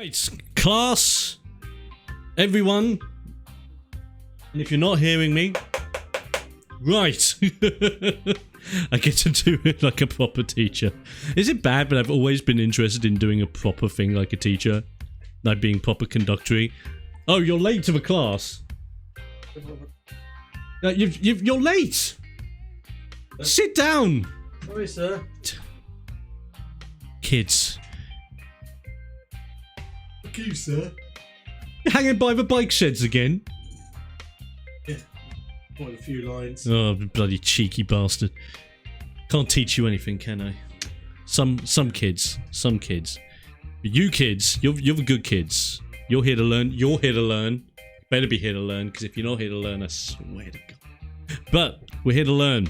Right, class, everyone, and if you're not hearing me, right, I get to do it like a proper teacher. Is it bad, but I've always been interested in doing a proper thing like a teacher, like being proper conductory. Oh, you're late to the class. You're late. Sit down. Sorry, sir. Kids. Fuck you, sir. You're hanging by the bike sheds again? Yeah. Quite a few lines. Oh, bloody cheeky bastard. Can't teach you anything, can I? Some kids. Some kids. But you kids, you're the good kids. You're here to learn. You're here to learn. Better be here to learn, because if you're not here to learn, I swear to God. But we're here to learn.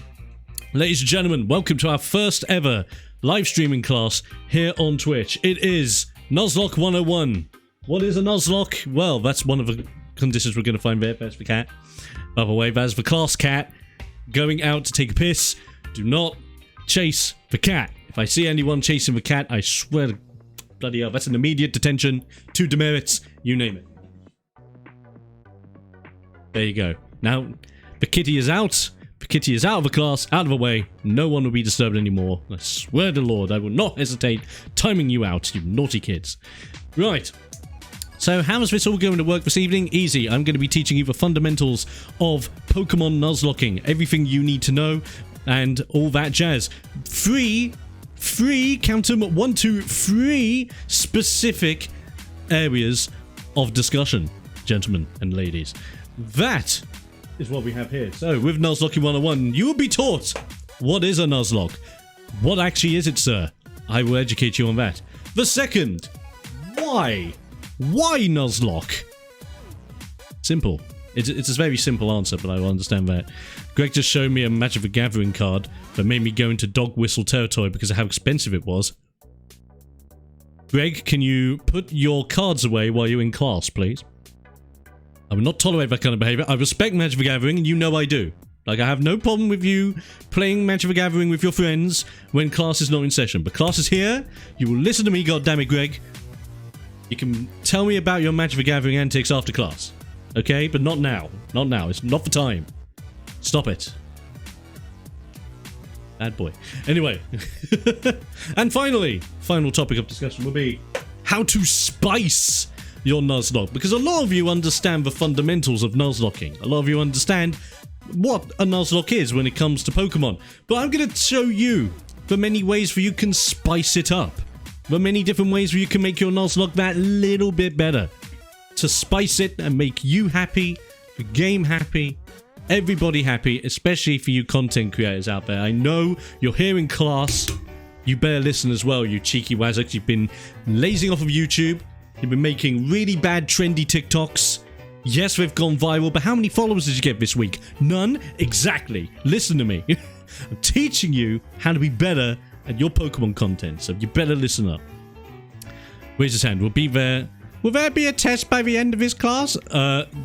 Ladies and gentlemen, welcome to our first ever live streaming class here on Twitch. It is Nuzlocke 101. What is a Nuzlocke? Well, that's one of the conditions we're going to find there. That's the cat. By the way, that's the class cat going out to take a piss. Do not chase the cat. If I see anyone chasing the cat, I swear to bloody hell, that's an immediate detention, 2 demerits, you name it. There you go. Now, the kitty is out. The kitty is out of the class, out of the way. No one will be disturbed anymore. I swear to Lord, I will not hesitate timing you out, you naughty kids. Right. So how is this all going to work this evening? Easy. I'm going to be teaching you the fundamentals of Pokemon Nuzlocking. Everything you need to know and all that jazz. Free, count them, 1, 2, 3 specific areas of discussion, gentlemen and ladies. That is what we have here. So, with Nuzlocke 101, you will be taught what is a Nuzlocke. What actually is it, sir? I will educate you on that. The second, why? Why Nuzlocke? Simple. It's a very simple answer, but I will understand that. Greg just showed me a Magic the Gathering card that made me go into dog whistle territory because of how expensive it was. Greg, can you put your cards away while you're in class, please? I will not tolerate that kind of behavior. I respect Magic the Gathering, and you know I do. Like, I have no problem with you playing Magic the Gathering with your friends when class is not in session. But class is here. You will listen to me, goddammit, Greg. You can tell me about your Magic the Gathering antics after class. Okay? But not now. Not now. It's not the time. Stop it. Bad boy. Anyway. And finally, final topic of discussion will be how to spice your Nuzlocke, because a lot of you understand the fundamentals of Nuzlocking. A lot of you understand what a Nuzlocke is when it comes to Pokemon. But I'm going to show you the many ways where you can spice it up. The many different ways where you can make your Nuzlocke that little bit better. To spice it and make you happy, the game happy, everybody happy, especially for you content creators out there. I know you're here in class. You better listen as well, you cheeky wazzocks. You've been lazing off of YouTube. You've been making really bad trendy TikToks. Yes, they've gone viral, but how many followers did you get this week? None? Exactly. Listen to me. I'm teaching you how to be better at your Pokemon content, so you better listen up. Raise his hand. We'll be there. Will there be a test by the end of this class?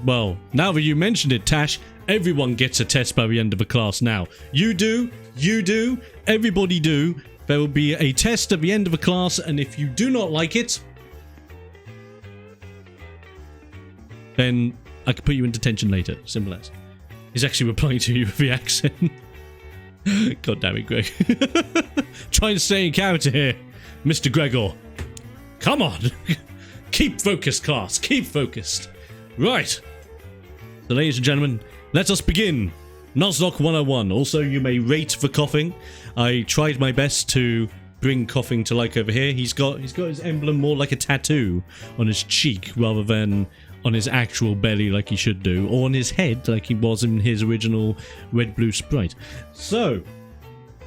Well, now that you mentioned it, Tash, everyone gets a test by the end of the class now. You do, everybody do. There will be a test at the end of the class, and if you do not like it, then I could put you in detention later. Simple as. He's actually replying to you with the accent. God damn it, Greg. Trying to stay in character here, Mr. Gregor. Come on. Keep focused, class. Keep focused. Right. So, ladies and gentlemen, let us begin. Nuzlocke 101. Also, you may rate the coughing. I tried my best to bring coughing to like over here. He's got his emblem more like a tattoo on his cheek rather than on his actual belly like he should do, or on his head like he was in his original red blue sprite. So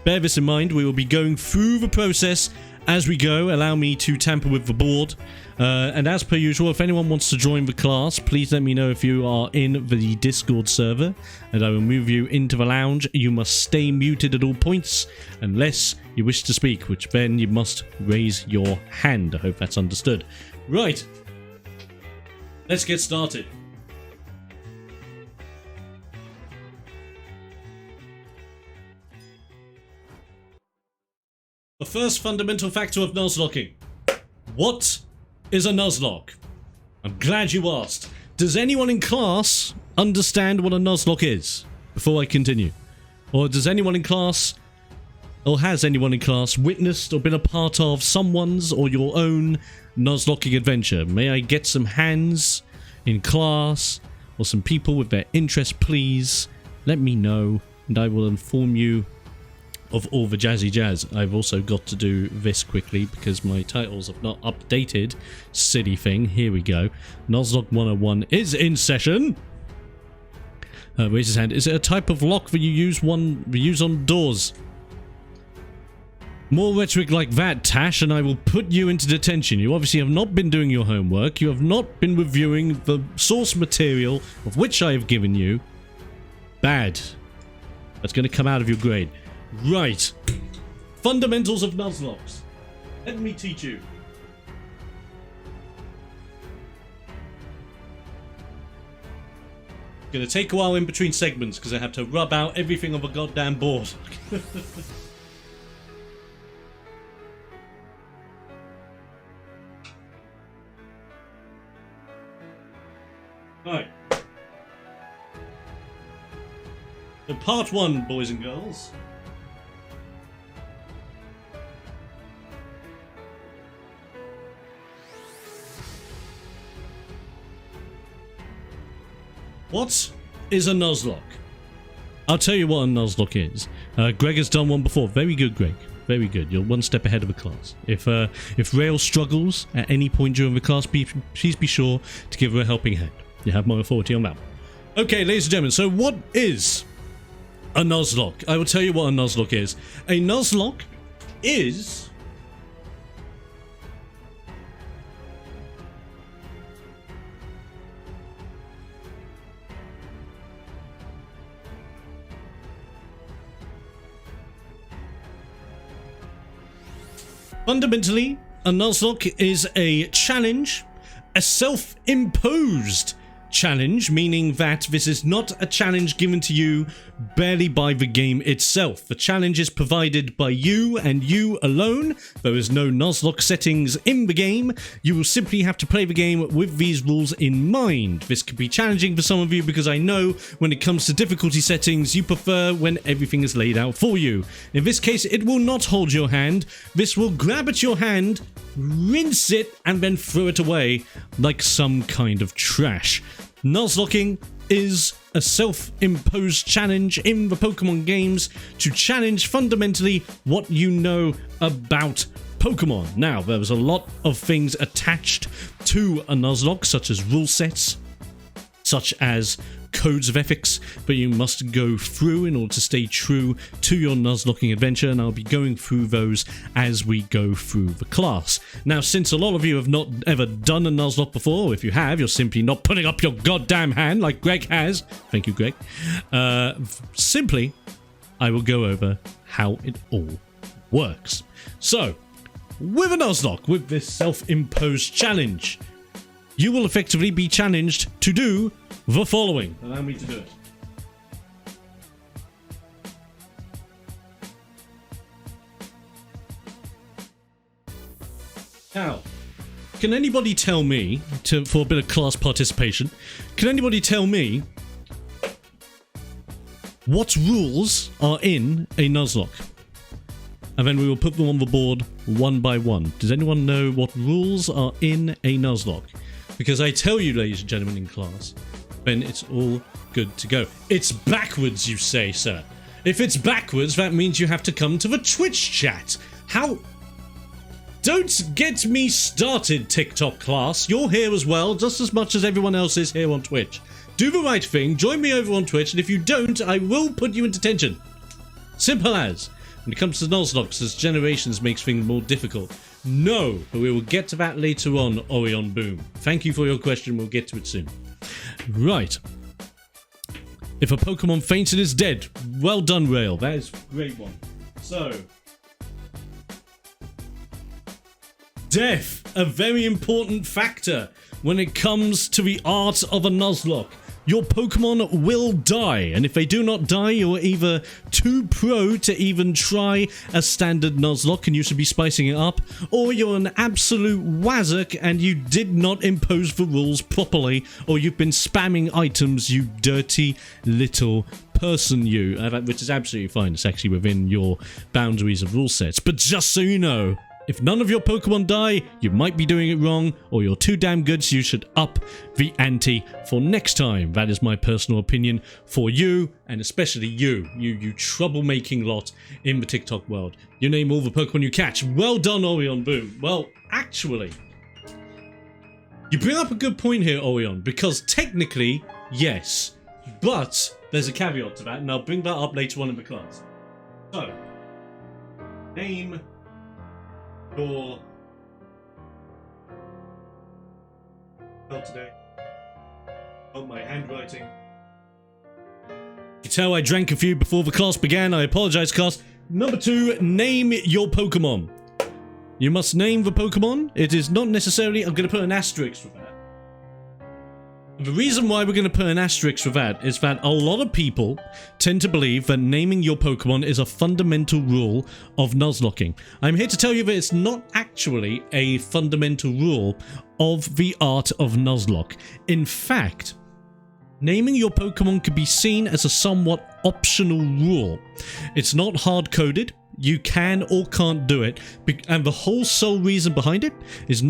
bear this in mind. We will be going through the process as we go. Allow me to tamper with the board, and as per usual, if anyone wants to join the class, please let me know if you are in the Discord server, and I will move you into the lounge. You must stay muted at all points unless you wish to speak, which then you must raise your hand. I hope that's understood. Right, let's get started. The first fundamental factor of Nuzlocking. What is a Nuzlocke? I'm glad you asked. Does anyone in class understand what a Nuzlocke is? Before I continue. Or does anyone in class, or has anyone in class witnessed or been a part of someone's or your own Nuzlocking adventure? May I get some hands in class or some people with their interest, please? Let me know and I will inform you of all the jazzy jazz. I've also got to do this quickly because my titles have not updated. Silly thing. Here we go. Nuzlocke 101 is in session. Raise his hand. Is it a type of lock that you use on doors? More rhetoric like that, Tash, and I will put you into detention. You obviously have not been doing your homework. You have not been reviewing the source material of which I have given you. Bad. That's going to come out of your grade. Right. Fundamentals of Nuzlocks. Let me teach you. Gonna take a while in between segments because I have to rub out everything on the goddamn board. Right. So part 1, boys and girls. What is a Nuzlocke? I'll tell you what a Nuzlocke is. Greg has done one before. Very good, Greg. Very good. You're one step ahead of the class. If Rail struggles at any point during the class, please be sure to give her a helping hand. You have my authority on that. Okay, ladies and gentlemen, so what is a Nuzlocke? I will tell you what a Nuzlocke is. A Nuzlocke is... Fundamentally, a Nuzlocke is a challenge, a self-imposed challenge, meaning that this is not a challenge given to you barely by the game itself. The challenge is provided by you and you alone. There is no Nuzlocke settings in the game. You will simply have to play the game with these rules in mind. This could be challenging for some of you because I know when it comes to difficulty settings, you prefer when everything is laid out for you. In this case, it will not hold your hand. This will grab at your hand, rinse it, and then throw it away like some kind of trash. Nuzlocking is a self-imposed challenge in the Pokemon games to challenge fundamentally what you know about Pokemon. Now, there's a lot of things attached to a Nuzlocke, such as rule sets, such as codes of ethics, but you must go through in order to stay true to your Nuzlocking adventure, and I'll be going through those as we go through the class. Now, since a lot of you have not ever done a Nuzlocke before, or if you have, you're simply not putting up your goddamn hand like Greg has. Thank you, Greg. Simply, I will go over how it all works. So, with a Nuzlocke, with this self-imposed challenge, you will effectively be challenged to do the following. Allow me to do it. Now, can anybody tell me, for a bit of class participation, can anybody tell me what rules are in a Nuzlocke? And then we will put them on the board one by one. Does anyone know what rules are in a Nuzlocke? Because I tell you, ladies and gentlemen in class, then it's all good to go. It's backwards, you say, sir. If it's backwards, that means you have to come to the Twitch chat. How? Don't get me started, TikTok class. You're here as well, just as much as everyone else is here on Twitch. Do the right thing, join me over on Twitch, and if you don't, I will put you in detention. Simple as. When it comes to Nuzlocke, as generations makes things more difficult. No, but we will get to that later on, Orion Boom. Thank you for your question, we'll get to it soon. Right. If a Pokemon faints and is dead, well done, Rail. That is a great one. So, death, a very important factor when it comes to the art of a Nuzlocke. your Pokemon will die. And if they do not die, you're either too pro to even try a standard Nuzlocke and you should be spicing it up, or you're an absolute wazzock and you did not impose the rules properly, or you've been spamming items, you dirty little person, you. Which is absolutely fine. It's actually within your boundaries of rule sets. But just so you know, if none of your Pokemon die, you might be doing it wrong, or you're too damn good, so you should up the ante for next time. That is my personal opinion for you, and especially you troublemaking lot in the TikTok world. You name all the Pokemon you catch. Well done, Orion Boom. Well, actually, you bring up a good point here, Orion, because technically, yes, but there's a caveat to that, and I'll bring that up later on in the class. So, name your today. Oh, my handwriting. You tell I drank a few before the class began. I apologize, class. Number 2, name your Pokemon. You must name the Pokemon. It is not necessarily... I'm going to put an asterisk for that. The reason why we're going to put an asterisk for that is that a lot of people tend to believe that naming your Pokemon is a fundamental rule of Nuzlocking. I'm here to tell you that it's not actually a fundamental rule of the art of Nuzlocke. In fact, naming your Pokemon could be seen as a somewhat optional rule. It's not hard-coded. You can or can't do it, and the whole sole reason behind it is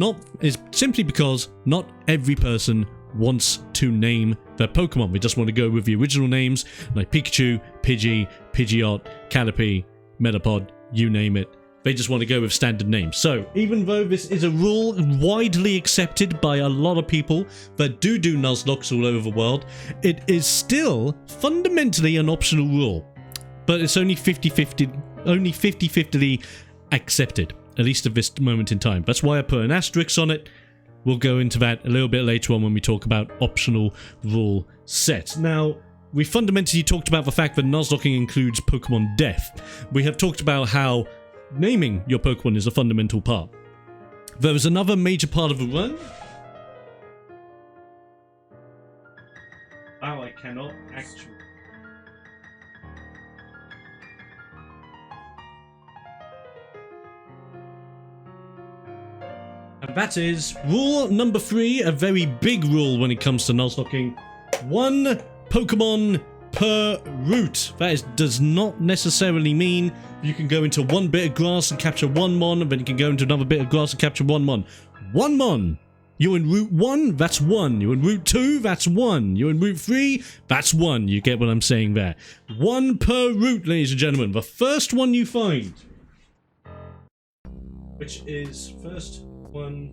simply because not every person wants to name their Pokemon. We just want to go with the original names like Pikachu, Pidgey, Pidgeot, Caterpie, Metapod, you name it. They just want to go with standard names. So even though this is a rule widely accepted by a lot of people that do Nuzlocks all over the world, it is still fundamentally an optional rule. But it's only 50-50 accepted, at least at this moment in time. That's why I put an asterisk on it. We'll go into that a little bit later on when we talk about optional rule sets. Now, we fundamentally talked about the fact that Nuzlocking includes Pokemon death. We have talked about how naming your Pokemon is a fundamental part. There is another major part of the run. Wow, I cannot actually... And that is rule number 3, a very big rule when it comes to Nuzlocking. 1 Pokemon per route. That does not necessarily mean you can go into one bit of grass and capture 1 Mon, and then you can go into another bit of grass and capture 1 Mon. 1 Mon! You're in Route 1, that's 1. You're in Route 2, that's 1. You're in Route 3, that's 1. You get what I'm saying there. 1 per route, ladies and gentlemen. The first one you find, which is first... 1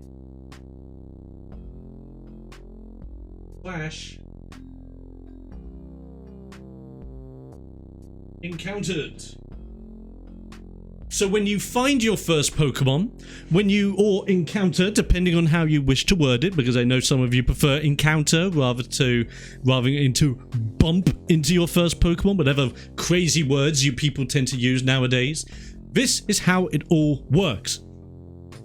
/ encountered. So when you find your first Pokemon, or encounter, depending on how you wish to word it, because I know some of you prefer encounter rather than to bump into your first Pokemon, whatever crazy words you people tend to use nowadays. This is how it all works.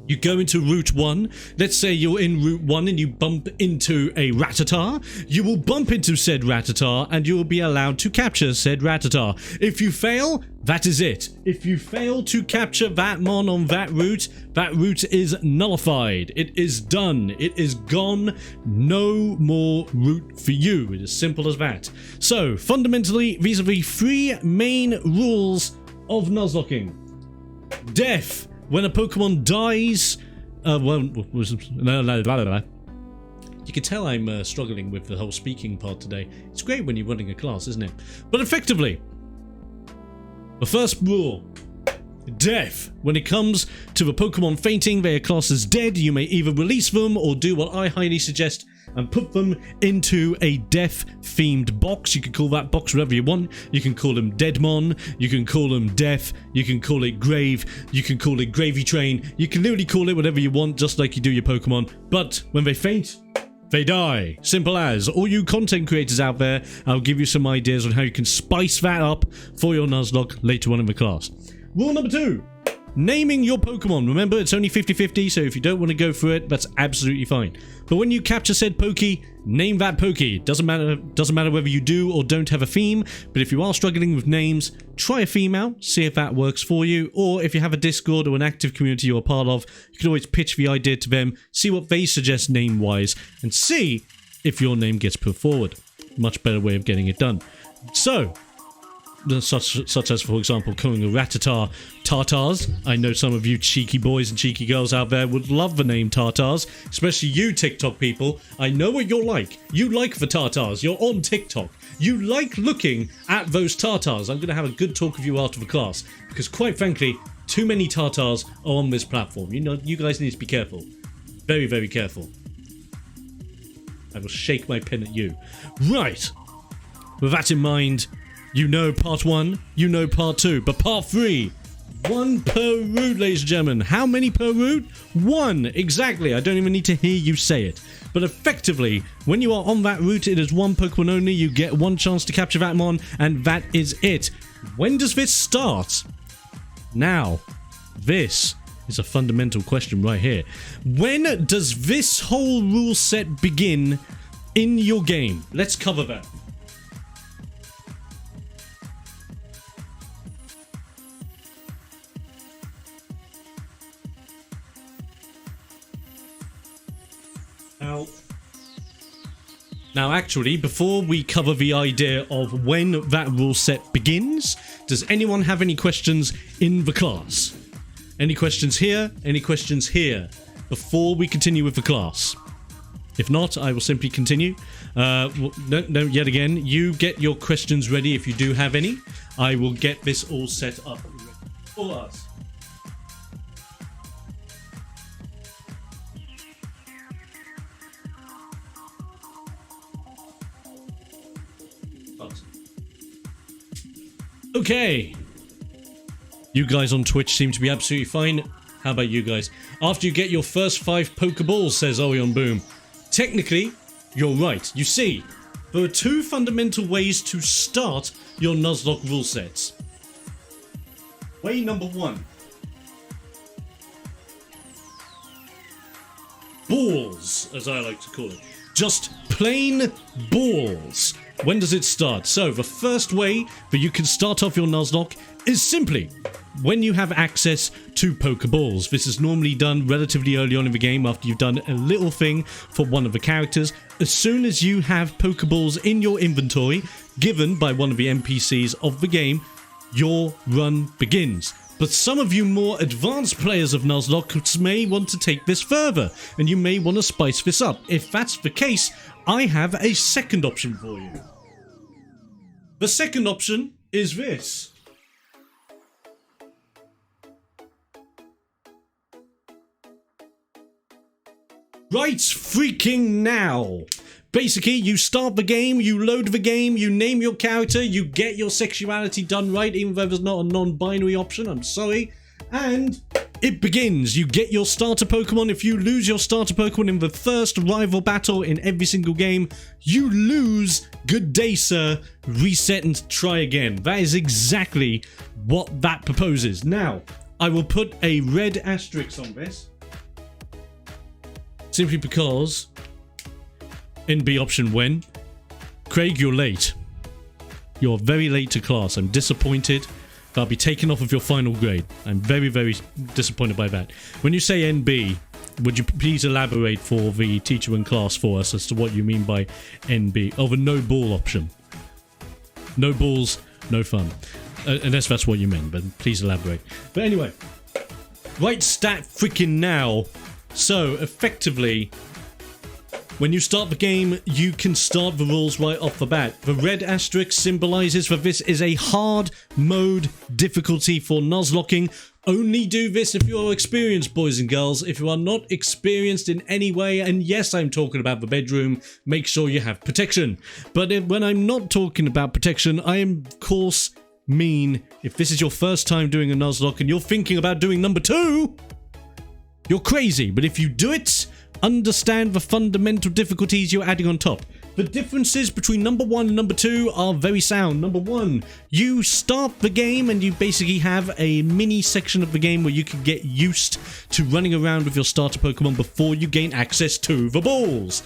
You go into Route 1, let's say you're in Route 1 and you bump into a Rattata, you will bump into said Rattata and you will be allowed to capture said Rattata. If you fail, that is it. If you fail to capture that Mon on that route is nullified. It is done. It is gone. No more route for you. It is simple as that. So, fundamentally, these are the 3 main rules of Nuzlocking. Death. When a Pokemon dies, you can tell I'm struggling with the whole speaking part today. It's great when you're running a class, isn't it? But effectively, the first rule, death. When it comes to the Pokemon fainting, they are classed as dead. You may either release them or do what I highly suggest and put them into a death-themed box. You can call that box whatever you want. You can call them Deadmon, you can call them Death, you can call it Grave, you can call it Gravy Train. You can literally call it whatever you want, just like you do your Pokemon. But when they faint, they die. Simple as. All you content creators out there, I'll give you some ideas on how you can spice that up for your Nuzlocke later on in the class. Rule number 2. naming your Pokemon. Remember, it's only 50-50, so if you don't want to go for it, that's absolutely fine. But when you capture said Poké, name that Poké. Doesn't matter whether you do or don't have a theme, but if you are struggling with names, try a theme out, see if that works for you, or if you have a Discord or an active community you're a part of, you can always pitch the idea to them, see what they suggest name-wise, and see if your name gets put forward. Much better way of getting it done. So, such as, for example, calling a Rattata Tartars. I know some of you cheeky boys and cheeky girls out there would love the name Tartars, especially you TikTok people. I know what you're like. You like the Tartars. You're on TikTok. You like looking at those Tartars. I'm going to have a good talk with you after the class, because quite frankly, too many Tartars are on this platform. You know, you guys need to be careful. Very, very careful. I will shake my pen at you. Right. With that in mind, you know part 1, you know part 2, but part 3, 1 per route, ladies and gentlemen. How many per route? 1, exactly. I don't even need to hear you say it. But effectively, when you are on that route, it is 1 Pokemon only. You get 1 chance to capture that mon, and that is it. When does this start? Now, this is a fundamental question right here. When does this whole rule set begin in your game? Let's cover that. Now, actually, before we cover the idea of when that rule set begins, does anyone have any questions in the class? Any questions here? Any questions here? Before we continue with the class. If not, I will simply continue. No, yet again, you get your questions ready if you do have any. I will get this all set up for us. Okay. You guys on Twitch seem to be absolutely fine. How about you guys? After you get your first 5 Pokeballs, says Orion Boom. Technically, you're right. You see, there are 2 fundamental ways to start your Nuzlocke rule sets. Way number 1. Balls, as I like to call it. Just plain balls. When does it start? So, the first way that you can start off your Nuzlocke is simply when you have access to Pokeballs. This is normally done relatively early on in the game after you've done a little thing for one of the characters. As soon as you have Pokeballs in your inventory, given by one of the NPCs of the game, your run begins. But some of you more advanced players of Nuzlocke may want to take this further, and you may want to spice this up. If that's the case, I have a second option for you. The second option is this. Right freaking now! Basically, you start the game, you load the game, you name your character, you get your sexuality done right, even though there's not a non-binary option, I'm sorry. And it begins. You get your starter Pokemon. If you lose your starter Pokemon in the first rival battle in every single game, you lose. Good day, sir. Reset and try again. That is exactly what that proposes. Now, I will put a red asterisk on this. Simply because... NB option when? Craig, you're late. You're very late to class. I'm disappointed. That'll be taken off of your final grade. I'm very, very disappointed by that. When you say NB, would you please elaborate for the teacher in class for us as to what you mean by NB? Oh, the no ball option. No balls, no fun. Unless that's what you meant, but please elaborate. But anyway, right stat freaking now. So, effectively... when you start the game, you can start the rules right off the bat. The red asterisk symbolizes that this is a hard mode difficulty for Nuzlocking. Only do this if you are experienced, boys and girls. If you are not experienced in any way, and yes, I'm talking about the bedroom, make sure you have protection. But when I'm not talking about protection, I am, of course, mean if this is your first time doing a Nuzlocke and you're thinking about doing number 2, you're crazy. But if you do it... understand the fundamental difficulties you're adding on top. The differences between number 1 and number 2 are very sound. Number 1, you start the game and you basically have a mini section of the game where you can get used to running around with your starter Pokemon before you gain access to the balls.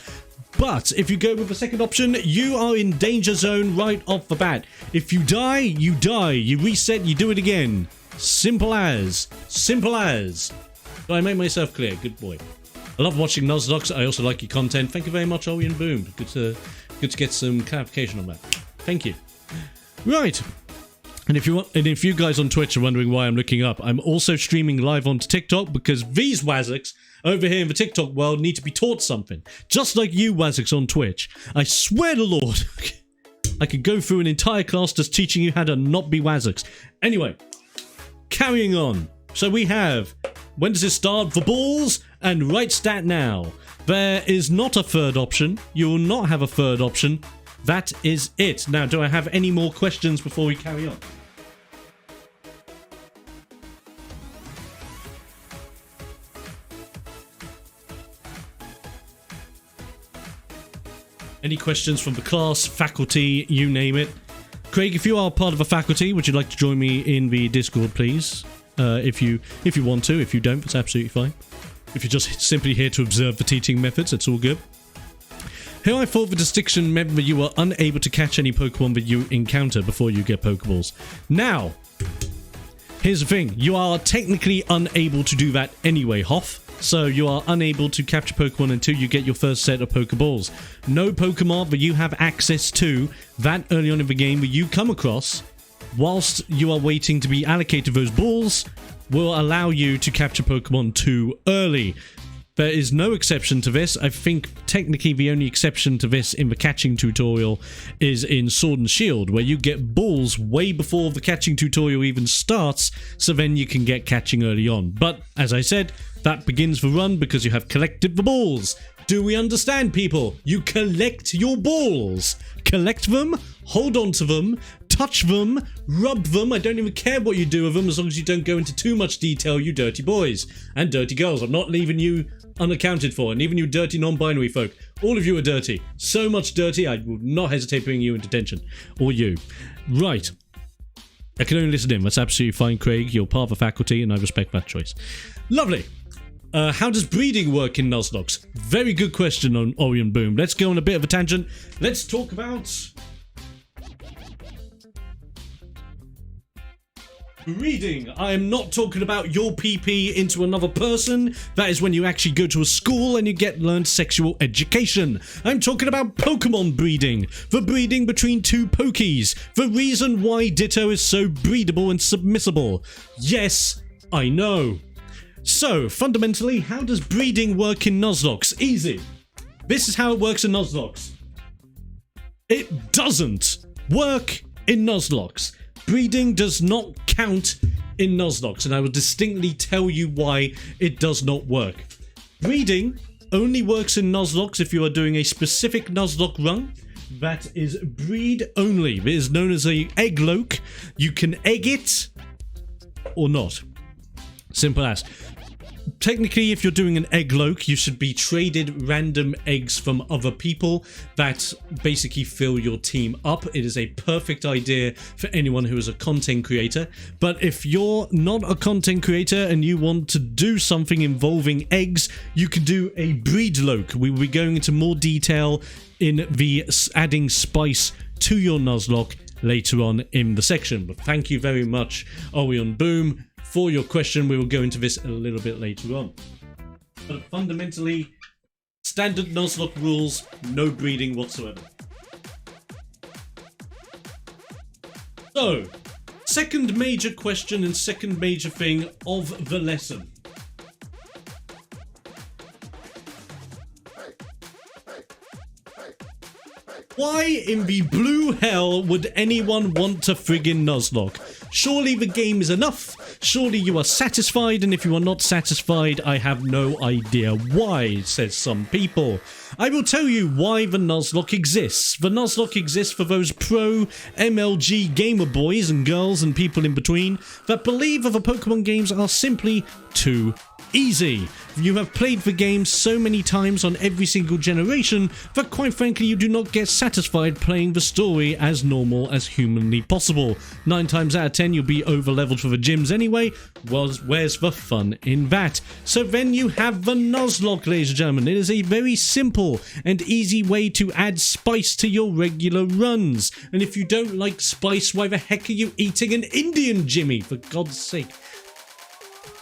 But if you go with the second option, you are in danger zone right off the bat. If you die, you die. You reset, you do it again. Simple as. Simple as. Do I make myself clear? Good boy. I love watching Nuzlocke. I also like your content. Thank you very much, Ollie and Boom. Good to get some clarification on that. Thank you. Right. And if you guys on Twitch are wondering why I'm looking up, I'm also streaming live onto TikTok because these Wazzocks over here in the TikTok world need to be taught something. Just like you Wazzocks on Twitch. I swear to Lord, I could go through an entire class just teaching you how to not be Wazzocks. Anyway, carrying on. So we have, when does it start? The balls and right stat now. There is not a third option. You will not have a third option. That is it. Now, do I have any more questions before we carry on? Any questions from the class, faculty, you name it? Craig, if you are part of a faculty, would you like to join me in the Discord, please? If you want to. If you don't, that's absolutely fine. If you're just simply here to observe the teaching methods, it's all good. Here I thought the distinction meant that you were unable to catch any Pokemon that you encounter before you get Pokeballs. Now, here's the thing. You are technically unable to do that anyway, Hoff. So you are unable to capture Pokemon until you get your first set of Pokeballs. No Pokemon that you have access to that early on in the game that you come across whilst you are waiting to be allocated those balls will allow you to capture Pokemon too early. There is no exception to this. I think technically the only exception to this in the catching tutorial is in Sword and Shield, where you get balls way before the catching tutorial even starts, so then you can get catching early on. But, as I said, that begins the run because you have collected the balls. Do we understand, people? You collect your balls. Collect them, hold on to them, touch them, rub them. I don't even care what you do with them as long as you don't go into too much detail, you dirty boys and dirty girls. I'm not leaving you unaccounted for, and even you dirty non-binary folk. All of you are dirty. So much dirty, I will not hesitate putting you in detention. Or you. Right. I can only listen in. That's absolutely fine, Craig. You're part of the faculty, and I respect that choice. Lovely. How does breeding work in Nuzlocke? Very good question on Orion Boom. Let's go on a bit of a tangent. Let's talk about breeding. I am not talking about your PP into another person. That is when you actually go to a school and you learn sexual education. I'm talking about Pokemon breeding. The breeding between two Pokies. The reason why Ditto is so breedable and submissible. Yes, I know. So, fundamentally, how does breeding work in Nuzlocke? Easy. This is how it works in Nuzlocke. It doesn't work in Nuzlocke. Breeding does not count in Nuzlocke, and I will distinctly tell you why it does not work. Breeding only works in Nuzlocke if you are doing a specific Nuzlocke run. That is breed only. It is known as a egg loke. You can egg it or not. Simple as. Technically, if you're doing an egg loke, you should be traded random eggs from other people that basically fill your team up. It is a perfect idea for anyone who is a content creator. But if you're not a content creator and you want to do something involving eggs, you can do a breed loke. We will be going into more detail in the adding spice to your Nuzlocke later on in the section. But thank you very much, Orion Boom, for your question. We will go into this a little bit later on. But fundamentally, standard Nuzlocke rules, no breeding whatsoever. So, second major question and second major thing of the lesson. Why in the blue hell would anyone want to friggin' Nuzlocke? Surely the game is enough. Surely you are satisfied, and if you are not satisfied, I have no idea why, says some people. I will tell you why the Nuzlocke exists. The Nuzlocke exists for those pro MLG gamer boys and girls and people in between that believe that the Pokemon games are simply too easy. You have played the game so many times on every single generation that quite frankly you do not get satisfied playing the story as normal as humanly possible. 9 times out of 10 you'll be over leveled for the gyms anyway. Well, where's the fun in that? So then you have the Nuzlocke, ladies and gentlemen. It is a very simple and easy way to add spice to your regular runs. And if you don't like spice, why the heck are you eating an Indian, Jimmy? For God's sake.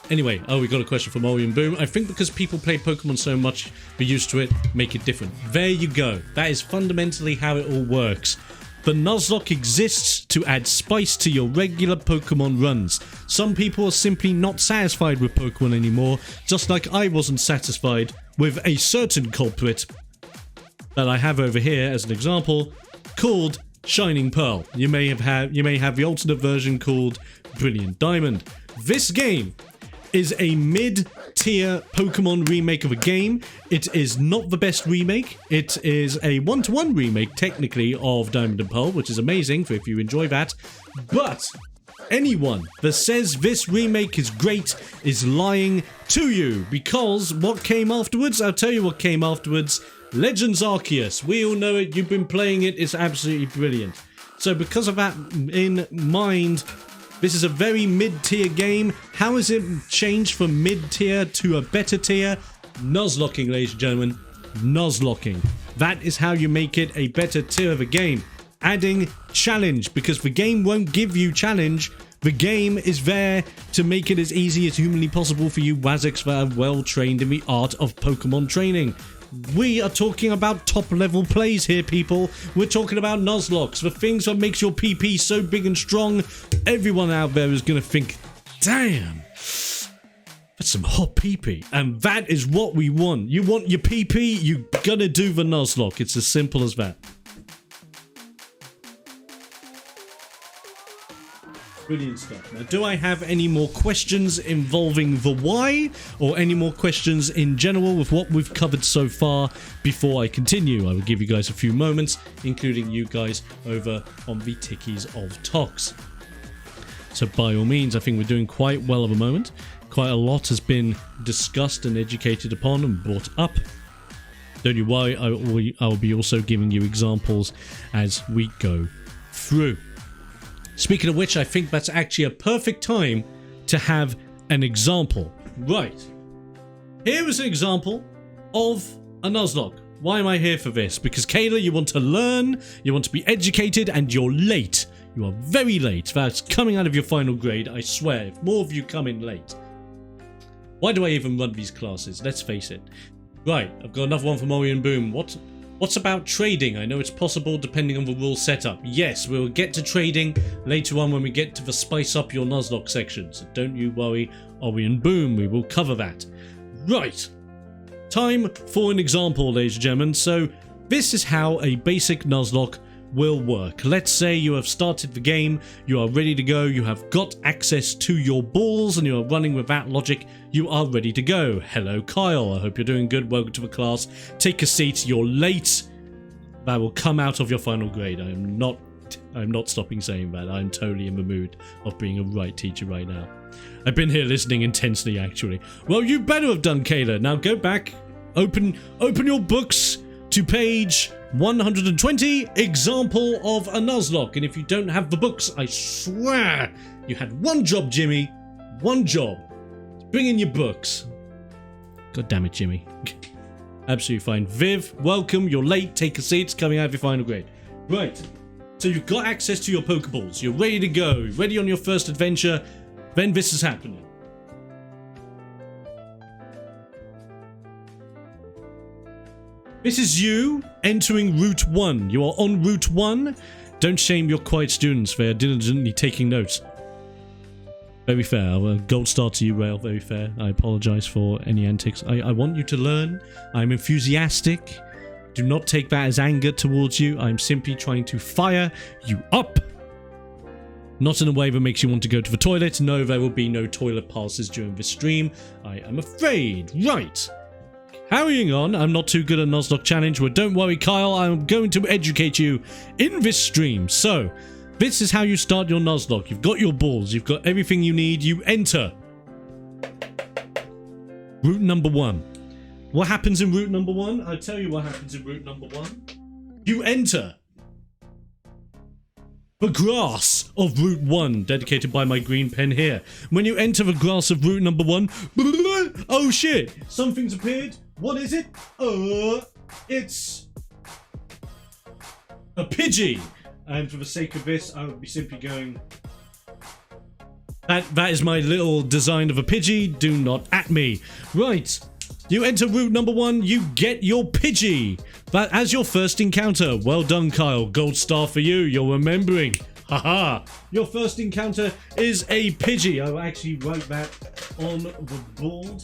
Anyway, we got a question from Ori and Boom. I think because people play Pokemon so much, they're used to it, make it different. There you go. That is fundamentally how it all works. The Nuzlocke exists to add spice to your regular Pokemon runs. Some people are simply not satisfied with Pokemon anymore, just like I wasn't satisfied with a certain culprit that I have over here as an example, called Shining Pearl. You may have the alternate version called Brilliant Diamond. This game is a mid-tier Pokemon remake of a game. It is not the best remake. It is a one-to-one remake, technically, of Diamond and Pearl, which is amazing if you enjoy that. But anyone that says this remake is great is lying to you, because what came afterwards? I'll tell you what came afterwards. Legends Arceus. We all know it. You've been playing it. It's absolutely brilliant. So because of that in mind, this is a very mid-tier game. How has it changed from mid-tier to a better tier? Nuzlocking, ladies and gentlemen. Nuzlocking. That is how you make it a better tier of a game. Adding challenge, because the game won't give you challenge. The game is there to make it as easy as humanly possible for you Waziks that are well trained in the art of Pokemon training. We are talking about top level plays here, people. We're talking about Nuzlocks, the things that makes your PP so big and strong. Everyone out there is going to think, damn, that's some hot PP. And that is what we want. You want your PP, you gotta do the Nuzlocke. It's as simple as that. Brilliant stuff. Now, do I have any more questions involving the why, or any more questions in general with what we've covered so far before I continue? I will give you guys a few moments, including you guys over on the Tickies of Tox. So by all means, I think we're doing quite well at the moment. Quite a lot has been discussed and educated upon and brought up. Don't you worry, I will be also giving you examples as we go through. Speaking of which, I think that's actually a perfect time to have an example. Right. Here is an example of a Nuzlocke. Why am I here for this? Because Kayla, you want to learn, you want to be educated, and you're late. You are very late. That's coming out of your final grade, I swear. If more of you come in late. Why do I even run these classes? Let's face it. Right, I've got another one from Ori and Boom. What's about trading? I know it's possible depending on the rule setup. Yes, we'll get to trading later on when we get to the spice up your Nuzlocke section. So don't you worry, Ori and Boom, we will cover that. Right. Time for an example, ladies and gentlemen. So this is how a basic Nuzlocke will work. Let's say you have started the game, you are ready to go, you have got access to your balls, and you are running with that logic, you are ready to go. Hello Kyle, I hope you're doing good, welcome to the class. Take a seat, you're late. That will come out of your final grade. I'm not stopping saying that. I'm totally in the mood of being a right teacher right now. I've been here listening intensely actually. Well, you better have done, Kayla. Now go back, open your books to page 120, example of a Nuzlocke. And if you don't have the books, I swear you had one job, Jimmy. One job. Bring in your books. God damn it, Jimmy. Absolutely fine. Viv, welcome. You're late. Take a seat. It's coming out of your final grade. Right. So you've got access to your Pokeballs. You're ready to go. Ready on your first adventure. Then this is happening. This is you entering Route 1. You are on Route 1. Don't shame your quiet students. They are diligently taking notes. Very fair. Gold star to you, Rail. Very fair. I apologize for any antics. I want you to learn. I'm enthusiastic. Do not take that as anger towards you. I'm simply trying to fire you up. Not in a way that makes you want to go to the toilet. No, there will be no toilet passes during this stream. I am afraid. Right. Carrying on, I'm not too good at Nuzlocke Challenge, but don't worry, Kyle, I'm going to educate you in this stream. So, this is how you start your Nuzlocke. You've got your balls, you've got everything you need, you enter. Route number 1. What happens in route number 1? I'll tell you what happens in route number 1. You enter the grass of route 1, dedicated by my green pen here. When you enter the grass of route number 1, oh shit, something's appeared. What is it? It's a Pidgey. And for the sake of this, I will be simply going... That is my little design of a Pidgey. Do not at me. Right. You enter route number 1, you get your Pidgey. That as your first encounter. Well done, Kyle. Gold star for you. You're remembering. Haha. Your first encounter is a Pidgey. I will actually write that on the board.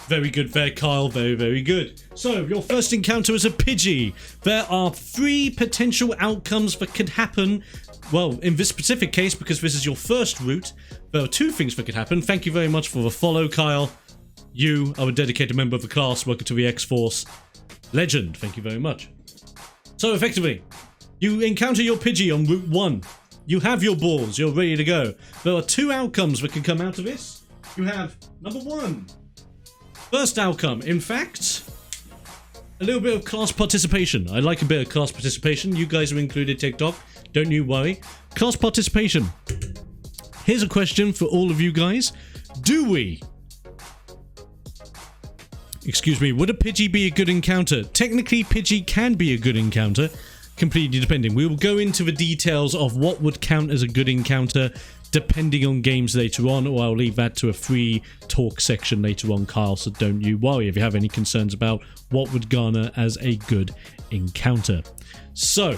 Very good there, Kyle. Very, very good. So, your first encounter is a Pidgey. There are 3 potential outcomes that could happen. Well, in this specific case, because this is your first route, there are 2 things that could happen. Thank you very much for the follow, Kyle. You are a dedicated member of the class. Welcome to the X-Force. Legend. Thank you very much. So, effectively, you encounter your Pidgey on route 1. You have your balls. You're ready to go. There are 2 outcomes that can come out of this. You have, number 1... First outcome, in fact, a little bit of class participation. I like a bit of class participation. You guys are included, TikTok. Don't you worry. Class participation. Here's a question for all of you guys. Excuse me, would a Pidgey be a good encounter? Technically, Pidgey can be a good encounter, completely depending. We will go into the details of what would count as a good encounter depending on games later on, or I'll leave that to a free talk section later on, Kyle, so don't you worry if you have any concerns about what would garner as a good encounter. So,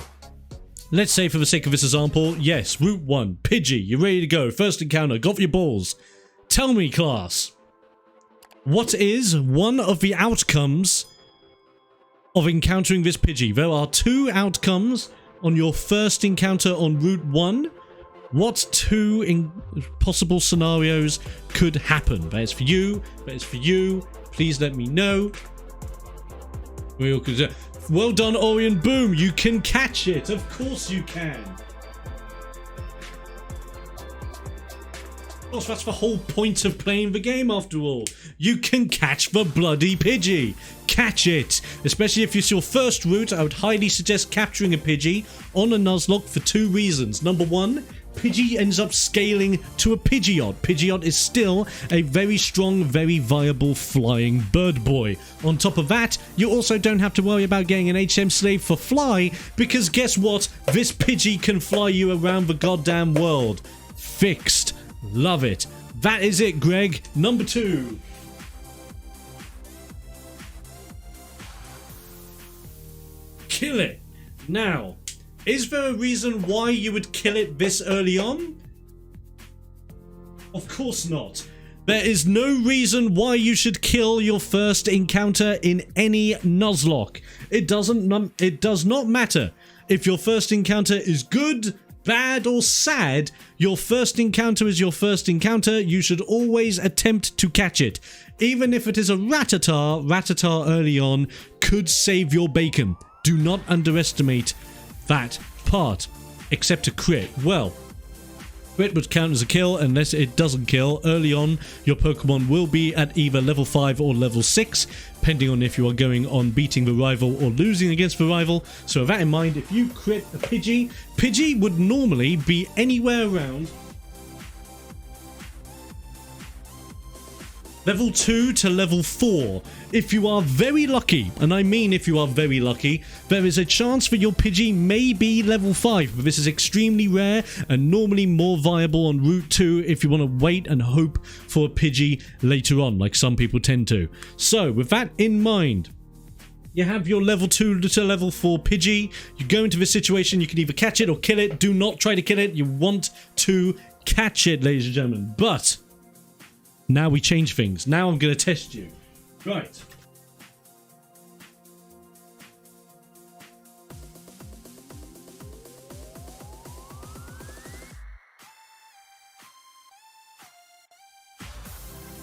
let's say for the sake of this example, yes, Route 1, Pidgey, you're ready to go, first encounter, got your balls. Tell me, class, what is one of the outcomes of encountering this Pidgey? There are 2 outcomes on your first encounter on Route 1. What 2 possible scenarios could happen? That is for you. That is for you. Please let me know. Well done, Orion. Boom. You can catch it. Of course you can. Of course, that's the whole point of playing the game after all. You can catch the bloody Pidgey. Catch it. Especially if it's your first route, I would highly suggest capturing a Pidgey on a Nuzlocke for 2 reasons. Number 1, Pidgey ends up scaling to a Pidgeot. Pidgeot is still a very strong, very viable flying bird boy. On top of that, you also don't have to worry about getting an HM slave for fly, because guess what? This Pidgey can fly you around the goddamn world. Fixed. Love it. That is it, Greg. Number 2. Kill it. Now, is there a reason why you would kill it this early on? Of course not. There is no reason why you should kill your first encounter in any Nuzlocke. It does not matter if your first encounter is good, bad, or sad. Your first encounter is your first encounter. You should always attempt to catch it. Even if it is a Rattata early on could save your bacon. Do not underestimate that part. Except a crit. Well, crit would count as a kill unless it doesn't kill. Early on, your Pokemon will be at either level 5 or level 6, depending on if you are going on beating the rival or losing against the rival. So with that in mind, if you crit a Pidgey, Pidgey would normally be anywhere around level 2 to level 4. If you are very lucky, and I mean if you are very lucky, there is a chance that your Pidgey may be level 5, but this is extremely rare and normally more viable on Route 2 if you want to wait and hope for a Pidgey later on, like some people tend to. So, with that in mind, you have your level 2 to level 4 Pidgey. You go into this situation, you can either catch it or kill it. Do not try to kill it. You want to catch it, ladies and gentlemen. But now we change things. Now I'm going to test you. Right.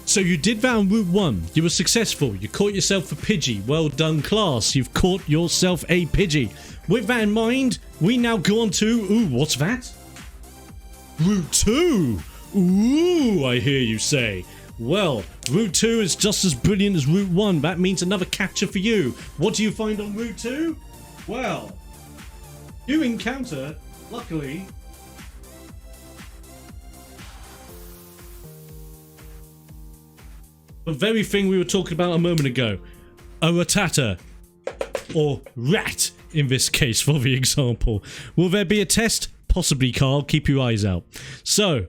So you did that on Route 1. You were successful. You caught yourself a Pidgey. Well done, class. You've caught yourself a Pidgey. with that in mind, we now go on to... Ooh, what's that? Route 2! Ooh, I hear you say. Well, Route 2 is just as brilliant as Route 1. That means another capture for you. What do you find on Route 2? Well, you encounter, luckily... the very thing we were talking about a moment ago. A Rattata. Or rat, in this case, for the example. Will there be a test? Possibly, Carl. Keep your eyes out. So,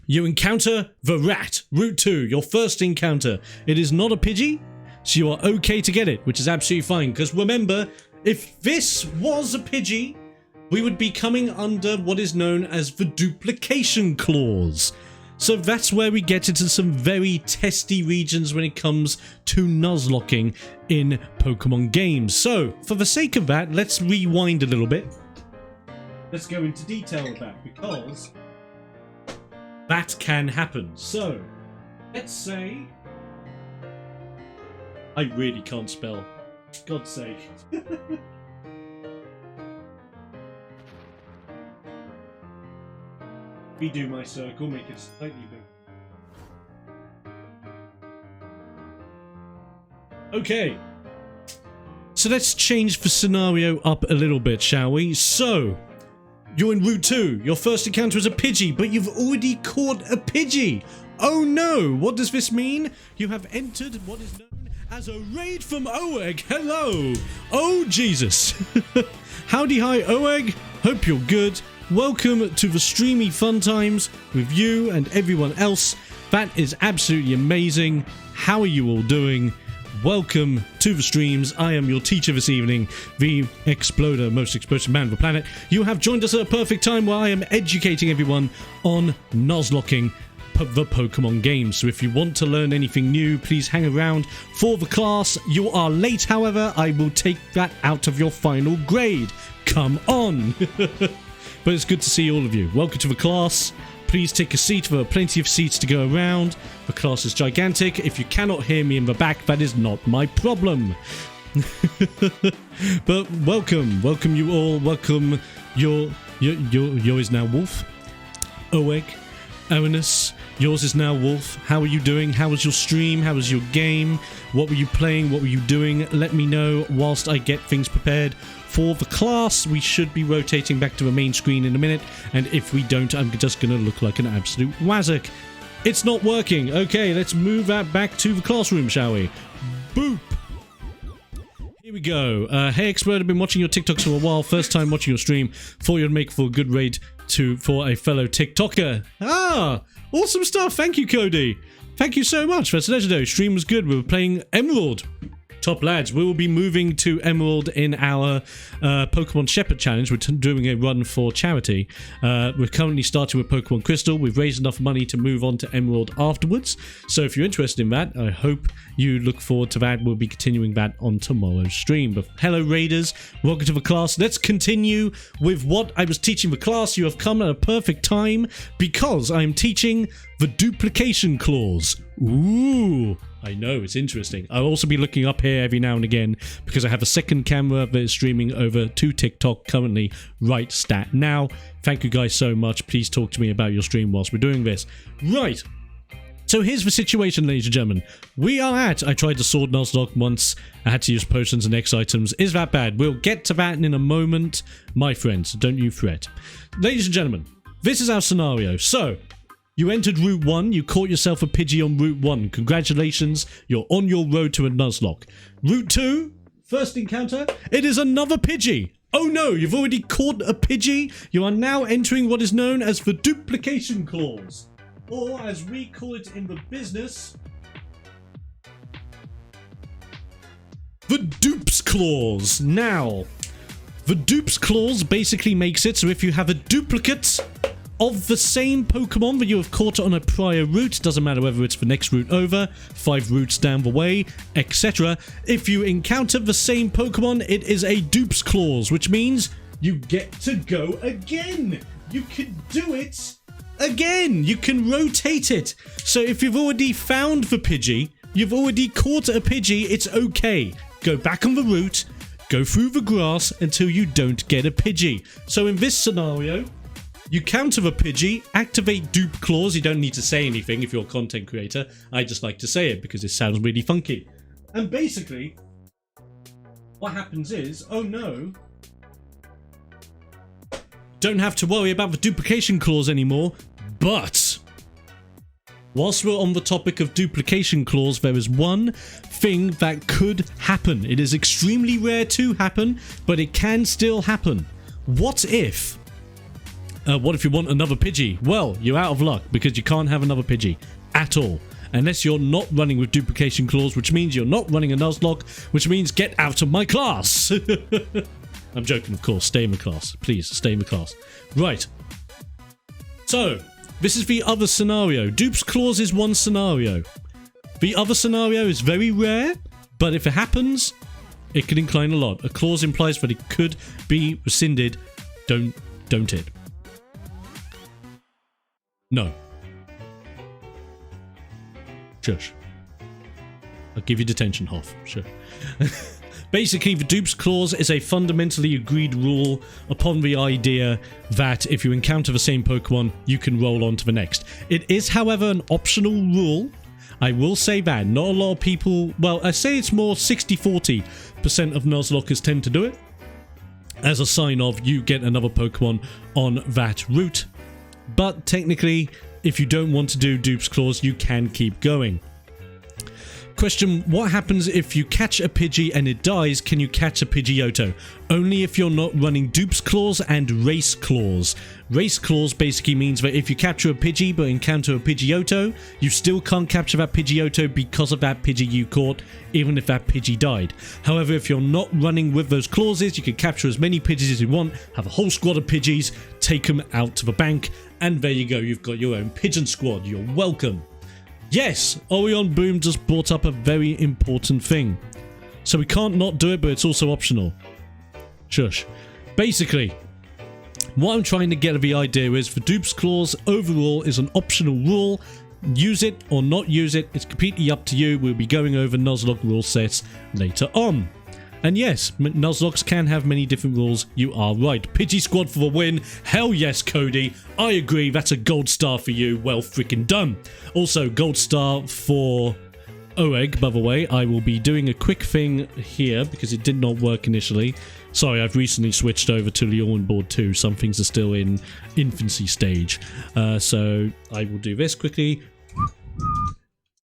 you encounter the rat. Route 2, your first encounter. It is not a Pidgey, so you are okay to get it, which is absolutely fine. Because remember, if this was a Pidgey, we would be coming under what is known as the duplication clause. So that's where we get into some very testy regions when it comes to Nuzlocking in Pokemon games. So, for the sake of that, let's rewind a little bit. Let's go into detail of that, because that can happen. So, let's say... I really can't spell. God's sake. Redo my circle, make it slightly bigger. Okay. So let's change the scenario up a little bit, shall we? So, you're in Route 2. Your first encounter is a Pidgey, but you've already caught a Pidgey. Oh no! What does this mean? You have entered what is known as a raid from Oeg. Hello! Oh, Jesus. Howdy hi, Oeg. Hope you're good. Welcome to the streamy fun times with you and everyone else. That is absolutely amazing. How are you all doing? Welcome to the streams. I am your teacher this evening, TheXploder, most explosive man on the planet. You have joined us at a perfect time where I am educating everyone on Nuzlocking the Pokemon games. So if you want to learn anything new, please hang around for the class. You are late, however. I will take that out of your final grade. Come on. But it's good to see all of you. Welcome to the class. Please take a seat. There are plenty of seats to go around. The class is gigantic. If you cannot hear me in the back, that is not my problem. But welcome. Welcome you all. Welcome your is now Wolf. Oeg. Aranus. Yours is now Wolf. How are you doing? How was your stream? How was your game? What were you playing? What were you doing? Let me know whilst I get things prepared for the class. We should be rotating back to the main screen in a minute, and if we don't, I'm just gonna look like an absolute wazzock. It's not working. Okay, let's move that back to the classroom, shall we? Boop! Here we go. Hey Exploder, been watching your TikToks for a while. First time watching your stream. Thought you'd make for a good raid for a fellow TikToker. Ah! Awesome stuff. Thank you, Cody. Thank you so much. That's legendary. Stream was good. We were playing Emerald. Top lads, we will be moving to Emerald in our Pokemon Shepherd Challenge. We're doing a run for charity. We're currently starting with Pokemon Crystal. We've raised enough money to move on to Emerald afterwards. So if you're interested in that, I hope you look forward to that. We'll be continuing that on tomorrow's stream. But hello, Raiders. Welcome to the class. Let's continue with what I was teaching the class. You have come at a perfect time because I'm teaching the duplication clause. Ooh. I know, it's interesting. I'll also be looking up here every now and again because I have a second camera that is streaming over to TikTok currently right stat now. Thank you guys so much. Please talk to me about your stream whilst we're doing this. Right. So here's the situation, ladies and gentlemen. I tried to sword Nuzlocke once. I had to use potions and X items. Is that bad? We'll get to that in a moment, my friends. Don't you fret. Ladies and gentlemen, this is our scenario. So, you entered Route 1, you caught yourself a Pidgey on Route 1. Congratulations, you're on your road to a Nuzlocke. Route 2, first encounter, it is another Pidgey. Oh no, you've already caught a Pidgey. You are now entering what is known as the duplication clause. Or, as we call it in the business, the dupes clause. Now, the dupes clause basically makes it so if you have a duplicate of the same Pokemon that you have caught on a prior route, doesn't matter whether it's the next route over, 5 routes down the way, etc. If you encounter the same Pokemon, it is a dupes clause, which means you get to go again. You can do it again. You can rotate it. So if you've already found the Pidgey, you've already caught a Pidgey, it's okay. Go back on the route, go through the grass until you don't get a Pidgey. So in this scenario, you counter a Pidgey, activate dupe claws. You don't need to say anything if you're a content creator. I just like to say it because it sounds really funky. And basically, what happens is, oh no, don't have to worry about the duplication clause anymore. But whilst we're on the topic of duplication clause, there is one thing that could happen. It is extremely rare to happen, but it can still happen. What if you want another Pidgey? Well, you're out of luck because you can't have another Pidgey at all. Unless you're not running with duplication clause, which means you're not running a Nuzlocke, which means get out of my class. I'm joking, of course. Stay in the class. Please, stay in the class. Right. So, this is the other scenario. Dupes clause is one scenario. The other scenario is very rare, but if it happens, it could incline a lot. A clause implies that it could be rescinded. Don't it? No. Shush. I'll give you detention, Hoff. Sure. Basically, the dupes clause is a fundamentally agreed rule upon the idea that if you encounter the same Pokemon, you can roll on to the next. It is, however, an optional rule. I will say that. Not a lot of people... Well, I say it's more 60-40% of Nuzlockers tend to do it. As a sign of you get another Pokemon on that route. But technically, if you don't want to do dupes clause, you can keep going. Question, what happens if you catch a Pidgey and it dies? Can you catch a Pidgeotto? Only if you're not running dupes clause and race clause. Race clause basically means that if you capture a Pidgey but encounter a Pidgeotto, you still can't capture that Pidgeotto because of that Pidgey you caught, even if that Pidgey died. However, if you're not running with those clauses, you can capture as many Pidgeys as you want, have a whole squad of Pidgeys, take them out to the bank, and there you go, you've got your own Pigeon squad. You're welcome. Yes, Orion Boom just brought up a very important thing. So we can't not do it, but it's also optional. Shush. Basically, what I'm trying to get at the idea is the dupes clause overall is an optional rule. Use it or not use it, it's completely up to you. We'll be going over Nuzlocke rule sets later on. And yes, Nuzlockes can have many different rules. You are right. Pidgey squad for the win. Hell yes, Cody. I agree. That's a gold star for you. Well freaking done. Also, gold star for Oeg, by the way. I will be doing a quick thing here because it did not work initially. Sorry, I've recently switched over to Leon board 2. Some things are still in infancy stage. So I will do this quickly.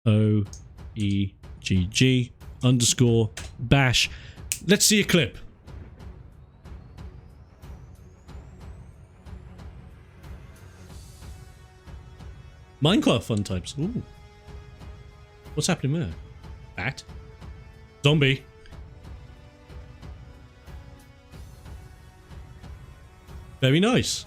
OEGG_bash. Let's see a clip. Minecraft fun types. Ooh. What's happening there? Bat? Zombie? Very nice.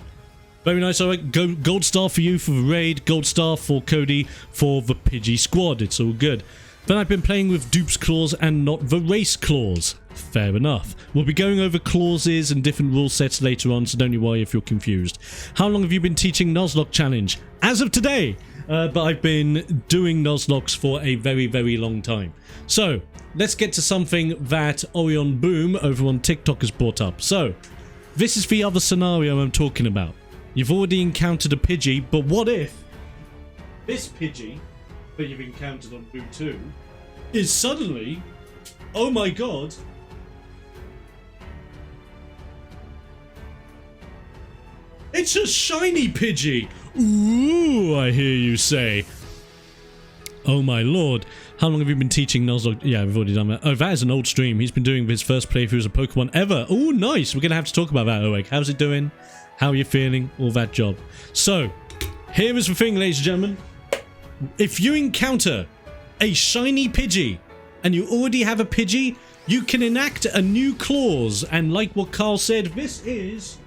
Very nice. All right, gold star for you for the raid. Gold star for Cody for the Pidgey squad. It's all good. Then I've been playing with dupes clause and not the race clause. Fair enough. We'll be going over clauses and different rule sets later on, so don't you worry if you're confused. How long have you been teaching Nuzlocke Challenge? As of today! But I've been doing Nuzlockes for a very, very long time. So, let's get to something that Orion Boom over on TikTok has brought up. So, this is the other scenario I'm talking about. You've already encountered a Pidgey, but what if this Pidgey that you've encountered on Route 2 is suddenly, oh my god, it's a shiny Pidgey! Ooh, I hear you say. Oh my lord. How long have you been teaching Nuzlocke? Yeah, we've already done that. Oh, that is an old stream. He's been doing his first playthrough as a Pokemon ever. Oh, nice. We're going to have to talk about that, Oeg. How's it doing? How are you feeling? All that job. So, here is the thing, ladies and gentlemen. If you encounter a shiny Pidgey and you already have a Pidgey, you can enact a new clause. And like what Carl said, this is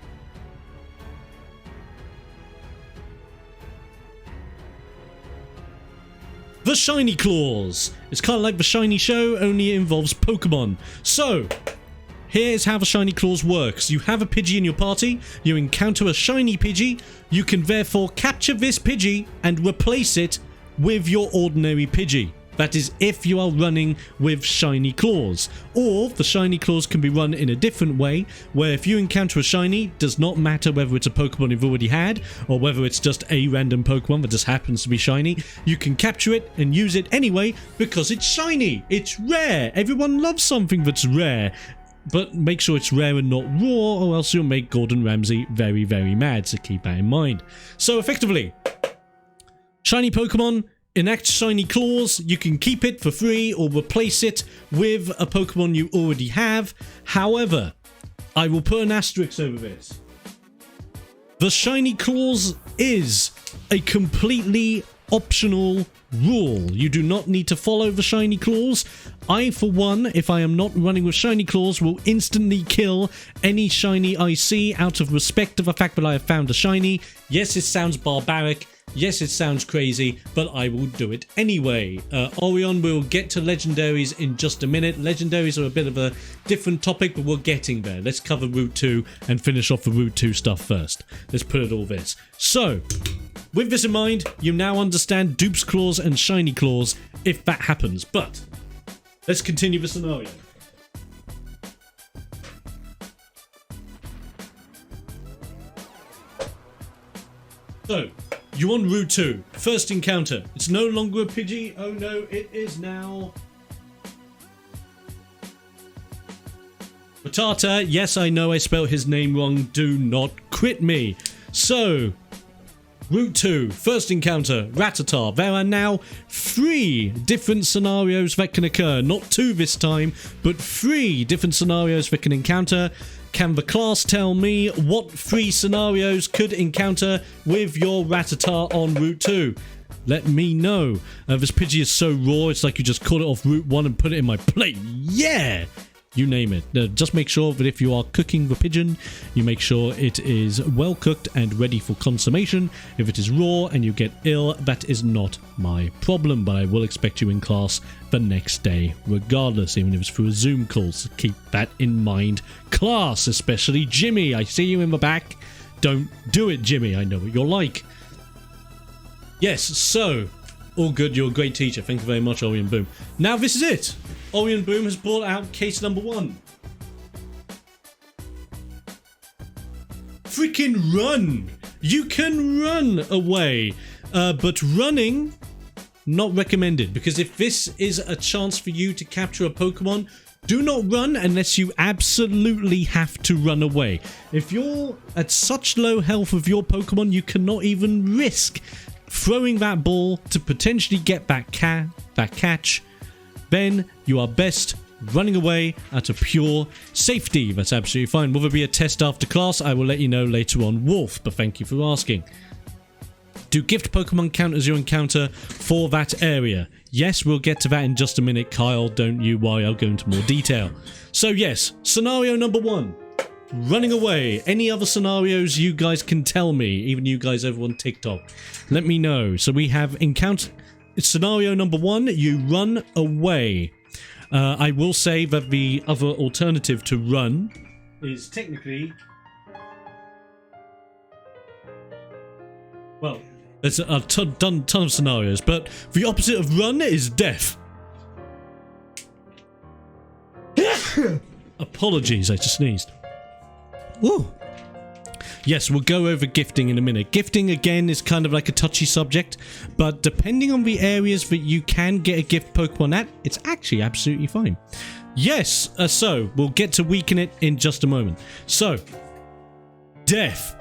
the shiny clause. It's kind of like the shiny show, only it involves Pokemon. So, here's how the shiny clause works. You have a Pidgey in your party, you encounter a shiny Pidgey, you can therefore capture this Pidgey and replace it with your ordinary Pidgey. That is if you are running with shiny claws. Or the shiny claws can be run in a different way, where if you encounter a shiny, does not matter whether it's a Pokemon you've already had, or whether it's just a random Pokemon that just happens to be shiny, you can capture it and use it anyway because it's shiny. It's rare. Everyone loves something that's rare. But make sure it's rare and not raw, or else you'll make Gordon Ramsay very, very mad, so keep that in mind. So effectively, shiny Pokemon, enact shiny claws, you can keep it for free or replace it with a Pokemon you already have. However, I will put an asterisk over this. The shiny claws is a completely optional rule. You do not need to follow the shiny claws. I, for one, if I am not running with shiny claws, will instantly kill any shiny I see out of respect of the fact that I have found a shiny. Yes, it sounds barbaric. Yes, it sounds crazy, but I will do it anyway. Orion, we'll get to legendaries in just a minute. Legendaries are a bit of a different topic, but we're getting there. Let's cover Route 2 and finish off the Route 2 stuff first. Let's put it all this. So, with this in mind, you now understand Dupe's Claws and Shiny Claws if that happens. But, let's continue the scenario. So, you're on Route 2. First encounter. It's no longer a Pidgey. Oh no, it is now Rattata. Yes, I know I spelled his name wrong. Do not crit me. So, Route 2. First encounter. Rattata. There are now 3 different scenarios that can occur. Not 2 this time, but 3 different scenarios that can encounter. Can the class tell me what 3 scenarios could encounter with your Rattata on Route 2? Let me know. This Pidgey is so raw, it's like you just caught it off Route 1 and put it in my plate. Yeah! You name it. Just make sure that if you are cooking the pigeon, you make sure it is well cooked and ready for consummation. If it is raw and you get ill, that is not my problem, but I will expect you in class the next day regardless, even if it's through a Zoom call, so keep that in mind. Class, especially Jimmy, I see you in the back. Don't do it, Jimmy, I know what you're like. Yes, so, all good, you're a great teacher. Thank you very much, Orion Boom. Now this is it. Orion Boom has brought out case number 1. Freaking run! You can run away, but running, not recommended, because if this is a chance for you to capture a Pokemon, do not run unless you absolutely have to run away. If you're at such low health with your Pokemon, you cannot even risk throwing that ball to potentially get that catch, then you are best running away out of pure safety. That's absolutely fine. Will there be a test after class? I will let you know later on, Wolf, but thank you for asking. Do gift Pokemon count as your encounter for that area? Yes, we'll get to that in just a minute, Kyle. Don't you worry, I'll go into more detail. So yes, scenario number 1. Running away. Any other scenarios you guys can tell me, even you guys over on TikTok? Let me know. So we have encounter... Scenario number 1, you run away. I will say that the other alternative to run is technically... Well, there's a ton of scenarios, but the opposite of run is death. Apologies, I just sneezed. Woo! Yes, we'll go over gifting in a minute. Gifting, again, is kind of like a touchy subject, but depending on the areas that you can get a gift Pokemon at, it's actually absolutely fine. Yes, so, we'll get to weaken it in just a moment. So, death.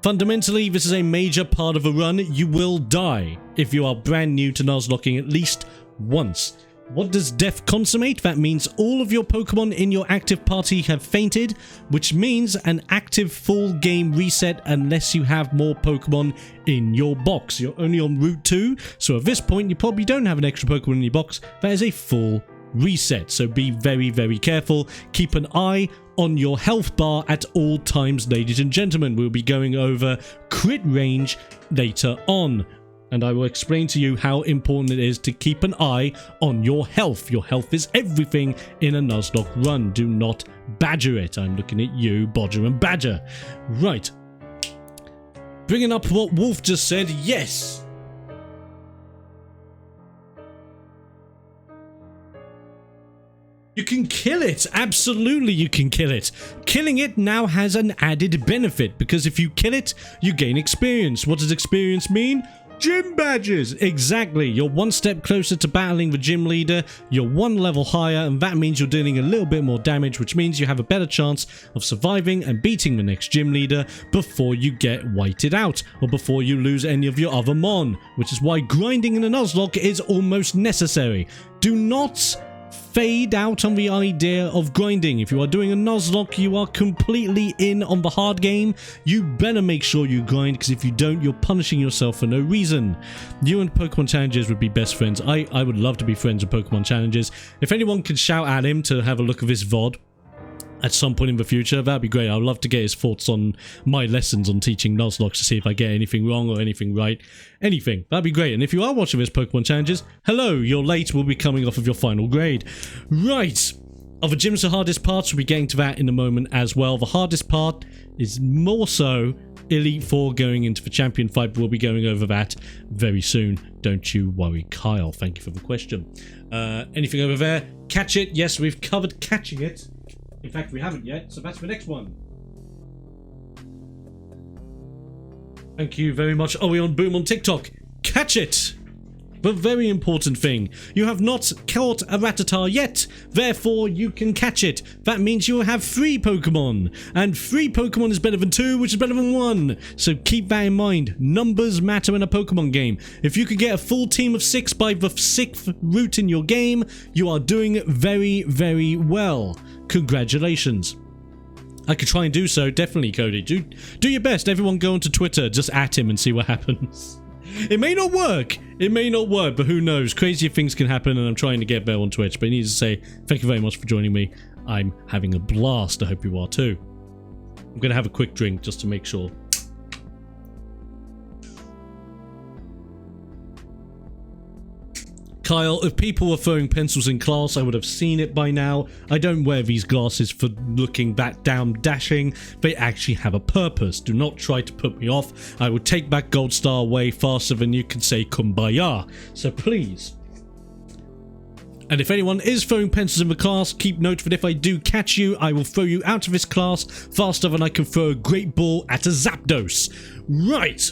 Fundamentally, this is a major part of a run. You will die if you are brand new to Nuzlocking at least once. What does death consummate? That means all of your Pokemon in your active party have fainted, which means an active full game reset unless you have more Pokemon in your box. You're only on Route 2, so at this point you probably don't have an extra Pokemon in your box. That is a full reset, so be very, very careful. Keep an eye on your health bar at all times, ladies and gentlemen. We'll be going over crit range later on, and I will explain to you how important it is to keep an eye on your health. Your health is everything in a Nuzlocke run. Do not badger it. I'm looking at you, Bodger and Badger. Right. Bringing up what Wolf just said, yes. You can kill it. Absolutely, you can kill it. Killing it now has an added benefit because if you kill it, you gain experience. What does experience mean? Gym badges. Exactly. You're one step closer to battling the gym leader. You're one level higher, and that means you're dealing a little bit more damage, which means you have a better chance of surviving and beating the next gym leader before you get whited out or before you lose any of your other mon, which is why grinding in a Nuzlocke is almost necessary. Do not fade out on the idea of grinding. If you are doing a Nuzlocke, you are completely in on the hard game. You better make sure you grind, because if you don't, you're punishing yourself for no reason. You and Pokemon Challengers would be best friends. I would love to be friends with Pokemon Challengers. If anyone could shout at him to have a look of his VOD at some point in the future, that'd be great. I'd love to get his thoughts on my lessons on teaching Nuzlocke to see if I get anything wrong or anything right. Anything. That'd be great. And if you are watching this Pokemon Challenges, hello, you're late. We'll be coming off of your final grade. Right. Are the gyms the hardest parts? We'll be getting to that in a moment as well. The hardest part is more so Elite Four going into the champion fight. We'll be going over that very soon. Don't you worry, Kyle. Thank you for the question. Anything over there? Catch it. Yes, we've covered catching it. In fact, we haven't yet, so that's the next one. Thank you very much, Orion Boom on TikTok. Catch it! The very important thing. You have not caught a Rattata yet, therefore you can catch it. That means you will have 3 Pokemon. And 3 Pokemon is better than 2, which is better than 1. So keep that in mind. Numbers matter in a Pokemon game. If you could get a full team of 6 by the 6th route in your game, you are doing very, very well. Congratulations. I could try and do so, definitely, Cody. Do your best. Everyone go onto Twitter, just at him and see what happens. It may not work. It may not work, but who knows? Crazier things can happen, and I'm trying to get better on Twitch. But I need to say thank you very much for joining me. I'm having a blast. I hope you are too. I'm going to have a quick drink just to make sure. Kyle, if people were throwing pencils in class, I would have seen it by now. I don't wear these glasses for looking that damn dashing. They actually have a purpose. Do not try to put me off. I will take back Gold Star away faster than you can say kumbaya. So please. And if anyone is throwing pencils in the class, keep note that if I do catch you, I will throw you out of this class faster than I can throw a great ball at a Zapdos. Right.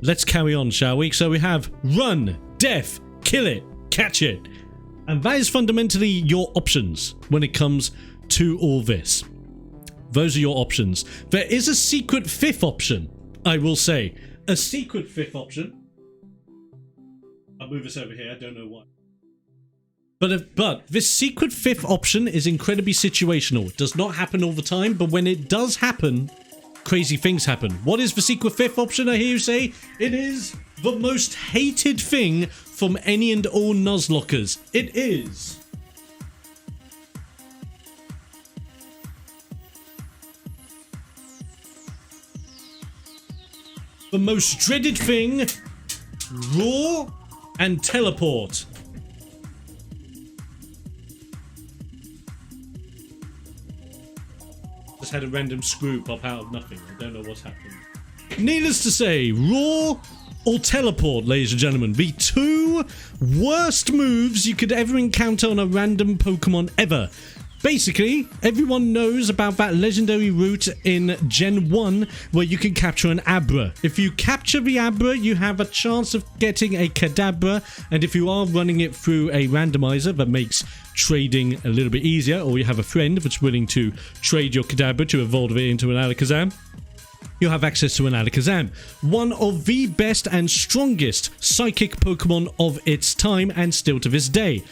Let's carry on, shall we? So we have run, death, kill it, catch it. And that is fundamentally your options when it comes to all this. Those are your options. There is a secret 5th option, I will say. A secret 5th option. I'll move this over here, I don't know why. But this secret 5th option is incredibly situational. It does not happen all the time, but when it does happen, crazy things happen. What is the secret 5th option, I hear you say? It is the most hated thing from any and all Nuzlockers. It is the most dreaded thing, roar and teleport. Just had a random screw pop out of nothing. I don't know what's happened. Needless to say, roar or teleport, ladies and gentlemen. The 2 worst moves you could ever encounter on a random Pokemon ever. Basically, everyone knows about that legendary route in Gen 1 where you can capture an Abra. If you capture the Abra, you have a chance of getting a Kadabra, and if you are running it through a randomizer that makes trading a little bit easier, or you have a friend that's willing to trade your Kadabra to evolve it into an Alakazam, you have access to an Alakazam, one of the best and strongest psychic Pokemon of its time and still to this day.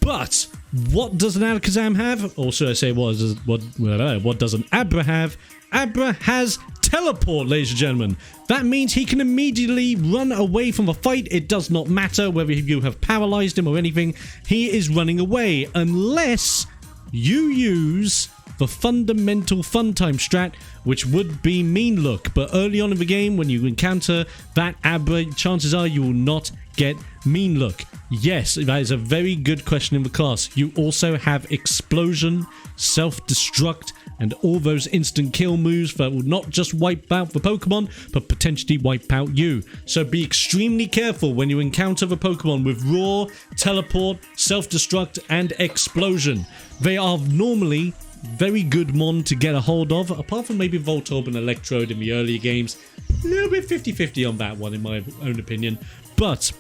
But what does an Alakazam have? Or should I say, what does an Abra have? Abra has teleport, ladies and gentlemen. That means he can immediately run away from a fight. It does not matter whether you have paralyzed him or anything. He is running away unless you use the fundamental funtime strat, which would be mean look. But early on in the game, when you encounter that Abra, chances are you will not get mean look. Yes, that is a very good question in the class. You also have Explosion, Self-Destruct, and all those instant kill moves that will not just wipe out the Pokemon, but potentially wipe out you. So be extremely careful when you encounter the Pokemon with Roar, Teleport, Self-Destruct, and Explosion. They are normally very good mon to get a hold of, apart from maybe Voltorb and Electrode in the earlier games. A little bit 50-50 on that one in my own opinion. But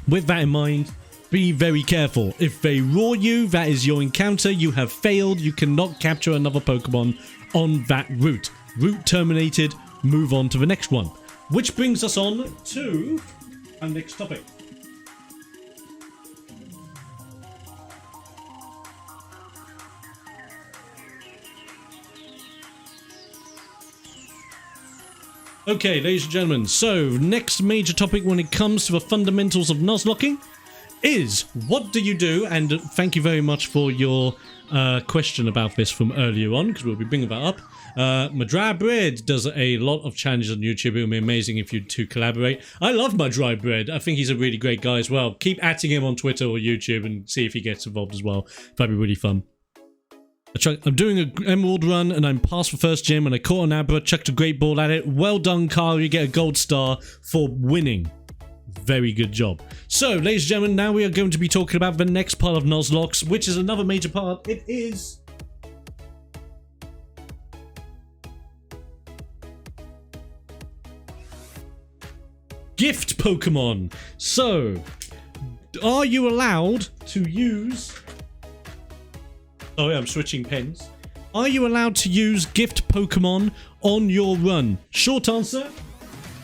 with that in mind, be very careful. If they roar you, that is your encounter. You have failed. You cannot capture another Pokemon on that route. Route terminated. Move on to the next one. Which brings us on to our next topic. Okay, ladies and gentlemen, so next major topic when it comes to the fundamentals of Nuzlocking is what do you do? And thank you very much for your question about this from earlier on, because we'll be bringing that up. Madry Bread does a lot of challenges on YouTube. It would be amazing if you two collaborate. I love Madry Bread. I think he's a really great guy as well. Keep atting him on Twitter or YouTube and see if he gets involved as well. That'd be really fun. I'm doing an Emerald run and I'm past the first gym and I caught an Abra, chucked a great ball at it. Well done, Carl. You get a gold star for winning. Very good job. So, ladies and gentlemen, now we are going to be talking about the next part of Nuzlocke, which is another major part. It is gift Pokemon. So, are you allowed to use... Sorry, I'm switching pens. Are you allowed to use gift Pokemon on your run? Short answer,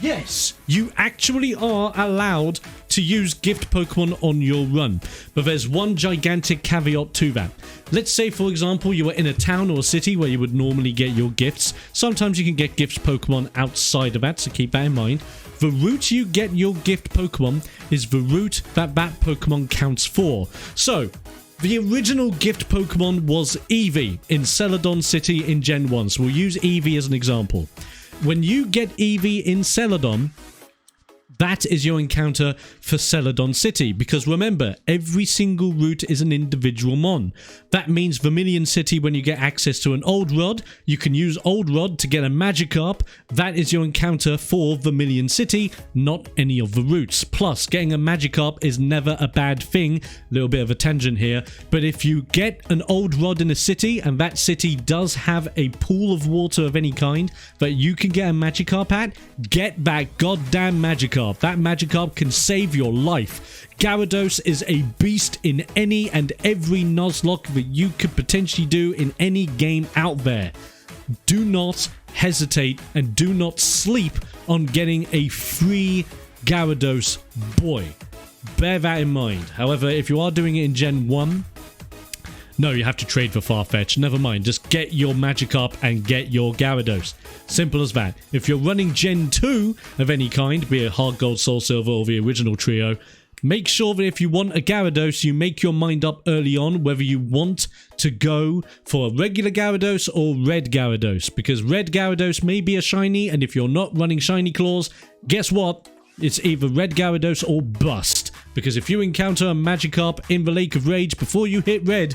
yes. You actually are allowed to use gift Pokemon on your run. But there's one gigantic caveat to that. Let's say, for example, you are in a town or a city where you would normally get your gifts. Sometimes you can get gift Pokemon outside of that, so keep that in mind. The route you get your gift Pokemon is the route that Pokemon counts for. So, the original gift Pokemon was Eevee in Celadon City in Gen 1, so we'll use Eevee as an example. When you get Eevee in Celadon, that is your encounter for Celadon City, because remember, every single route is an individual mon. That means Vermilion City, when you get access to an Old Rod, you can use Old Rod to get a Magikarp. That is your encounter for Vermilion City, not any of the routes. Plus, getting a Magikarp is never a bad thing. A little bit of a tangent here, but if you get an Old Rod in a city, and that city does have a pool of water of any kind that you can get a Magikarp at, get that goddamn Magikarp. That Magikarp can save your life. Gyarados is a beast in any and every Nuzlocke that you could potentially do in any game out there. Do not hesitate and do not sleep on getting a free Gyarados boy. Bear that in mind. However, if you are doing it in Gen 1, no, you have to trade for Farfetch. Never mind. Just get your Magikarp and get your Gyarados. Simple as that. If you're running Gen 2 of any kind, be it Heart Gold, Soul Silver, or the original trio, make sure that if you want a Gyarados, you make your mind up early on whether you want to go for a regular Gyarados or red Gyarados. Because red Gyarados may be a shiny, and if you're not running shiny claws, guess what? It's either red Gyarados or bust. Because if you encounter a Magikarp in the Lake of Rage before you hit red,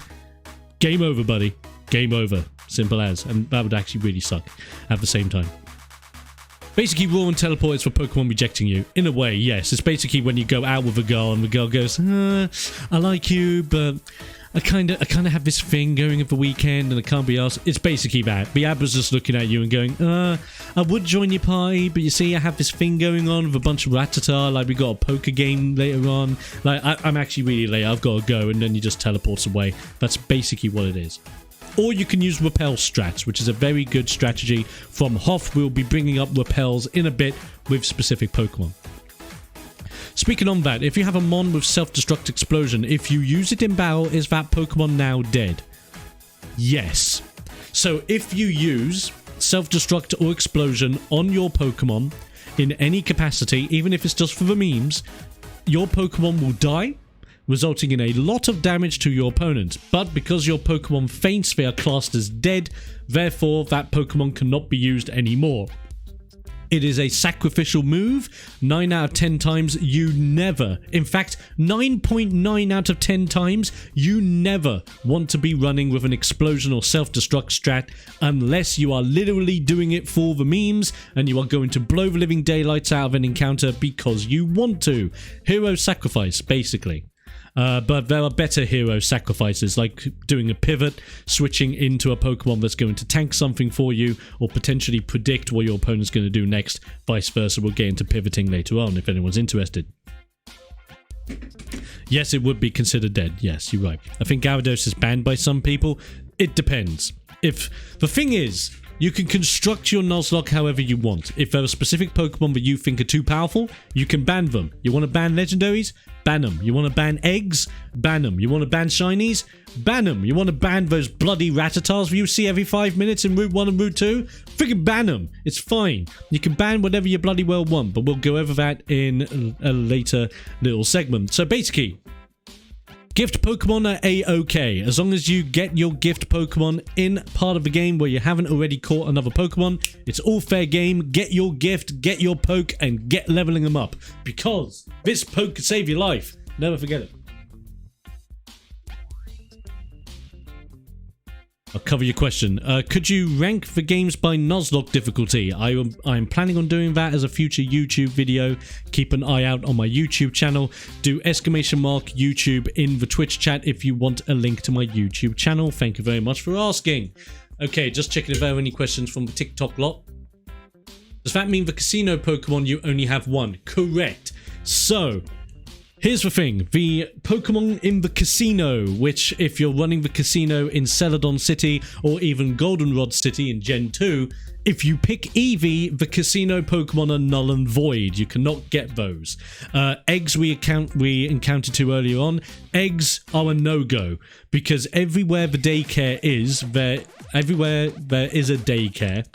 game over, buddy. Game over. Simple as. And that would actually really suck at the same time. Basically, Roar and Teleport is for Pokemon rejecting you. In a way, yes. It's basically when you go out with a girl and the girl goes, I like you, but I kind of have this thing going at the weekend and I can't be asked. It's basically that. Biabra's just looking at you and going, I would join your party, but you see, I have this thing going on with a bunch of Rattata. Like, we got a poker game later on. Like, I'm actually really late. I've got to go. And then you just teleports away. That's basically what it is. Or you can use Repel strats, which is a very good strategy from Hoff. We'll be bringing up Repels in a bit with specific Pokemon. Speaking on that, if you have a Mon with Self-Destruct Explosion, if you use it in battle, is that Pokemon now dead? Yes. So if you use Self-Destruct or Explosion on your Pokemon in any capacity, even if it's just for the memes, your Pokemon will die, resulting in a lot of damage to your opponent. But because your Pokemon faints, they are classed as dead, therefore that Pokemon cannot be used anymore. It is a sacrificial move. 9 out of 10 times you never, in fact 9.9 out of 10 times you never want to be running with an explosion or self-destruct strat unless you are literally doing it for the memes and you are going to blow the living daylights out of an encounter because you want to. Hero sacrifice, basically. But there are better hero sacrifices, like doing a pivot, switching into a Pokemon that's going to tank something for you, or potentially predict what your opponent's going to do next. Vice versa, we'll get into pivoting later on if anyone's interested. Yes, it would be considered dead. Yes, you're right. I think Gyarados is banned by some people. It depends. If the thing is, you can construct your Nuzlocke however you want. If there are specific Pokemon that you think are too powerful, you can ban them. You want to ban legendaries? Ban them. You want to ban eggs? Ban them. You want to ban shinies? Ban them. You want to ban those bloody Rattatas you see every 5 minutes in Route 1 and Route 2? Freaking ban them. It's fine. You can ban whatever you bloody well want, but we'll go over that in a later little segment. So basically, gift Pokemon are a-okay, as long as you get your gift Pokemon in part of the game where you haven't already caught another Pokemon. It's all fair game. Get your gift, get your poke, and get leveling them up, because this poke could save your life. Never forget it. I'll cover your question. Could you rank the games by Nuzlocke difficulty? I'm planning on doing that as a future YouTube video. Keep an eye out on my YouTube channel. Do ! YouTube in the Twitch chat if you want a link to my YouTube channel. Thank you very much for asking. Okay, just checking if there are any questions from the TikTok lot. Does that mean the casino Pokemon you only have one? Correct. So, here's the thing, the Pokemon in the casino, which if you're running the casino in Celadon City or even Goldenrod City in Gen 2, if you pick Eevee, the casino Pokemon are null and void. You cannot get those. Eggs we encountered to earlier on. Eggs are a no-go because everywhere the daycare is, everywhere there is a daycare.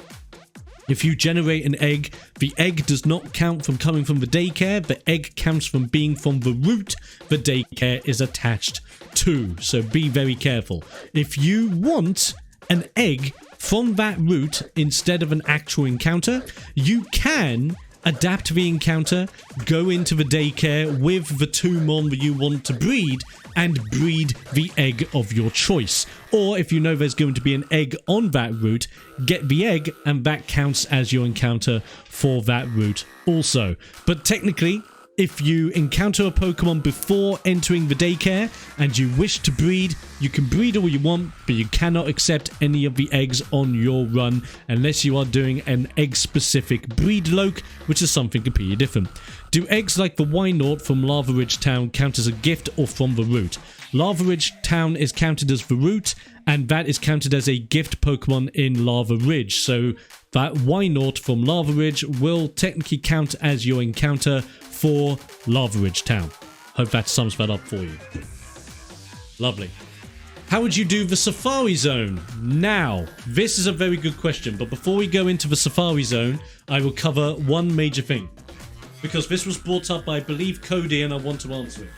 If you generate an egg, the egg does not count from coming from the daycare. The egg counts from being from the route the daycare is attached to. So be very careful. If you want an egg from that route instead of an actual encounter, you can adapt the encounter, go into the daycare with the Tumon that you want to breed, and breed the egg of your choice. Or if you know there's going to be an egg on that route, get the egg and that counts as your encounter for that route also. But technically, if you encounter a Pokemon before entering the daycare and you wish to breed, you can breed all you want, but you cannot accept any of the eggs on your run unless you are doing an egg-specific breed loc, which is something completely different. Do eggs like the Wynaut from Lava Ridge Town count as a gift or from the route? Lava Ridge Town is counted as the route, and that is counted as a gift Pokemon in Lava Ridge. So that Wynaut from Lava Ridge will technically count as your encounter for Lava Ridge Town. Hope that sums that up for you. Lovely. How would you do the Safari Zone? Now, this is a very good question, but before we go into the Safari Zone, I will cover one major thing. Because this was brought up by, I believe, Cody, and I want to answer it.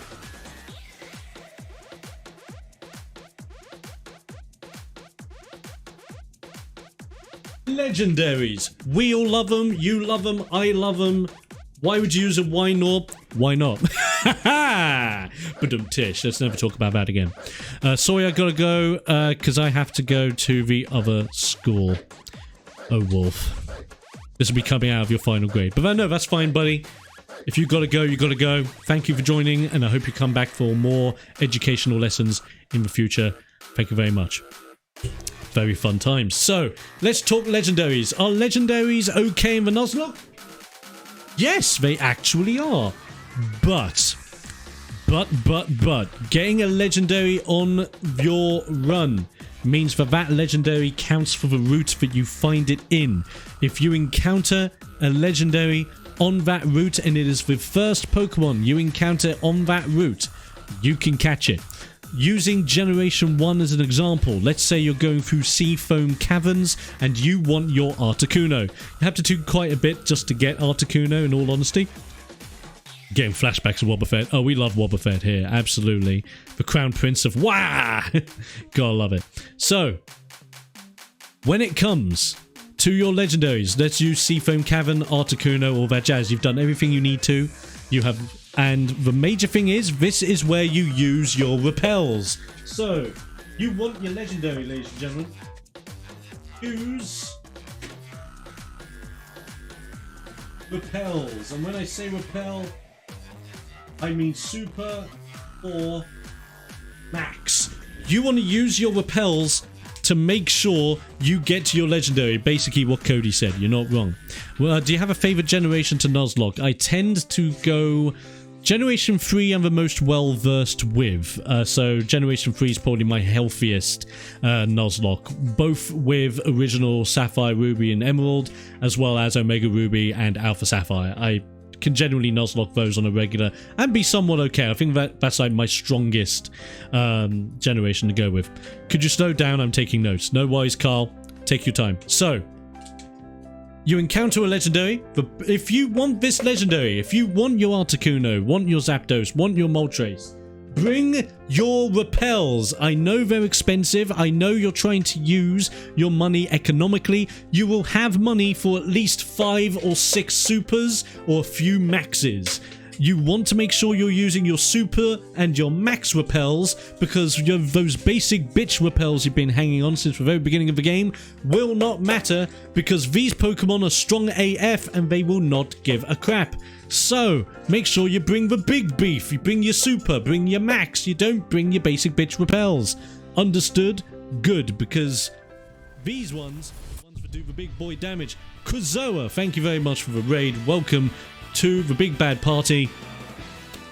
Legendaries. We all love them. You love them. I love them. Why would you use a Wynaut? Why not? But tish. Let's never talk about that again. Sorry, I gotta go because I have to go to the other school. Oh, Wolf. This will be coming out of your final grade. But no, that's fine, buddy. If you gotta go, you gotta go. Thank you for joining, and I hope you come back for more educational lessons in the future. Thank you very much. Very fun times. So, let's talk legendaries. Are legendaries okay in the Nuzlocke? Yes, they actually are. But, getting a legendary on your run means that legendary counts for the route that you find it in. If you encounter a legendary on that route and it is the first Pokemon you encounter on that route, you can catch it. Using Generation 1 as an example, let's say you're going through Seafoam Caverns and you want your Articuno. You have to do quite a bit just to get Articuno, in all honesty. Getting flashbacks of Wobbuffet. Oh, we love Wobbuffet here, absolutely. The Crown Prince of Wah! Gotta love it. So, when it comes to your legendaries. Let's use Seafoam Cavern, Articuno, all that jazz. You've done everything you need to. You have, and the major thing is, this is where you use your repels. So, you want your legendary, ladies and gentlemen. Use repels, and when I say repel, I mean super or max. You want to use your repels to make sure you get to your legendary. Basically what Cody said. You're not wrong. Well, do you have a favorite generation to Nuzlocke? I tend to go Generation 3 I'm the most well versed with. So Generation 3 is probably my healthiest Nuzlocke. Both with original Sapphire, Ruby and Emerald, as well as Omega Ruby and Alpha Sapphire. I can generally Nuzlocke those on a regular and be somewhat okay. I think that's like my strongest generation to go with. Could you slow down? I'm taking notes. No worries, Carl. Take your time. So, you encounter a legendary. If you want this legendary, if you want your Articuno, want your Zapdos, want your Moltres, bring your repels. I know they're expensive. I know you're trying to use your money economically. You will have money for at least 5 or 6 supers or a few maxes. You want to make sure you're using your super and your max repels, because those basic bitch repels you've been hanging on since the very beginning of the game will not matter, because these Pokemon are strong AF and they will not give a crap. So, make sure you bring the big beef. You bring your super, bring your max. You don't bring your basic bitch repels. Understood? Good, because these ones are the ones that do the big boy damage. Krazoa, thank you very much for the raid. Welcome to the big bad party.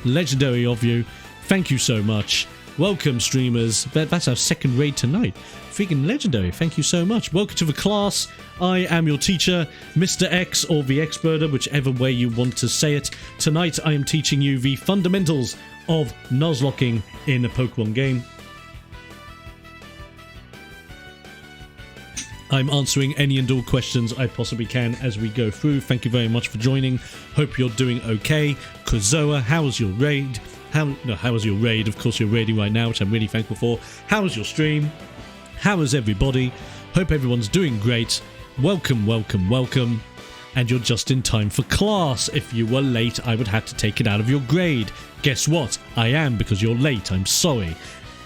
Legendary of you. Thank you so much. Welcome, streamers. That's our second raid tonight. Freaking legendary. Thank you so much. Welcome to the class. I am your teacher, Mr. X, or TheXploder, whichever way you want to say it. Tonight I am teaching you the fundamentals of Nuzlocking in a Pokemon game. I'm answering any and all questions I possibly can as we go through. Thank you very much for joining. Hope you're doing okay. Krazoa, how was your raid? How was your raid? Of course, you're raiding right now, which I'm really thankful for. How was your stream? How is everybody? Hope everyone's doing great. Welcome, welcome, welcome. And you're just in time for class. If you were late, I would have to take it out of your grade. Guess what? I am, because you're late. I'm sorry.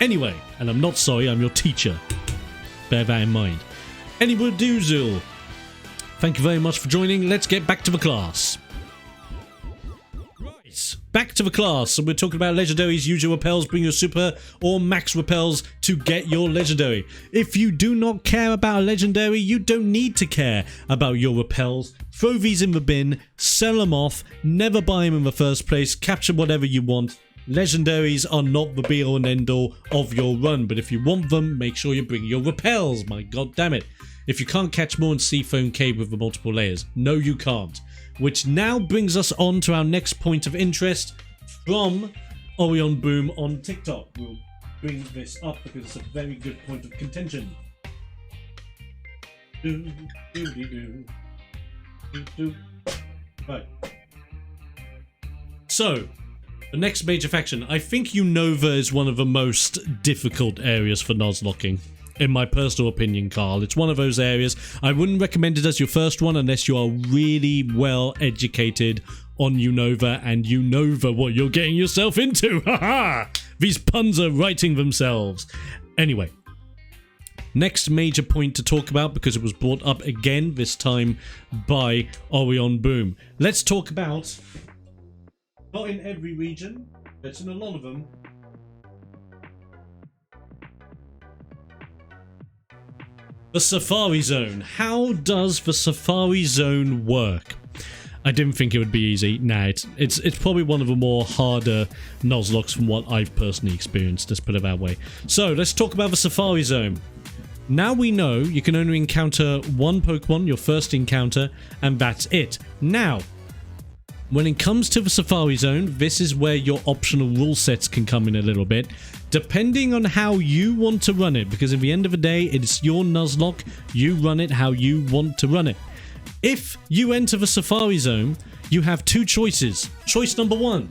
Anyway, and I'm not sorry, I'm your teacher. Bear that in mind. Anyway, Doozle, thank you very much for joining. Let's get back to the class. Right, back to the class. So we're talking about legendaries. Use your repels, bring your super or max repels to get your legendary. If you do not care about a legendary, you don't need to care about your repels. Throw these in the bin, sell them off, never buy them in the first place, capture whatever you want. Legendaries are not the be all and end all of your run, but if you want them, make sure you bring your repels. My god damn it. If you can't catch more in Seafoam Cave with the multiple layers. No, you can't. Which now brings us on to our next point of interest from Orion Boom on TikTok. We'll bring this up because it's a very good point of contention. Right. So, the next major faction. I think Unova is one of the most difficult areas for Nuzlocking. In my personal opinion, Carl. It's one of those areas. I wouldn't recommend it as your first one unless you are really well educated on Unova and you know what you're getting yourself into. Haha! These puns are writing themselves. Anyway. Next major point to talk about, because it was brought up again, this time by Orion Boom. Let's talk about, not in every region, but in a lot of them, the Safari Zone. How does the Safari Zone work? I didn't think it would be easy. Nah, it's probably one of the more harder Nuzlocks from what I've personally experienced, let's put it that way. So, let's talk about the Safari Zone. Now we know you can only encounter one Pokemon, your first encounter, and that's it. Now, when it comes to the Safari Zone, this is where your optional rule sets can come in a little bit, depending on how you want to run it, because at the end of the day, it's your Nuzlocke, you run it how you want to run it. If you enter the Safari Zone, you have two choices. Choice number one.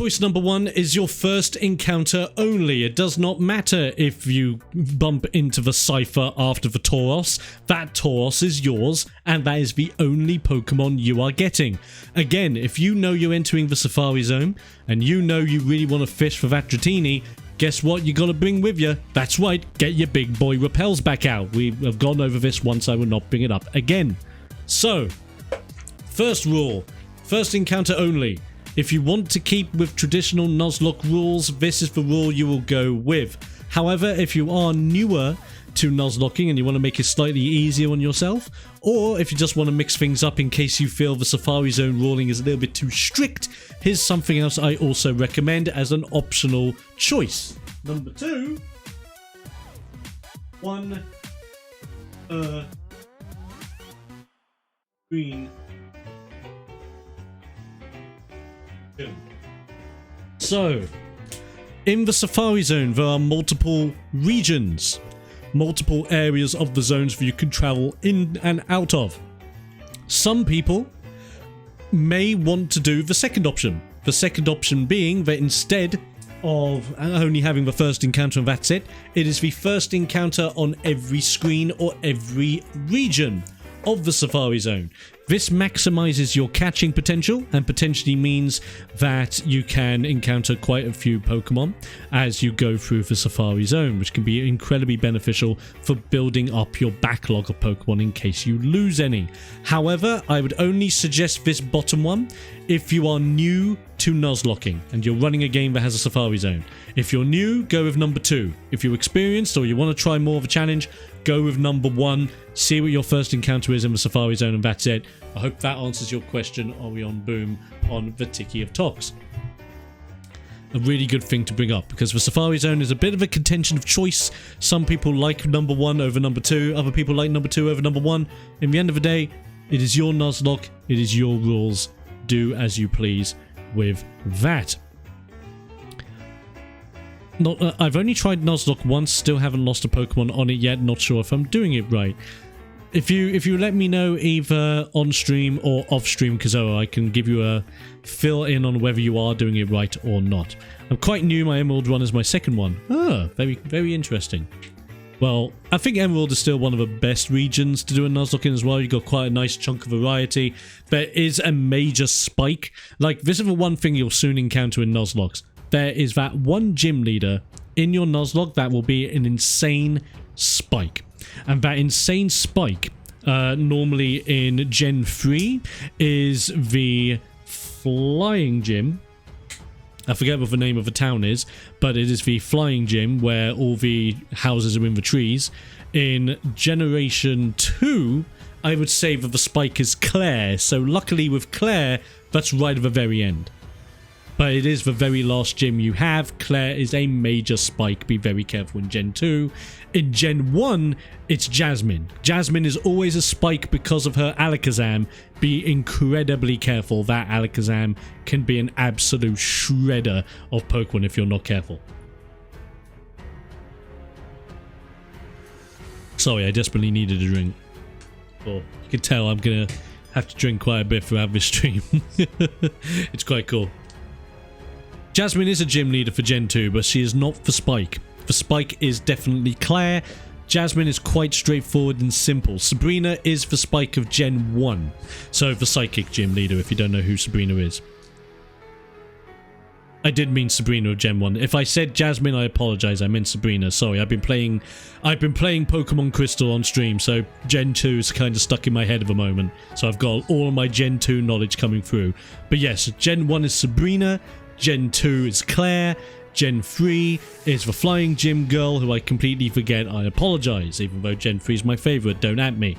choice number 1 is your first encounter only. It does not matter if you bump into the Cypher after the Tauros. That Tauros is yours, and that is the only Pokemon you are getting. Again, if you know you're entering the Safari Zone, and you know you really want to fish for that Dratini, guess what you got to bring with you? That's right, get your big boy repels back out. We have gone over this once, I will not bring it up again. So, first rule, first encounter only. If you want to keep with traditional Nuzlocke rules, this is the rule you will go with. However, if you are newer to Nuzlocking and you want to make it slightly easier on yourself, or if you just want to mix things up in case you feel the Safari Zone ruling is a little bit too strict, here's something else I also recommend as an optional choice. Number 2, one green. So, in the Safari Zone, there are multiple regions, multiple areas of the zones that you can travel in and out of. Some people may want to do the second option. The second option being that instead of only having the first encounter and that's it, it is the first encounter on every screen or every region of the Safari Zone. This maximizes your catching potential and potentially means that you can encounter quite a few Pokemon as you go through the Safari Zone, which can be incredibly beneficial for building up your backlog of Pokemon in case you lose any. However, I would only suggest this bottom one if you are new to Nuzlocking and you're running a game that has a Safari Zone. If you're new, go with number 2. If you're experienced or you want to try more of a challenge, go with number 1. See what your first encounter is in the Safari Zone and that's it. I hope that answers your question. Are we on boom on the Tiki of Tox? A really good thing to bring up because the Safari Zone is a bit of a contention of choice. Some people like number 1 over number 2. Other people like number 2 over number 1. In the end of the day, it is your Nuzlocke. It is your rules. Do as you please with that. I've only tried Nuzlocke once, still haven't lost a Pokemon on it yet, not sure if I'm doing it right. If you let me know either on stream or off stream, Kazoa, I can give you a fill in on whether you are doing it right or not. I'm quite new, my Emerald one is my second one. Ah, very, very interesting. Well, I think Emerald is still one of the best regions to do a Nuzlocke in as well. You've got quite a nice chunk of variety. There is a major spike. Like, this is the one thing you'll soon encounter in Nuzlockes. There is that one gym leader in your Nuzlocke that will be an insane spike. And that insane spike, normally in Gen 3, is the flying gym. I forget what the name of the town is, but it is the flying gym where all the houses are in the trees. In Generation 2, I would say that the spike is Claire. So luckily with Claire, that's right at the very end. But it is the very last gym you have. Claire is a major spike. Be very careful in Gen 2. In Gen 1, it's Jasmine. Jasmine is always a spike because of her Alakazam. Be incredibly careful. That Alakazam can be an absolute shredder of Pokemon if you're not careful. Sorry, I desperately needed a drink. Oh, you can tell I'm going to have to drink quite a bit throughout this stream. It's quite cool. Jasmine is a gym leader for Gen 2, but she is not for Spike. For Spike is definitely Claire. Jasmine is quite straightforward and simple. Sabrina is for Spike of Gen 1. So the Psychic gym leader, if you don't know who Sabrina is. I did mean Sabrina of Gen 1. If I said Jasmine, I apologize. I meant Sabrina. Sorry, I've been playing Pokemon Crystal on stream, so Gen 2 is kind of stuck in my head at the moment. So I've got all of my Gen 2 knowledge coming through. But yes, Gen 1 is Sabrina. Gen 2 is Claire. Gen 3 is the flying gym girl who I completely forget. I apologize, even though Gen 3 is my favorite. Don't at me.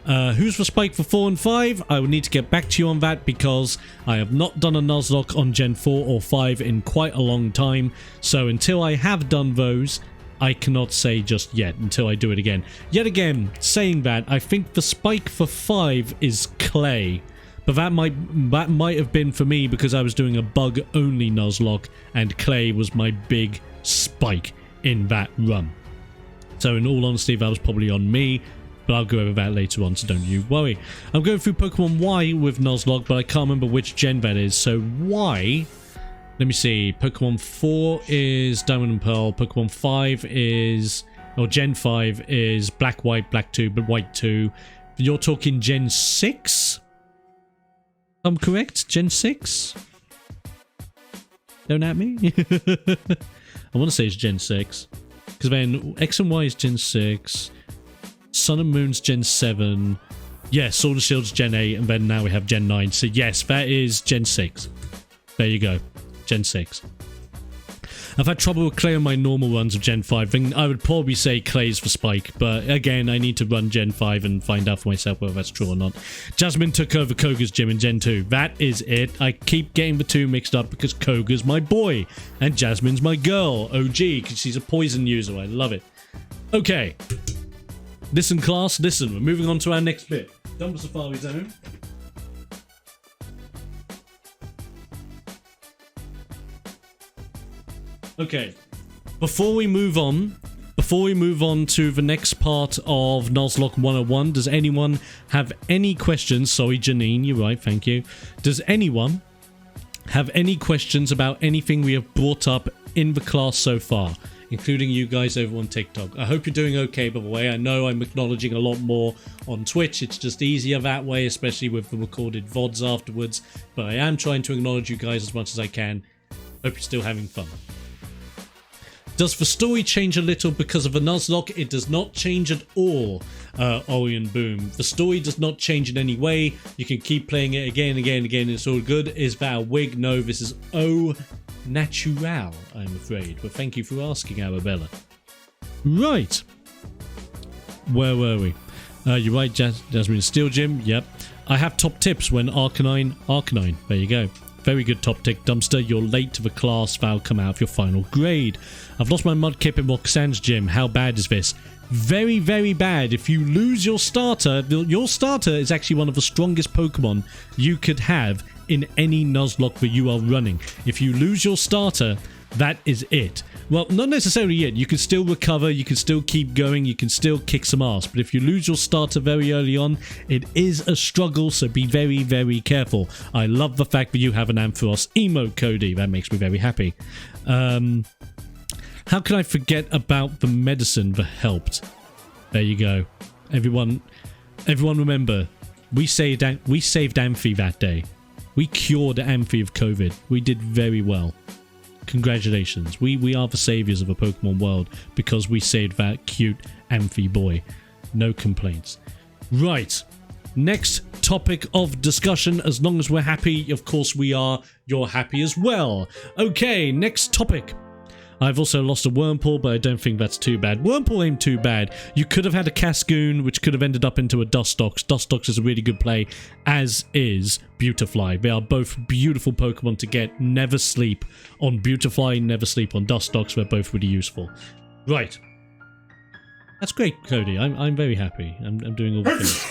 Who's for Spike for 4 and 5? I will need to get back to you on that because I have not done a Nuzlocke on Gen 4 or 5 in quite a long time. So until I have done those, I cannot say just yet until I do it again. Yet again, saying that, I think the Spike for 5 is Clay. But that might have been for me because I was doing a bug-only Nuzlocke and Clay was my big spike in that run. So in all honesty, that was probably on me, but I'll go over that later on, so don't you worry. I'm going through Pokemon Y with Nuzlocke, but I can't remember which gen that is. So Y Let me see. Pokemon 4 is Diamond and Pearl. Pokemon 5 is... or Gen 5 is Black, White, Black 2, but White 2. You're talking Gen 6? I'm correct? Gen 6? Don't at me? I want to say it's Gen 6. Because then X and Y is Gen 6. Sun and Moon's Gen 7. Yeah, Sword and Shield's Gen 8. And then now we have Gen 9. So yes, that is Gen 6. There you go. Gen 6. I've had trouble with Clay on my normal runs of Gen 5. Then I would probably say Clay's for Spike. But again, I need to run Gen 5 and find out for myself whether that's true or not. Jasmine took over Koga's gym in Gen 2. That is it. I keep getting the two mixed up because Koga's my boy. And Jasmine's my girl. OG, because she's a poison user. I love it. Okay. Listen, class. Listen. We're moving on to our next bit. Dump Safari Zone. Okay, before we move on to the next part of Nuzlocke 101, does anyone have any questions? Sorry, Janine, you're right, thank you. Does anyone have any questions about anything we have brought up in the class so far, including you guys over on TikTok? I hope you're doing okay, by the way. I know I'm acknowledging a lot more on Twitch. It's just easier that way, especially with the recorded VODs afterwards. But I am trying to acknowledge you guys as much as I can. Hope you're still having fun. Does the story change a little because of a Nuzlocke? It does not change at all, Orion Boom. The story does not change in any way. You can keep playing it again and again and again. It's all good. Is that a wig? No, this is au natural, I'm afraid. But thank you for asking, Arabella. Right. Where were we? You're right, Jasmine. Steel Gym. Yep. I have top tips when Arcanine. There you go. Very good top tick, Dumpster. You're late to the class. That'll come out of your final grade. I've lost my Mudkip in Roxanne's gym. How bad is this? Very, very bad. If you lose your starter is actually one of the strongest Pokemon you could have in any Nuzlocke that you are running. If you lose your starter, that is it. Well, not necessarily it. You can still recover, you can still keep going, you can still kick some ass. But if you lose your starter very early on, it is a struggle, so be very, very careful. I love the fact that you have an Ampharos emote, Cody. That makes me very happy. How can I forget about the medicine that helped? There you go. Everyone remember, we saved Amphi that day. We cured Amphi of COVID. We did very well. Congratulations. We are the saviors of a Pokemon world because we saved that cute Amphi boy. No complaints. Right. Next topic of discussion. As long as we're happy, of course we are. You're happy as well. Okay, next topic. I've also lost a Wurmple, but I don't think that's too bad. Wurmple ain't too bad. You could have had a Cascoon, which could have ended up into a Dustox. Dustox is a really good play, as is Beautifly. They are both beautiful Pokemon to get. Never sleep on Beautifly, never sleep on Dustox. They're both really useful. Right. That's great, Cody. I'm very happy. I'm doing all the things.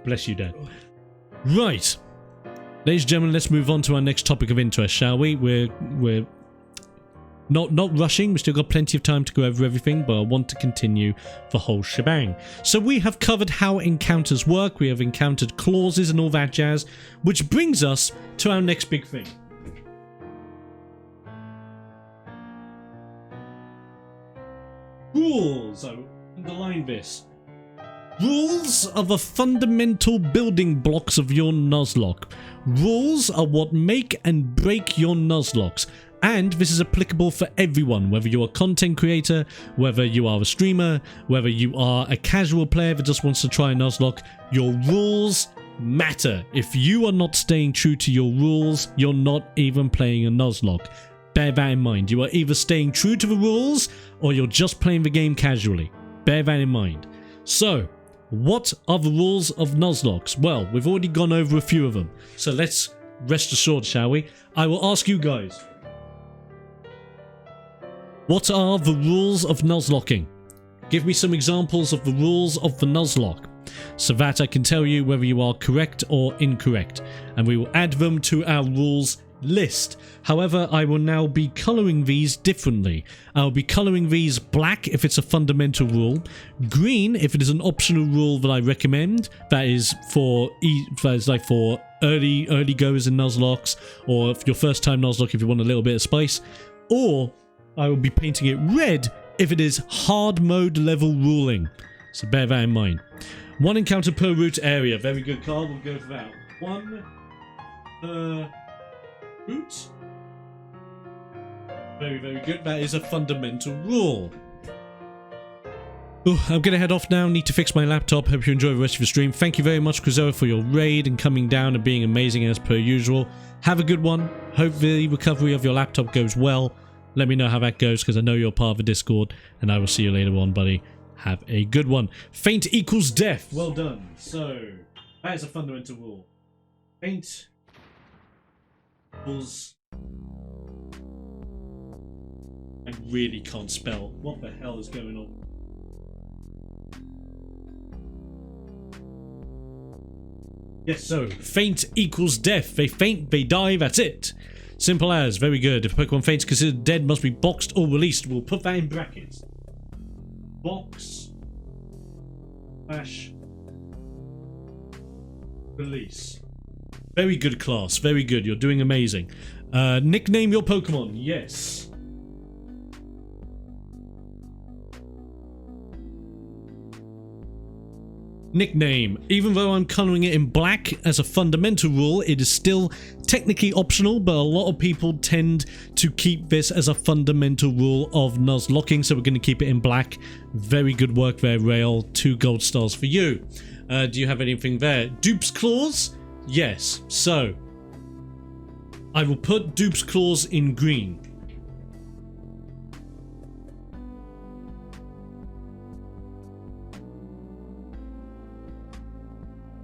Bless you, Dad. Right. Ladies and gentlemen, let's move on to our next topic of interest, shall we? We're not rushing, we've still got plenty of time to go over everything, but I want to continue the whole shebang. So we have covered how encounters work, we have encountered clauses and all that jazz, which brings us to our next big thing. Rules! I will underline this. Rules are the fundamental building blocks of your Nuzlocke. Rules are what make and break your Nuzlockes. And this is applicable for everyone, whether you're a content creator, whether you are a streamer, whether you are a casual player that just wants to try a Nuzlocke, your rules matter. If you are not staying true to your rules, you're not even playing a Nuzlocke. Bear that in mind. You are either staying true to the rules, or you're just playing the game casually. Bear that in mind. So, what are the rules of Nuzlockes? Well, we've already gone over a few of them, so let's rest assured, shall we? I will ask you guys. What are the rules of Nuzlocking? Give me some examples of the rules of the Nuzlocke, so that I can tell you whether you are correct or incorrect, and we will add them to our rules list. However, I will now be colouring these differently. I'll be colouring these black if it's a fundamental rule, green if it is an optional rule that I recommend, that is for early goers in Nuzlocke, or if your first time Nuzlocke if you want a little bit of spice, or I will be painting it red if it is hard mode level ruling. So bear that in mind. 1 encounter per route area. Very good, Carl. We'll go for that. 1 per route. Very, very good. That is a fundamental rule. Ooh, I'm gonna head off now. Need to fix my laptop. Hope you enjoy the rest of your stream. Thank you very much, Krizoa, for your raid and coming down and being amazing as per usual. Have a good one. Hope the recovery of your laptop goes well. Let me know how that goes, because I know you're part of the Discord, and I will see you later on, buddy. Have a good one. Faint equals death. Well done. So, that is a fundamental rule. Faint equals... I really can't spell. What the hell is going on? Yes, so, faint equals death. They faint, they die, that's it. Simple as, very good. If a Pokemon faints considered dead must be boxed or released. We'll put that in brackets. Box / release. Very good, class. Very good. You're doing amazing. Nickname your Pokemon. Yes. Nickname. Even though I'm colouring it in black as a fundamental rule, it is still technically optional, but a lot of people tend to keep this as a fundamental rule of Nuzlocking, so we're going to keep it in black. Very good work there, Rail. 2 gold stars for you. Do you have anything there? Dupe's Claws? Yes. So, I will put Dupe's Claws in green.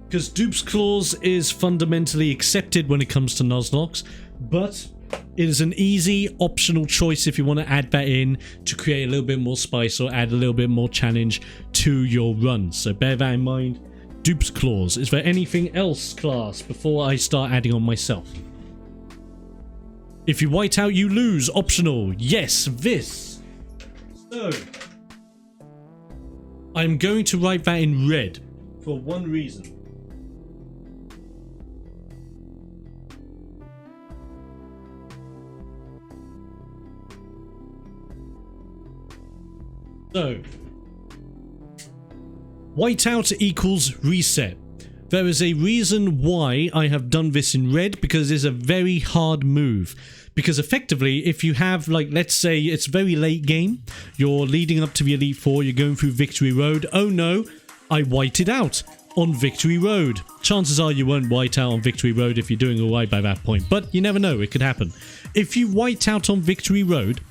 Because Dupe's Claws is fundamentally accepted when it comes to Nuzlocke, but it is an easy optional choice if you want to add that in to create a little bit more spice or add a little bit more challenge to your run. So bear that in mind. Dupe's Claws. Is there anything else, class, before I start adding on myself? If you white out, you lose. Optional. Yes, this. So, I'm going to write that in red for one reason. So, whiteout equals reset. There is a reason why I have done this in red, because it's a very hard move. Because effectively, if you have, like, let's say it's very late game, you're leading up to the Elite Four, you're going through Victory Road. Oh no, I whited out on Victory Road. Chances are you won't white out on Victory Road if you're doing alright by that point, but you never know, it could happen. If you white out on Victory Road,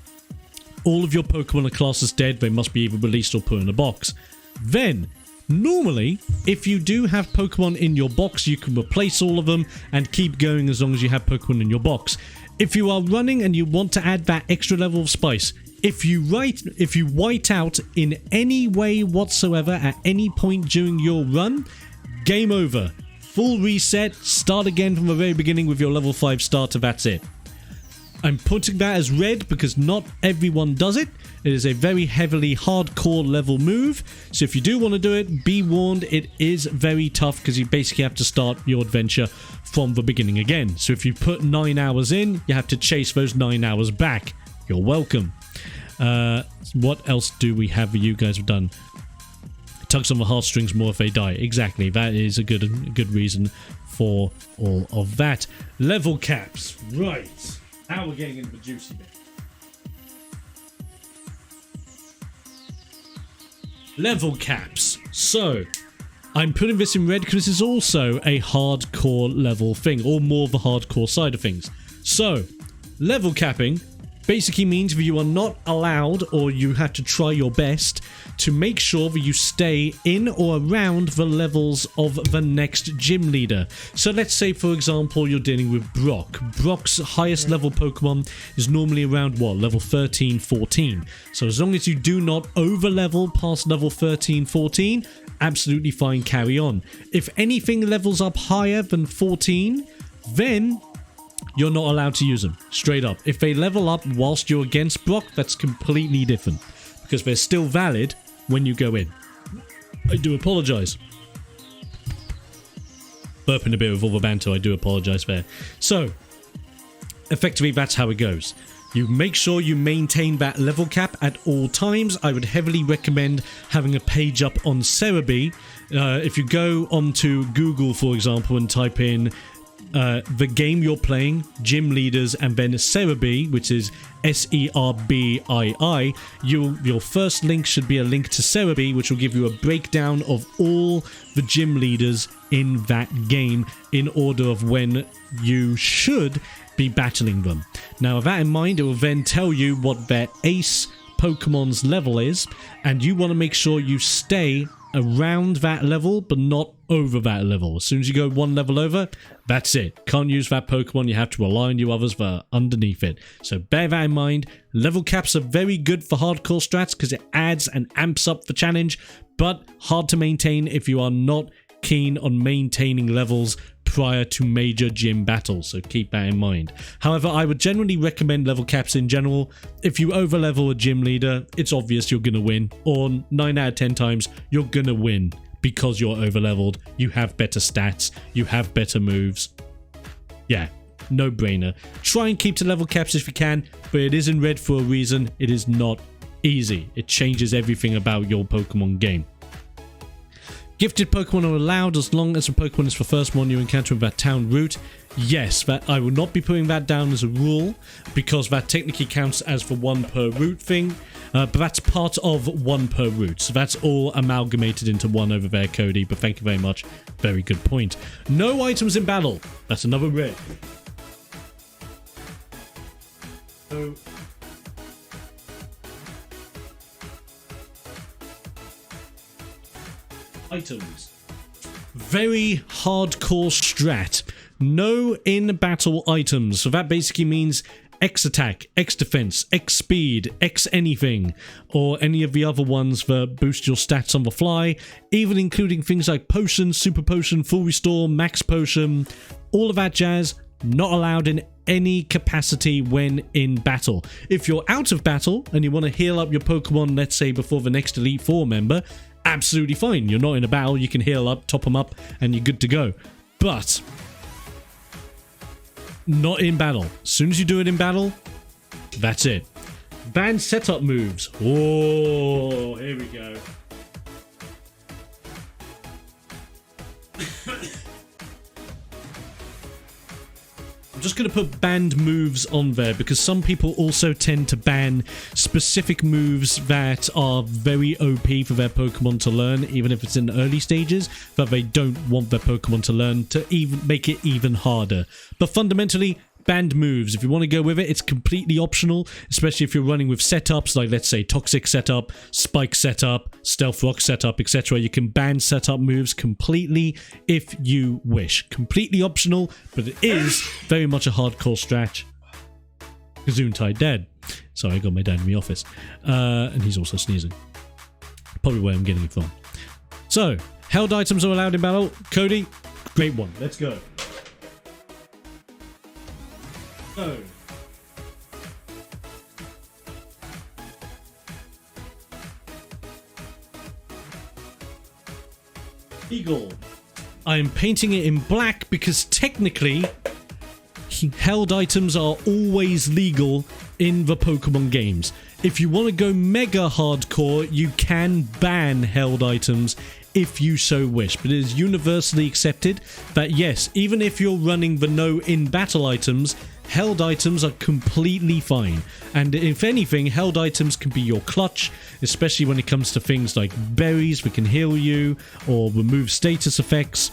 all of your Pokemon are classed as dead, they must be either released or put in a box. Then, normally, if you do have Pokemon in your box, you can replace all of them and keep going as long as you have Pokemon in your box. If you are running and you want to add that extra level of spice, if you white out in any way whatsoever at any point during your run, game over. Full reset, start again from the very beginning with your level 5 starter, that's it. I'm putting that as red because not everyone does it. It is a very heavily hardcore level move. So if you do want to do it, be warned, it is very tough because you basically have to start your adventure from the beginning again. So if you put 9 hours in, you have to chase those 9 hours back. You're welcome. What else do we have that you guys have done? Tugs on the heartstrings more if they die. Exactly. That is a good reason for all of that. Level caps. Right. Now we're getting into the juicy bit. Level caps. So, I'm putting this in red because this is also a hardcore level thing, or more of the hardcore side of things. So, level capping basically means that you are not allowed, or you have to try your best to make sure that you stay in or around the levels of the next gym leader. So let's say, for example, you're dealing with Brock. Brock's highest level Pokemon is normally around, what, level 13, 14. So as long as you do not over level past level 13, 14, absolutely fine, carry on. If anything levels up higher than 14, then you're not allowed to use them. Straight up. If they level up whilst you're against Brock, that's completely different. Because they're still valid when you go in. I do apologise. Burping a bit with all the banter, I do apologise there. So, effectively, that's how it goes. You make sure you maintain that level cap at all times. I would heavily recommend having a page up on Cerebi. If you go onto Google, for example, and type in the game you're playing, gym leaders, and then Cerebi, which is Serbii, your first link should be a link to Cerebi, which will give you a breakdown of all the gym leaders in that game in order of when you should be battling them. Now, with that in mind, it will then tell you what their ace Pokemon's level is, and you want to make sure you stay around that level, but not over that level. As soon as you go one level over, that's it. Can't use that Pokemon. You have to rely on you others that are underneath it. So bear that in mind. Level caps are very good for hardcore strats because it adds and amps up the challenge, but hard to maintain if you are not keen on maintaining levels prior to major gym battles, so keep that in mind. However, I would generally recommend level caps in general. If you overlevel a gym leader, it's obvious you're gonna win, or 9 out of 10 times you're gonna win because you're overleveled, you have better stats, you have better moves. Yeah, no brainer. Try and keep to level caps if you can, but it is in red for a reason. It is not easy. It changes everything about your Pokemon game. Gifted Pokemon are allowed as long as the Pokemon is the first one you encounter in that town route. Yes, I will not be putting that down as a rule because that technically counts as the 1 per route thing, but that's part of 1 per route. So that's all amalgamated into one over there, Cody, but thank you very much. Very good point. No items in battle. That's another red. So items. Very hardcore strat. No in-battle items. So that basically means X attack, X defense, X speed, X anything, or any of the other ones that boost your stats on the fly, even including things like potion, super potion, full restore, max potion, all of that jazz, not allowed in any capacity when in battle. If you're out of battle and you want to heal up your Pokemon, let's say before the next Elite Four member, absolutely fine. You're not in a battle, you can heal up, top them up, and you're good to go. But not in battle. As soon as you do it in battle, that's it. Ban setup moves. Oh, here we go. I'm just going to put banned moves on there because some people also tend to ban specific moves that are very OP for their Pokemon to learn, even if it's in the early stages, that they don't want their Pokemon to learn to even make it even harder. But fundamentally, banned moves, if you want to go with it, it's completely optional, especially if you're running with setups like, let's say, Toxic setup, Spike setup, Stealth Rock setup, etc. You can ban setup moves completely if you wish. Completely optional, but it is very much a hardcore strat. Gesundheit dead. Sorry, I got my dad in the office. And he's also sneezing. Probably where I'm getting it from. So, held items are allowed in battle. Cody, great one. Let's go. Oh. Eagle. I am painting it in black because technically held items are always legal in the Pokemon games. If you want to go mega hardcore, you can ban held items if you so wish, but it is universally accepted that yes, even if you're running the no in battle items, held items are completely fine. And if anything, held items can be your clutch, especially when it comes to things like berries that can heal you or remove status effects,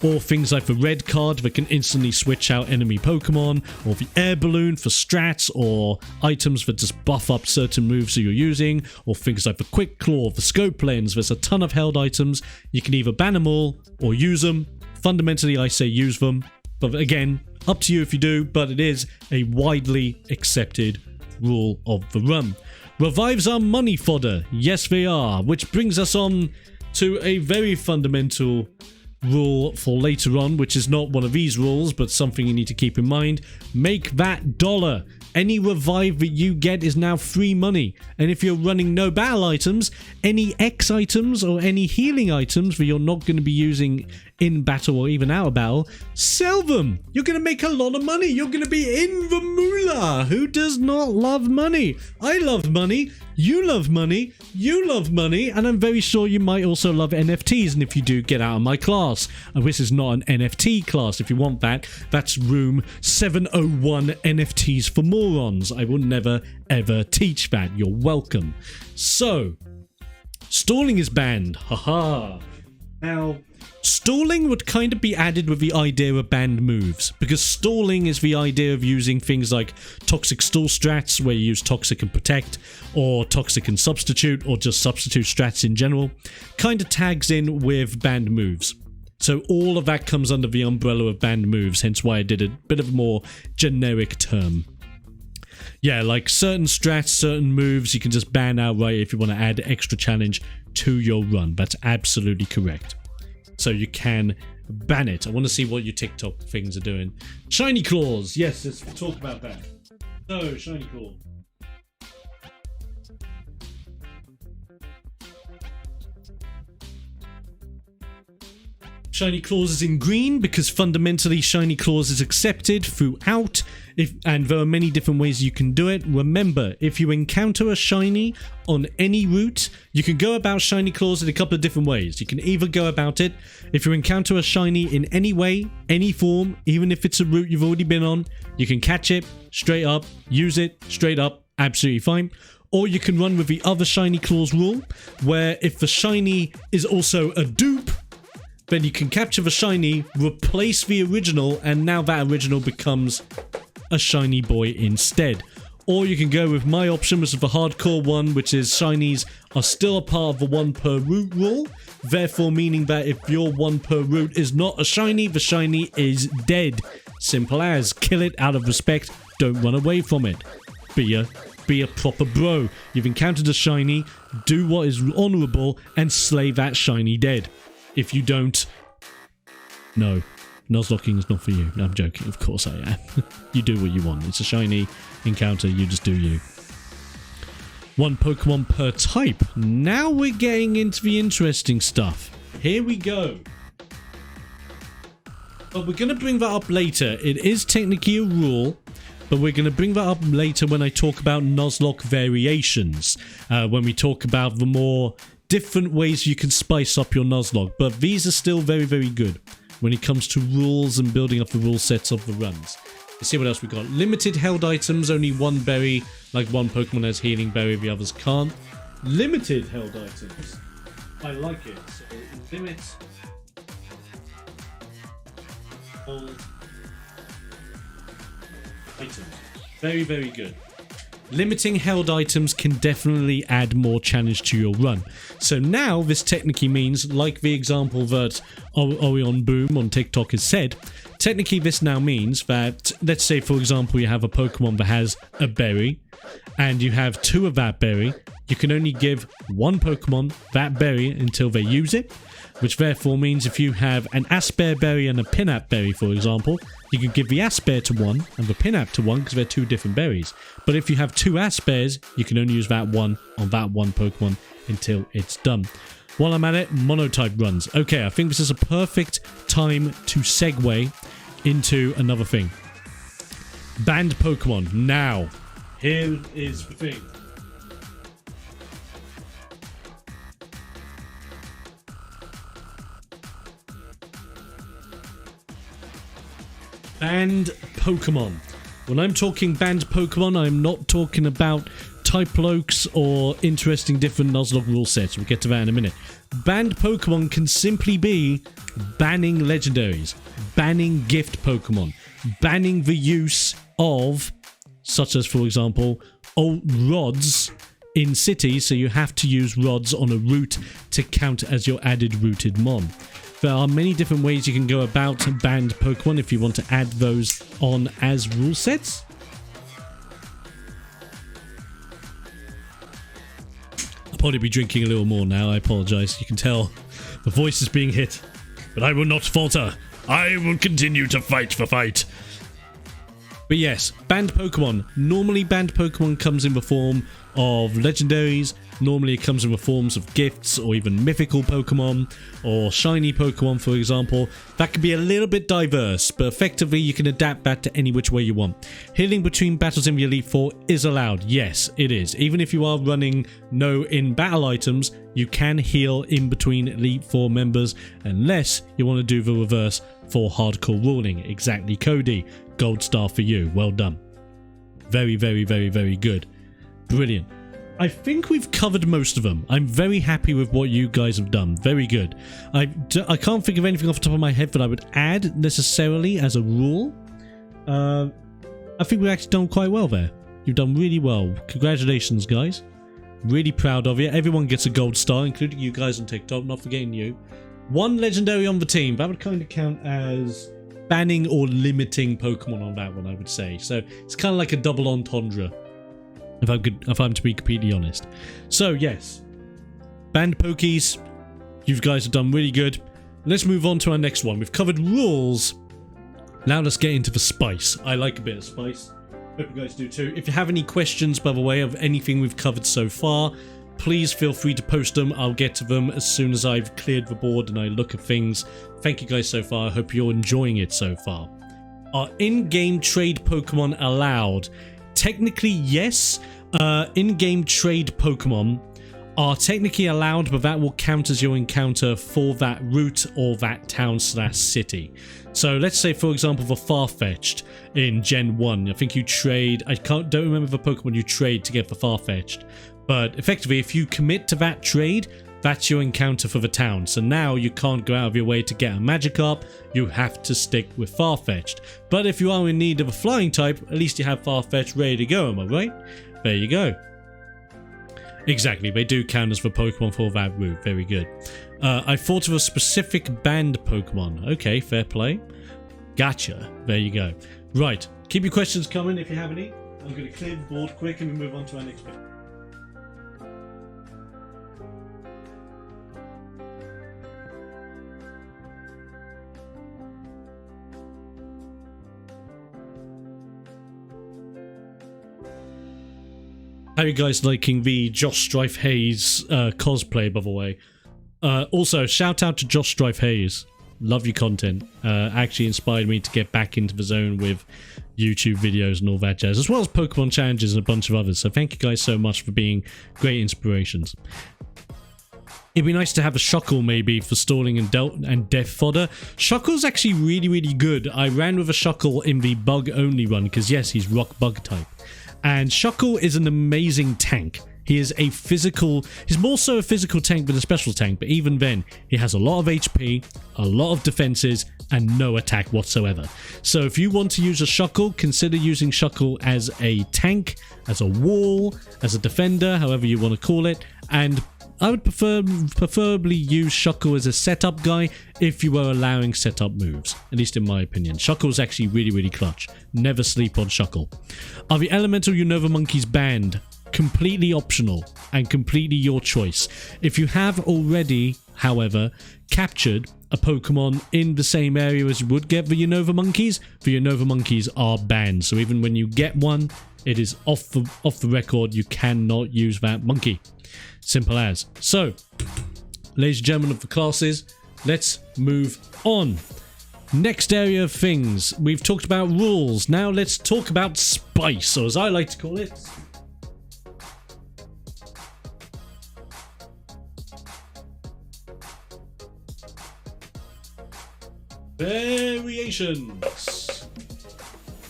or things like the red card that can instantly switch out enemy Pokemon, or the air balloon for strats, or items that just buff up certain moves that you're using, or things like the quick claw, the scope lens. There's a ton of held items. You can either ban them all or use them. Fundamentally, I say use them, but again, up to you if you do, but it is a widely accepted rule of the run. Revives are money fodder. Yes, they are, which brings us on to a very fundamental rule for later on, which is not one of these rules, but something you need to keep in mind. Make that dollar. Any revive that you get is now free money. And if you're running no battle items, any X items or any healing items that you're not going to be using in battle or even out of battle, sell them. You're going to make a lot of money. You're going to be in the moolah. Who does not love money? I love money. You love money. You love money. And I'm very sure you might also love NFTs. And if you do, get out of my class. And this is not an NFT class. If you want that, that's room 701 NFTs for morons. I will never, ever teach that. You're welcome. So, stalling is banned. Haha. Now, stalling would kind of be added with the idea of banned moves, because stalling is the idea of using things like toxic stall strats, where you use toxic and protect, or toxic and substitute, or just substitute strats in general, kind of tags in with banned moves. So all of that comes under the umbrella of banned moves, hence why I did a bit of a more generic term. Yeah, like certain strats, certain moves, you can just ban outright if you want to add extra challenge to your run. That's absolutely correct. So you can ban it. I want to see what your TikTok things are doing. Shiny claws. Yes, let's talk about that. So, shiny claw. Shiny claws is in green because fundamentally shiny claws is accepted throughout, and there are many different ways you can do it. Remember, if you encounter a shiny on any route, you can go about shiny claws in a couple of different ways. You can either go about it, if you encounter a shiny in any way, any form, even if it's a route you've already been on, you can catch it straight up, use it straight up, absolutely fine. Or you can run with the other shiny claws rule, where if the shiny is also a dupe, then you can capture the shiny, replace the original, and now that original becomes a shiny boy instead. Or you can go with my option, which is the hardcore one, which is shinies are still a part of the one per route rule, therefore meaning that if your one per route is not a shiny, the shiny is dead. Simple as. Kill it out of respect, don't run away from it. Be a proper bro. You've encountered a shiny, do what is honourable and slay that shiny dead. If you don't, no, Nuzlocking is not for you. No, I'm joking, of course I am. You do what you want. It's a shiny encounter, you just do you. One Pokemon per type. Now we're getting into the interesting stuff. Here we go. But we're going to bring that up later. It is technically a rule, but we're going to bring that up later when I talk about Nuzlocke variations. When we talk about the more different ways you can spice up your Nuzlocke, but these are still very, very good when it comes to rules and building up the rule sets of the runs. Let's see what else we got. Limited held items, only one berry, like one Pokemon has healing berry, the others can't. Limited held items. I like it. So limit hold items. Very, very good. Limiting held items can definitely add more challenge to your run. So now this technically means, like the example that Orion Boom on TikTok has said, technically this now means that, let's say for example you have a Pokemon that has a berry, and you have two of that berry, you can only give one Pokemon that berry until they use it, which therefore means if you have an Aspear berry and a Pinap berry, for example, you can give the Aspear to one and the Pinap to one because they're two different berries. But if you have two Aspears, you can only use that one on that one Pokemon until it's done. While I'm at it, monotype runs. Okay, I think this is a perfect time to segue into another thing. Banned Pokemon. Now, here is the thing. Banned Pokemon. When I'm talking banned Pokemon, I'm not talking about type lokes or interesting different Nuzlocke rule sets. We'll get to that in a minute. Banned Pokemon can simply be banning legendaries, banning gift Pokemon, banning the use of, such as for example, rods in cities, so you have to use rods on a route to count as your added rooted mon. There are many different ways you can go about banned Pokemon if you want to add those on as rule sets. I'll probably be drinking a little more now, I apologise. You can tell the voice is being hit. but I will not falter. I will continue to fight for fight. But yes, banned Pokemon. Normally banned Pokemon comes in the form of legendaries. Normally it comes in the forms of gifts or even mythical Pokemon or shiny Pokemon, for example. That can be a little bit diverse, but effectively you can adapt that to any which way you want. Healing between battles in the Elite Four is allowed. Yes, it is. Even if you are running no in-battle items, you can heal in between Elite Four members unless you want to do the reverse for hardcore ruling. Exactly, Cody. Gold star for you. Well done. Very, very, very, very good. Brilliant. I think we've covered most of them. I'm very happy with what you guys have done. Very good. I can't think of anything off the top of my head that I would add necessarily as a rule. I think we've actually done quite well there. You've done really well. Congratulations, guys. Really proud of you. Everyone gets a gold star, including you guys on TikTok. Not forgetting you. One legendary on the team. That would kind of count as banning or limiting Pokemon on that one, I would say. So it's kind of like a double entendre, if I'm to be completely honest. So yes, banned Pokies, you guys have done really good. Let's move on to our next one. We've covered rules. Now let's get into the spice. I like a bit of spice. Hope you guys do too. If you have any questions, by the way, of anything we've covered so far, please feel free to post them. I'll get to them as soon as I've cleared the board and I look at things. Thank you guys so far. I hope you're enjoying it so far. Are in-game trade Pokemon allowed? Technically, yes. In-game trade Pokemon are technically allowed, but that will count as your encounter for that route or that town/city. So let's say, for example, the Farfetch'd in Gen 1. I think you trade... don't remember the Pokemon you trade to get the Farfetch'd. But effectively, if you commit to that trade, that's your encounter for the town. So now you can't go out of your way to get a Magikarp. You have to stick with Farfetch'd. But if you are in need of a flying type, at least you have Farfetch'd ready to go, am I right? There you go. Exactly, they do count as the Pokemon for that route. Very good. I thought of a specific banned Pokemon. Okay, fair play. Gotcha. There you go. Right, keep your questions coming if you have any. I'm going to clear the board quick and we move on to our next bit. How are you guys liking the Josh Strife Hayes cosplay, by the way? Also, shout out to Josh Strife Hayes. Love your content. Actually inspired me to get back into the zone with YouTube videos and all that jazz, as well as Pokemon challenges and a bunch of others. So thank you guys so much for being great inspirations. It'd be nice to have a Shuckle maybe for stalling and death fodder. Shuckle's actually really, really good. I ran with a Shuckle in the bug-only run because, yes, he's rock bug type. And Shuckle is an amazing tank. He is a physical... He's more so a physical tank than a special tank, but even then, he has a lot of HP, a lot of defenses, and no attack whatsoever. So if you want to use a Shuckle, consider using Shuckle as a tank, as a wall, as a defender, however you want to call it, and I would preferably use Shuckle as a setup guy if you were allowing setup moves, at least in my opinion. Shuckle is actually really, really clutch. Never sleep on Shuckle. Are the Elemental Unova Monkeys banned? Completely optional and completely your choice. If you have already, however, captured a Pokemon in the same area as you would get the Unova Monkeys, the Unova Monkeys are banned. So even when you get one, it is off the record. You cannot use that monkey. Simple as. So, ladies and gentlemen of the classes, let's move on. Next area of things. We've talked about rules. Now let's talk about spice, or as I like to call it, variations.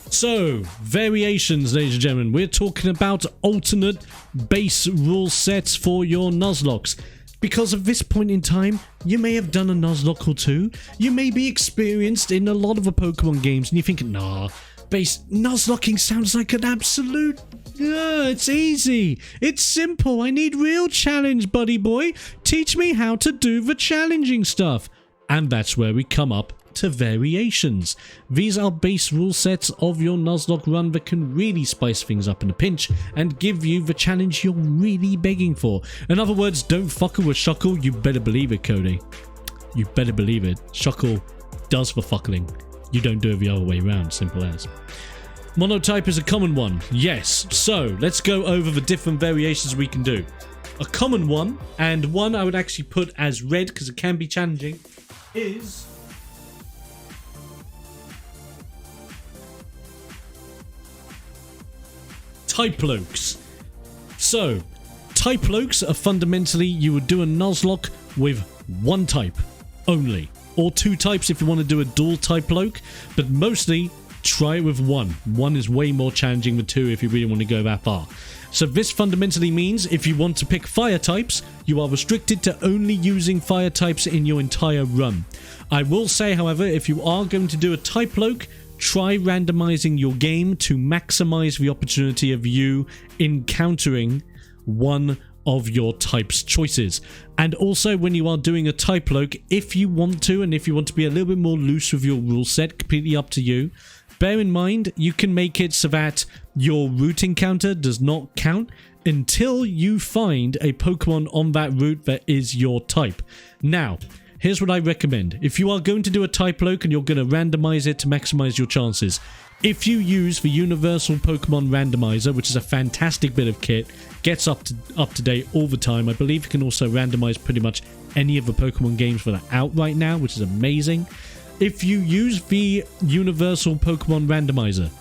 So, variations, ladies and gentlemen. We're talking about alternate base rule sets for your Nuzlocks. Because at this point in time, you may have done a Nuzlocke or two. You may be experienced in a lot of the Pokemon games, and you think, nah, base Nuzlocking sounds like an absolute... it's easy. It's simple. I need real challenge, buddy boy. Teach me how to do the challenging stuff. And that's where we come up to variations. These are base rule sets of your Nuzlocke run that can really spice things up in a pinch and give you the challenge you're really begging for. In other words, don't fuck with Shuckle, you better believe it, Cody. You better believe it. Shuckle does for fuckling. You don't do it the other way around, simple as. Monotype is a common one, yes. So let's go over the different variations we can do. A common one, and one I would actually put as red because it can be challenging, is Typloaks. So, Typloaks are fundamentally, you would do a Nuzlocke with one type only, or two types if you want to do a dual Typloak, but mostly try it with one. One is way more challenging than two if you really want to go that far. So this fundamentally means if you want to pick fire types, you are restricted to only using fire types in your entire run. I will say, however, if you are going to do a Typloak, try randomizing your game to maximize the opportunity of you encountering one of your type's choices. And also when you are doing a Typloak, if you want to, and if you want to be a little bit more loose with your rule set, completely up to you, bear in mind you can make it so that your route encounter does not count until you find a Pokemon on that route that is your type. Now, here's what I recommend. If you are going to do a Typloak and you're going to randomize it to maximize your chances, if you use the Universal Pokemon Randomizer, which is a fantastic bit of kit, gets up to date all the time. I believe you can also randomize pretty much any of the Pokemon games that are out right now, which is amazing. If you use the Universal Pokemon Randomizer,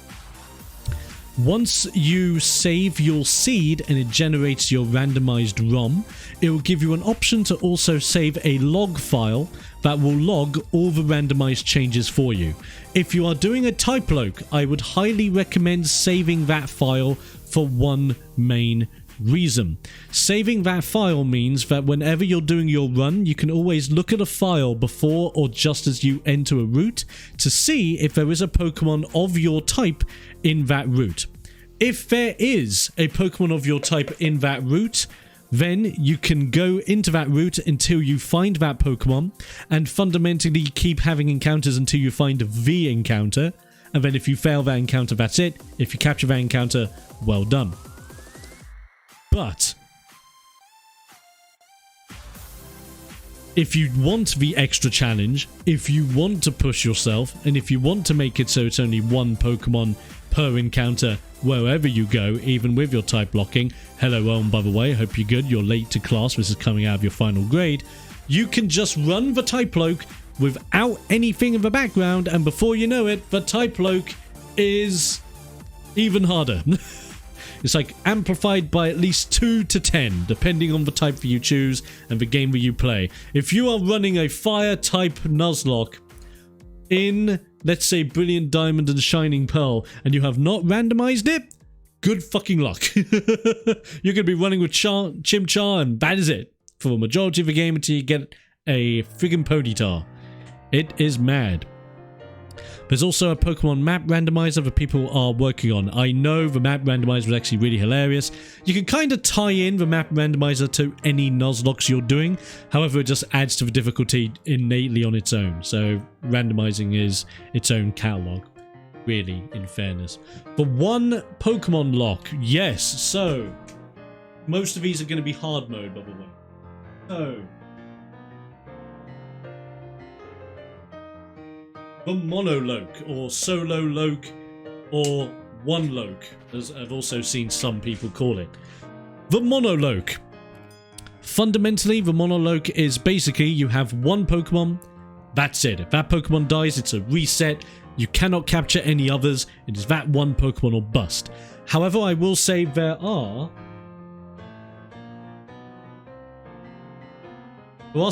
once you save your seed and it generates your randomized ROM, it will give you an option to also save a log file that will log all the randomized changes for you. If you are doing a Typloak, I would highly recommend saving that file for one main reason. Saving that file means that whenever you're doing your run, you can always look at a file before or just as you enter a route to see if there is a Pokemon of your type in that route. If there is a Pokemon of your type in that route, then you can go into that route until you find that Pokemon and fundamentally keep having encounters until you find the encounter. And then if you fail that encounter, that's it. If you capture that encounter, well done. But if you want the extra challenge, if you want to push yourself, and if you want to make it so it's only one Pokemon per encounter wherever you go, even with your type locking, hello Owen, by the way, hope you're good, you're late to class, this is coming out of your final grade, you can just run the Typloak without anything in the background, and before you know it, the Typloak is even harder. It's like amplified by at least 2 to 10, depending on the type that you choose and the game that you play. If you are running a fire type Nuzlocke in, let's say, Brilliant Diamond and Shining Pearl, and you have not randomized it, good fucking luck. You're going to be running with Chimchar, and that is it for the majority of the game until you get a friggin' Ponyta. It is mad. There's also a Pokemon map randomizer that people are working on. I know the map randomizer was actually really hilarious. You can kind of tie in the map randomizer to any Nuzlockes you're doing. However, it just adds to the difficulty innately on its own. So randomizing is its own catalog, really, in fairness. The one Pokemon lock, yes. So most of these are going to be hard mode, by the way. So the Monoloke, or Solo Loke, or One Loke, as I've also seen some people call it. The Monoloke. Fundamentally, the Monoloke is basically you have one Pokemon, that's it. If that Pokemon dies, it's a reset. You cannot capture any others. It is that one Pokemon or bust. However, I will say there are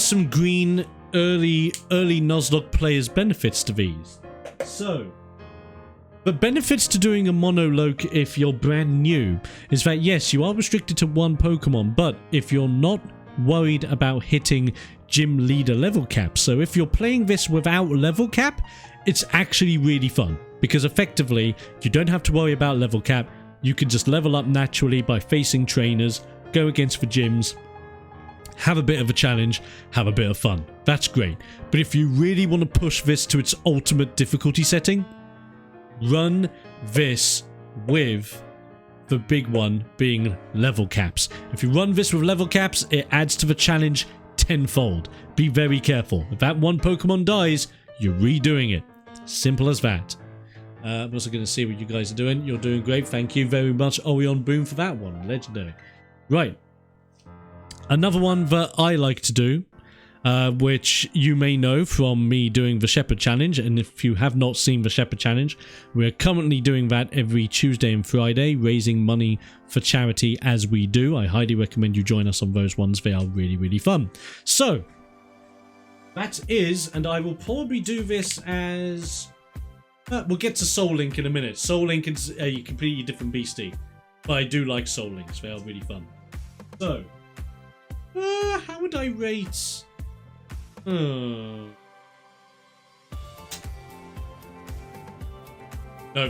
some green early Nuzlocke players' benefits to these. So, the benefits to doing a Monoloke if you're brand new is that yes, you are restricted to one Pokemon, but if you're not worried about hitting gym leader level cap, so if you're playing this without level cap, it's actually really fun because effectively you don't have to worry about level cap. You can just level up naturally by facing trainers, go against the gyms, have a bit of a challenge, have a bit of fun. That's great. But if you really want to push this to its ultimate difficulty setting, run this with the big one being level caps. If you run this with level caps, it adds to the challenge tenfold. Be very careful. If that one Pokemon dies, you're redoing it. Simple as that. I'm also going to see what you guys are doing. You're doing great. Thank you very much, Orion Boom, for that one. Legendary. Right. Another one that I like to do, which you may know from me doing the Shepherd Challenge, and if you have not seen the Shepherd Challenge, we're currently doing that every Tuesday and Friday, raising money for charity as we do. I highly recommend you join us on those ones. They are really, really fun. So, that is, and I will probably do this as... we'll get to Soul Link in a minute. Soul Link is a completely different beastie, but I do like Soul Links. They are really fun. So, how would I rate... No,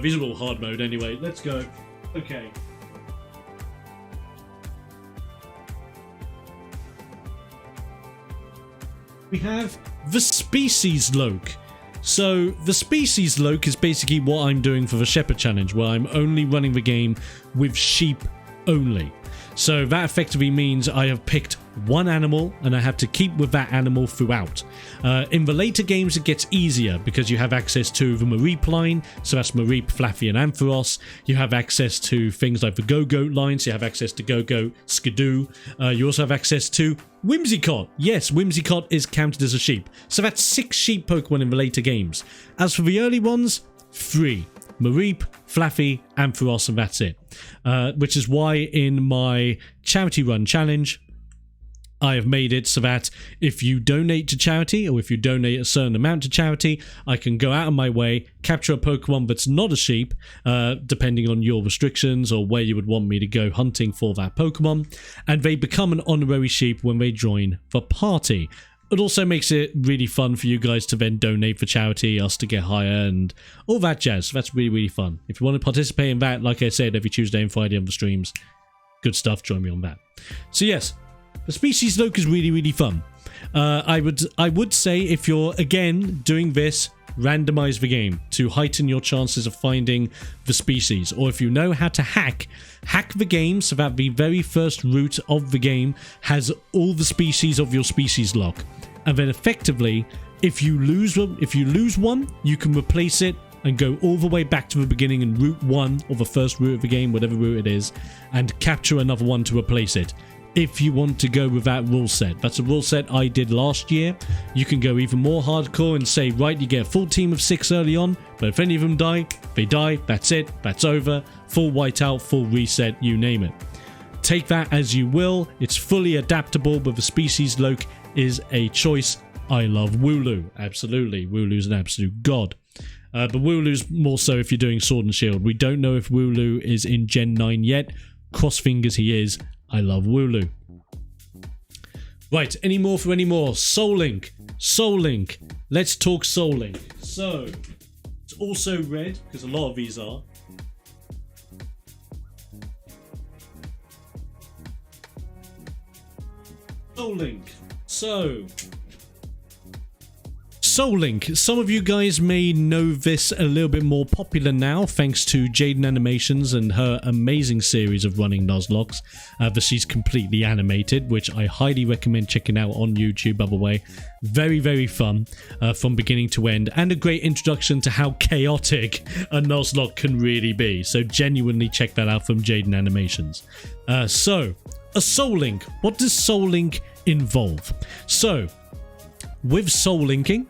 these are all hard mode anyway. Let's go. Okay. We have the Species Loke. So, the Species Loke is basically what I'm doing for the Shepherd Challenge, where I'm only running the game with sheep only. So that effectively means I have picked one animal and I have to keep with that animal throughout. In the later games it gets easier because you have access to the Mareep line, so that's Mareep, Flaffy and Ampharos. You have access to things like the Go-Goat line, so you have access to Go-Goat, Skidoo. You also have access to Whimsicott. Yes, Whimsicott is counted as a sheep. So that's 6 sheep Pokemon in the later games. As for the early ones, 3. Mareep, Flaffy, Ampharos, and that's it. Which is why in my charity run challenge, I have made it so that if you donate to charity, or if you donate a certain amount to charity, I can go out of my way, capture a Pokemon that's not a sheep, depending on your restrictions or where you would want me to go hunting for that Pokemon, and they become an honorary sheep when they join the party. It also makes it really fun for you guys to then donate for charity, us to get higher, and all that jazz. So that's really, really fun. If you want to participate in that, like I said, every Tuesday and Friday on the streams, good stuff, join me on that. So yes, the Species Loke is really, really fun. I would say if you're, again, doing this, randomize the game to heighten your chances of finding the species. Or if you know how to hack the game so that the very first route of the game has all the species of your species lock. And then effectively, if you lose one, you can replace it and go all the way back to the beginning in route 1 or the first route of the game, whatever route it is, and capture another one to replace it. If you want to go with that rule set. That's a rule set I did last year. You can go even more hardcore and say, right, you get a full team of 6 early on, but if any of them die, they die, that's it, that's over, full whiteout, full reset, you name it. Take that as you will, it's fully adaptable, but the Species Loke is a choice. I love Wooloo, absolutely, Wooloo's an absolute god. But Wooloo's more so if you're doing Sword and Shield. We don't know if Wooloo is in Gen 9 yet, cross fingers he is. I love Wooloo. Right, any more for any more? Soul Link. Soul Link. Let's talk Soul Link. So, it's also red, because a lot of these are. Soul Link. So, Soul Link. Some of you guys may know this a little bit more popular now thanks to Jaden Animations and her amazing series of running Nuzlocks that she's completely animated, which I highly recommend checking out on YouTube, by the way. Very, very fun from beginning to end, and a great introduction to how chaotic a Nuzlocke can really be. So genuinely check that out from Jaden Animations. So, a Soul Link. What does Soul Link involve? So, with Soul Linking,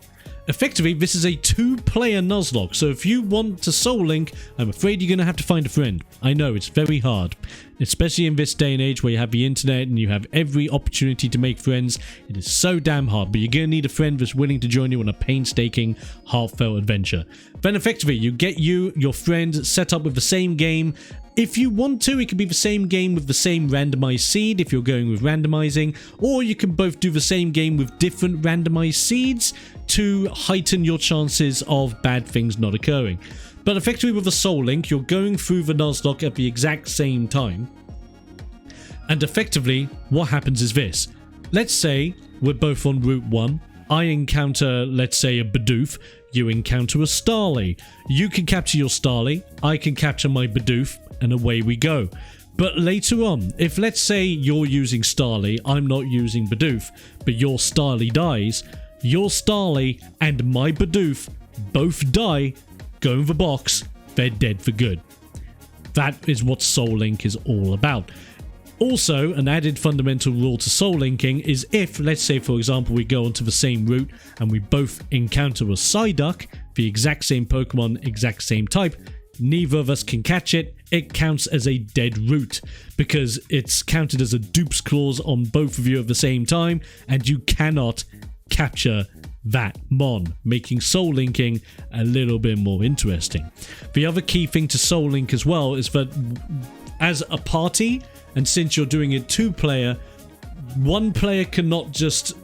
effectively, this is a 2-player Nuzlocke, so if you want to Soul Link, I'm afraid you're going to have to find a friend. I know, it's very hard, especially in this day and age where you have the internet and you have every opportunity to make friends. It is so damn hard, but you're going to need a friend that's willing to join you on a painstaking, heartfelt adventure. Then effectively, you get your friend set up with the same game. If you want to, it can be the same game with the same randomized seed if you're going with randomizing, or you can both do the same game with different randomized seeds to heighten your chances of bad things not occurring. But effectively with a Soul Link, you're going through the Nuzlocke at the exact same time. And effectively, what happens is this. Let's say we're both on Route 1. I encounter, let's say, a Bidoof. You encounter a Starly. You can capture your Starly. I can capture my Bidoof. And away we go. But later on, if let's say you're using Starly, I'm not using Bidoof, but your Starly dies, your Starly and my Bidoof both die, go in the box, they're dead for good. That is what Soul Link is all about. Also, an added fundamental rule to soul linking is if, let's say for example, we go onto the same route and we both encounter a Psyduck, the exact same Pokemon, exact same type, neither of us can catch it, it counts as a dead route because it's counted as a dupes clause on both of you at the same time and you cannot capture that mon, making soul linking a little bit more interesting. The other key thing to soul link as well is that as a party, and since you're doing it 2-player, one player cannot just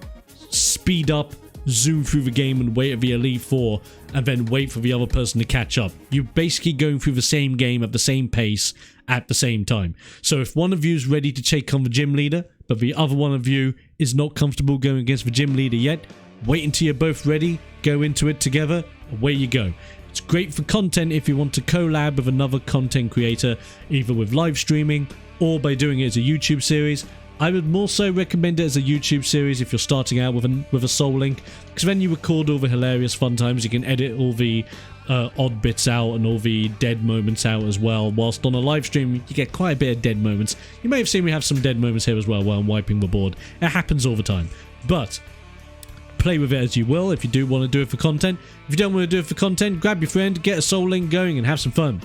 speed up, zoom through the game and wait at the Elite Four and then wait for the other person to catch up. You're basically going through the same game at the same pace at the same time. So if one of you is ready to take on the gym leader, but the other one of you is not comfortable going against the gym leader yet, wait until you're both ready, go into it together, away you go. It's great for content if you want to collab with another content creator, either with live streaming or by doing it as a YouTube series. I would more so recommend it as a YouTube series if you're starting out with a Soul Link, because then you record all the hilarious fun times, you can edit all the odd bits out and all the dead moments out as well, whilst on a live stream you get quite a bit of dead moments. You may have seen we have some dead moments here as well while I'm wiping the board. It happens all the time. But play with it as you will if you do want to do it for content. If you don't want to do it for content, grab your friend, get a Soul Link going and have some fun.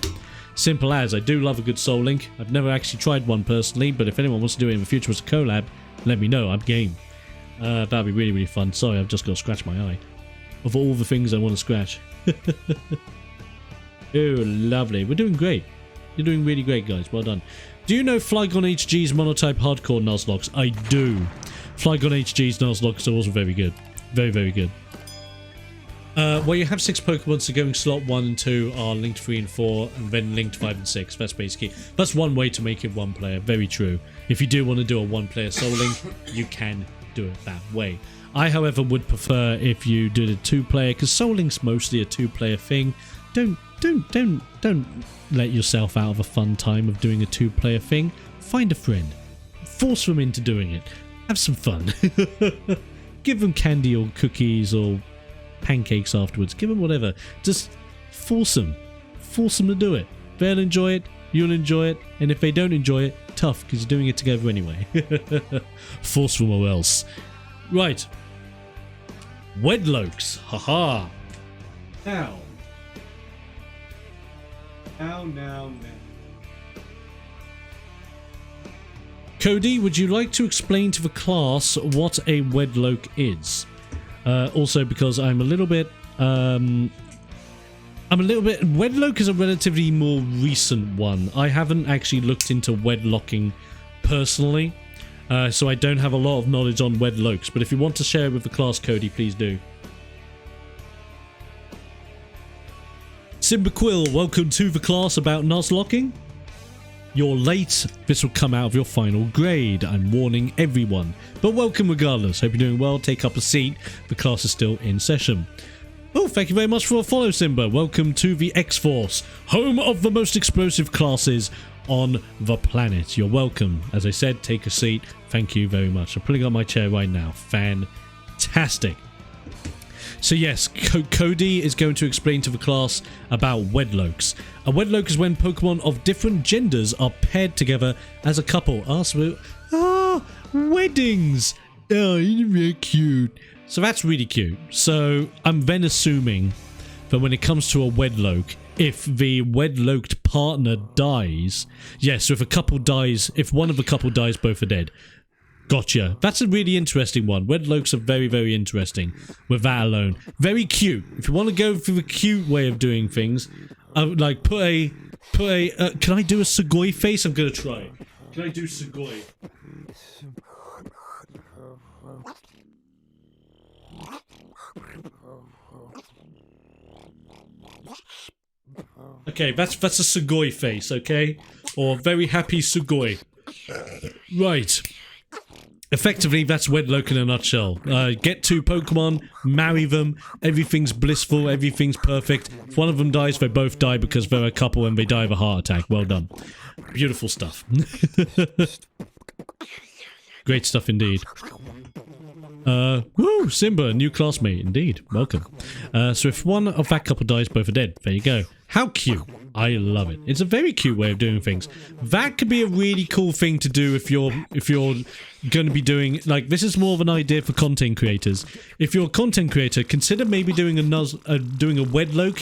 Simple as. I do love a good Soul Link. I've never actually tried one personally, but if anyone wants to do it in the future as a collab, let me know. I'm game. That'd be really, really fun. Sorry, I've just got to scratch my eye. Of all the things I want to scratch. Oh, lovely. We're doing great. You're doing really great, guys. Well done. Do you know Flygon HG's Monotype Hardcore Nuzlocke? I do. Flygon HG's Nuzlocke are also very good. Very, very good. Well, you have 6 Pokemon, so going slot 1 and 2 are linked 3 and 4, and then linked 5 and 6. That's one way to make it one player. Very true. If you do want to do a one-player Soul Link, you can do it that way. I, however, would prefer if you did a 2-player, because Soul Link's mostly a 2-player thing. Don't let yourself out of a fun time of doing a 2-player thing. Find a friend. Force them into doing it. Have some fun. Give them candy or cookies or pancakes afterwards. Give them whatever. Just force them. Force them to do it. They'll enjoy it. You'll enjoy it. And if they don't enjoy it, tough, because you're doing it together anyway. Force them or else. Right. Wedlokes. Haha. Now. Now. Cody, would you like to explain to the class what a Wedloke is? Also, because I'm a little bit... Wedloke is a relatively more recent one. I haven't actually looked into wedlocking personally, so I don't have a lot of knowledge on Wedlokes. But if you want to share it with the class, Cody, please do. Simba Quill, welcome to the class about Nuzlocking. You're late. This will come out of your final grade. I'm warning everyone. But welcome regardless. Hope you're doing well. Take up a seat. The class is still in session. Oh, thank you very much for a follow, Simba. Welcome to the X-Force, home of the most explosive classes on the planet. You're welcome. As I said, take a seat. Thank you very much. I'm pulling up my chair right now. Fantastic. So yes, Cody is going to explain to the class about Wedlokes. A Wedloke is when Pokemon of different genders are paired together as a couple. Weddings! Oh, you're very cute. So that's really cute. So I'm then assuming that when it comes to a Wedloke, if the Wedloked partner dies... Yes, so if a couple dies, if one of the couple dies, both are dead. Gotcha. That's a really interesting one. Wedlokes are very, very interesting with that alone. Very cute. If you want to go for the cute way of doing things, like put a can I do a Sugoi face? I'm going to try it. Can I do Sugoi? Okay, that's a Sugoi face, okay? Or very happy Sugoi. Right. Effectively, that's Wedlock in a nutshell. Get 2 Pokemon, marry them, everything's blissful, everything's perfect. If one of them dies, they both die because they're a couple and they die of a heart attack. Well done. Beautiful stuff. Great stuff indeed. Woo! Simba, new classmate. Indeed. Welcome. So if one of that couple dies, both are dead. There you go. How cute. I love it. It's a very cute way of doing things. That could be a really cool thing to do if you're going to be doing, like, this is more of an idea for content creators. If you're a content creator, consider maybe doing doing a wedlock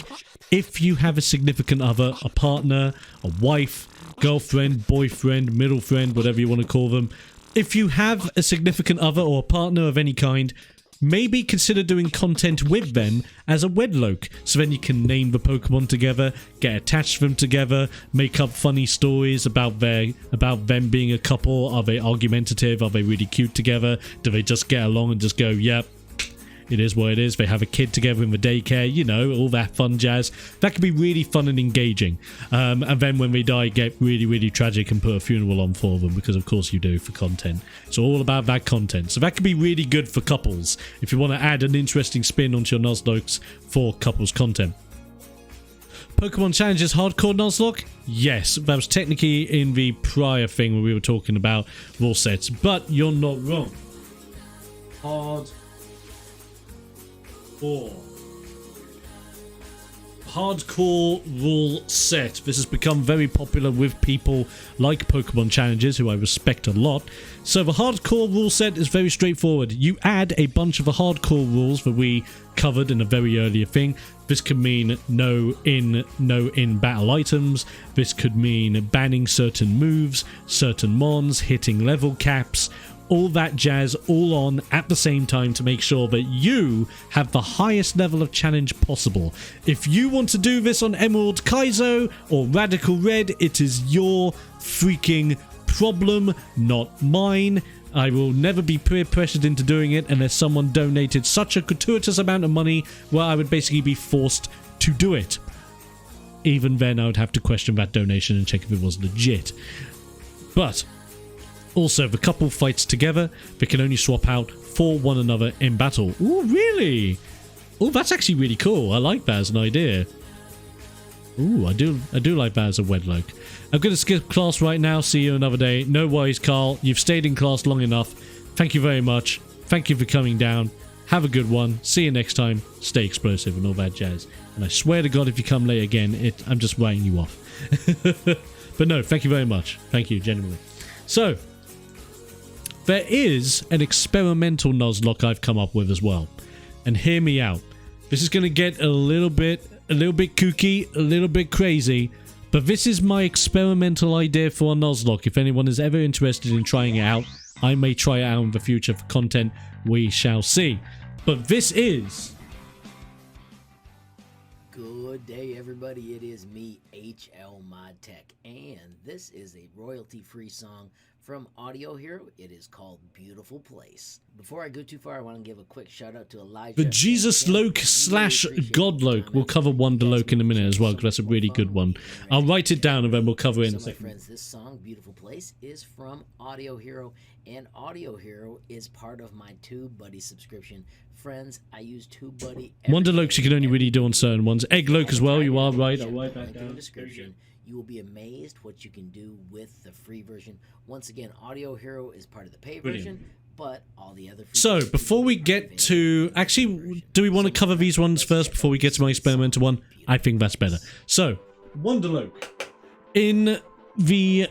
if you have a significant other, a partner, a wife, girlfriend, boyfriend, middle friend, whatever you want to call them. If you have a significant other or a partner of any kind, maybe consider doing content with them as a wedlock. So then you can name the Pokemon together, get attached to them together, make up funny stories about them being a couple. Are they argumentative? Are they really cute together? Do they just get along and just go, yep, it is what it is. They have a kid together in the daycare, you know, all that fun jazz. That could be really fun and engaging. And then when they die, get really, really tragic and put a funeral on for them, because of course you do for content. It's all about that content. So that could be really good for couples if you want to add an interesting spin onto your Nuzlocke for couples content. Pokemon Challenges Hardcore Nuzlocke? Yes, that was technically in the prior thing where we were talking about rule sets, but you're not wrong. Hardcore rule set. This has become very popular with people like Pokemon Challenges, who I respect a lot. So the hardcore rule set is very straightforward. You add a bunch of the hardcore rules that we covered in a very earlier thing. This could mean no in battle items. This could mean banning certain moves, certain mons, hitting level caps, all that jazz all on at the same time to make sure that you have the highest level of challenge possible. If you want to do this on Emerald Kaizo or Radical Red, it is your freaking problem, not mine. I will never be peer pressured into doing it unless someone donated such a gratuitous amount of money where I would basically be forced to do it. Even then, I would have to question that donation and check if it was legit. But also, the couple fights together, they can only swap out for one another in battle. Ooh, really? Oh, that's actually really cool. I like that as an idea. Ooh, I do like that as a wedlock. I'm going to skip class right now. See you another day. No worries, Carl. You've stayed in class long enough. Thank you very much. Thank you for coming down. Have a good one. See you next time. Stay explosive and all that jazz. And I swear to God, if you come late again, I'm just writing you off. But no, thank you very much. Thank you, genuinely. So, there is an experimental Nuzlocke I've come up with as well. And hear me out. This is going to get a little bit kooky, a little bit crazy, but this is my experimental idea for a Nuzlocke. If anyone is ever interested in trying it out, I may try it out in the future for content. We shall see. But this is... Good day, everybody. It is me, HL Mod Tech, and this is a royalty-free song from Audio Hero. It is called Beautiful Place. Before I go too far, I want to give a quick shout out to Elijah. The Jesus Loke slash Godloke. We'll cover Wonderloke in a minute as well, because that's a really good one. I'll write it down and then we'll cover it in a second. My friends, this song, Beautiful Place, is from Audio Hero, and Audio Hero is part of my TubeBuddy subscription. Friends, I use TubeBuddy. Wonderlokes you can only really do on certain ones. Eggloke as well, you are right. I'll write that down. Description. You will be amazed what you can do with the free version. Once again, Audio Hero is part of the pay version, but all the other... So, before we get to... Actually, do we want to cover these ones first before we get to my experimental one? I think that's better. So, Wonderloke. In the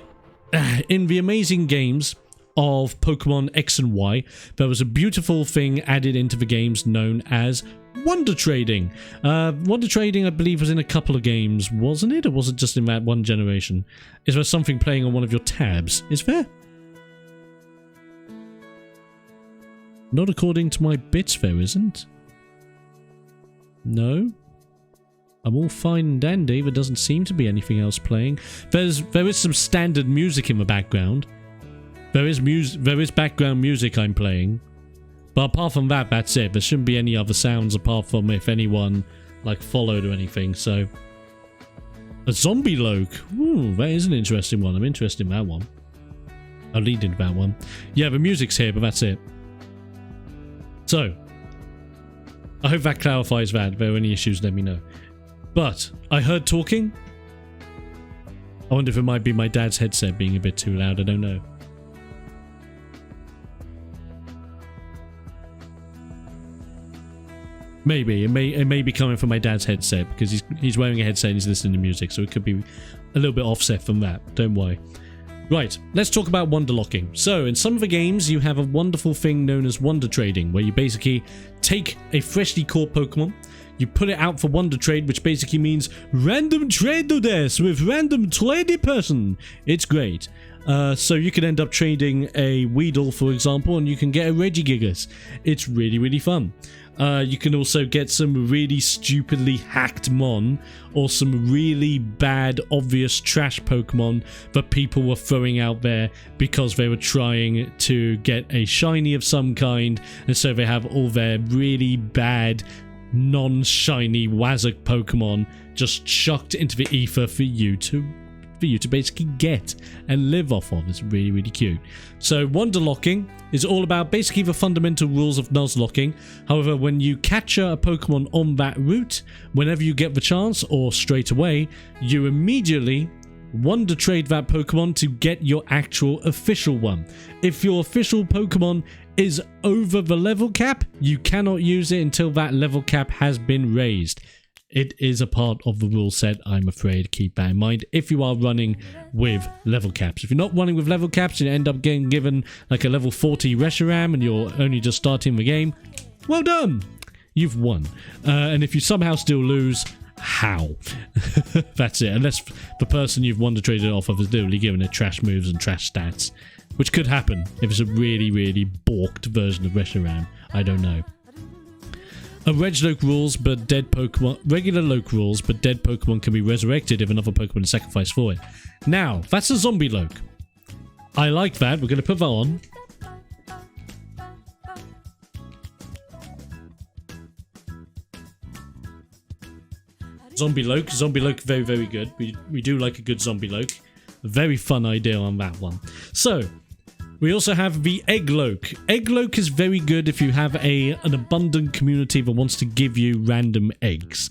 amazing games of Pokemon X and Y, there was a beautiful thing added into the games known as Wonder Trading. Wonder Trading, I believe, was in a couple of games, wasn't it? Or was it just in that one generation? Is there something playing on one of your tabs? Is there? Not according to my bits, there isn't. No? I'm all fine and dandy. There doesn't seem to be anything else playing. There is some standard music in the background. There is background music I'm playing. But apart from that, that's it. There shouldn't be any other sounds apart from if anyone, like, followed or anything, so... A Zombie Loke. Ooh, that is an interesting one. I'm interested in that one. I'll lead into that one. Yeah, the music's here, but that's it. So, I hope that clarifies that. If there are any issues, let me know. But, I heard talking. I wonder if it might be my dad's headset being a bit too loud. I don't know. Maybe. It may be coming from my dad's headset because he's wearing a headset and he's listening to music, so it could be a little bit offset from that. Don't worry. Right, let's talk about wonder locking. So, in some of the games, you have a wonderful thing known as wonder trading, where you basically take a freshly caught Pokemon, you put it out for wonder trade, which basically means random trade to this with random trading person. It's great. So you can end up trading a Weedle, for example, and you can get a Regigigas. It's really, really fun. You can also get some really stupidly hacked Mon, or some really bad, obvious trash Pokemon that people were throwing out there because they were trying to get a shiny of some kind, and so they have all their really bad, non-shiny Wazak Pokemon just chucked into the ether for you to basically get and live off of. It's really, really cute. So wonder locking is all about basically the fundamental rules of Nuzlocking. However, when you capture a Pokemon on that route, whenever you get the chance or straight away, you immediately wonder trade that Pokemon to get your actual official one. If your official Pokemon is over the level cap, you cannot use it until that level cap has been raised. It is a part of the rule set, I'm afraid. Keep that in mind if you are running with level caps. If you're not running with level caps and you end up getting given like a level 40 Reshiram and you're only just starting the game, well done! You've won. And if you somehow still lose, how? That's it. Unless the person you've wonder traded off of is literally given it trash moves and trash stats. Which could happen if it's a really, really balked version of Reshiram. I don't know. Regular loc rules, but dead Pokemon can be resurrected if another Pokemon is sacrificed for it. Now, that's a zombie loc. I like that. We're going to put that on. Zombie loc, very, very good. We do like a good zombie loc. Very fun idea on that one. So, we also have the egg loc. Egg loc is very good if you have an abundant community that wants to give you random eggs.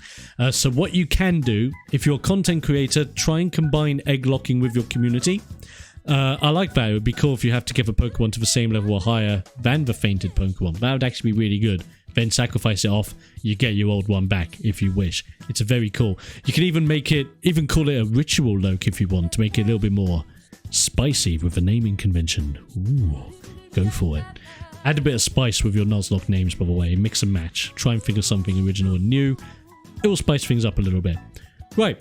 So what you can do, if you're a content creator, try and combine egg locking with your community. I like that. It would be cool if you have to give a Pokemon to the same level or higher than the fainted Pokemon. That would actually be really good. Then sacrifice it off, you get your old one back if you wish. It's a very cool. You can even call it a ritual loc if you want, to make it a little bit more spicy with a naming convention. Ooh, go for it. Add a bit of spice with your Nuzlocke names, by the way. Mix and match. Try and figure something original and new. It will spice things up a little bit. Right.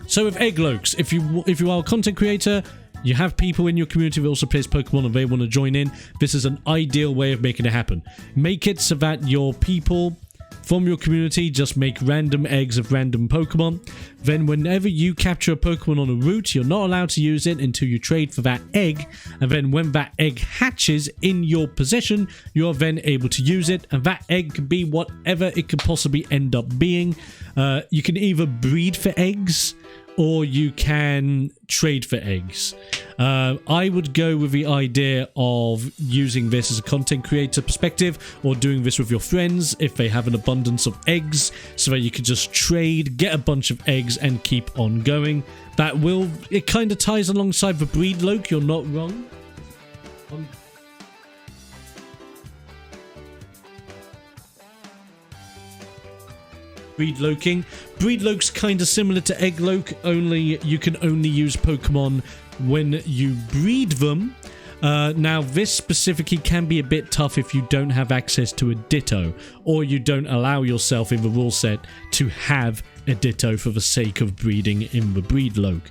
So with egg locs, if you are a content creator, you have people in your community that also plays Pokemon and they want to join in, this is an ideal way of making it happen. Make it so that your people from your community just make random eggs of random Pokemon. Then whenever you capture a Pokemon on a route, you're not allowed to use it until you trade for that egg. And then when that egg hatches in your possession, you're then able to use it. And that egg can be whatever it could possibly end up being. You can either breed for eggs, or you can trade for eggs. I would go with the idea of using this as a content creator perspective, or doing this with your friends if they have an abundance of eggs, so that you could just trade, get a bunch of eggs, and keep on going. It kind of ties alongside the breed loc, you're not wrong. Breed loking. Breed loc's kind of similar to egg loc, only you can only use Pokemon when you breed them. Now this specifically can be a bit tough if you don't have access to a Ditto, or you don't allow yourself in the rule set to have a Ditto for the sake of breeding in the breed loc.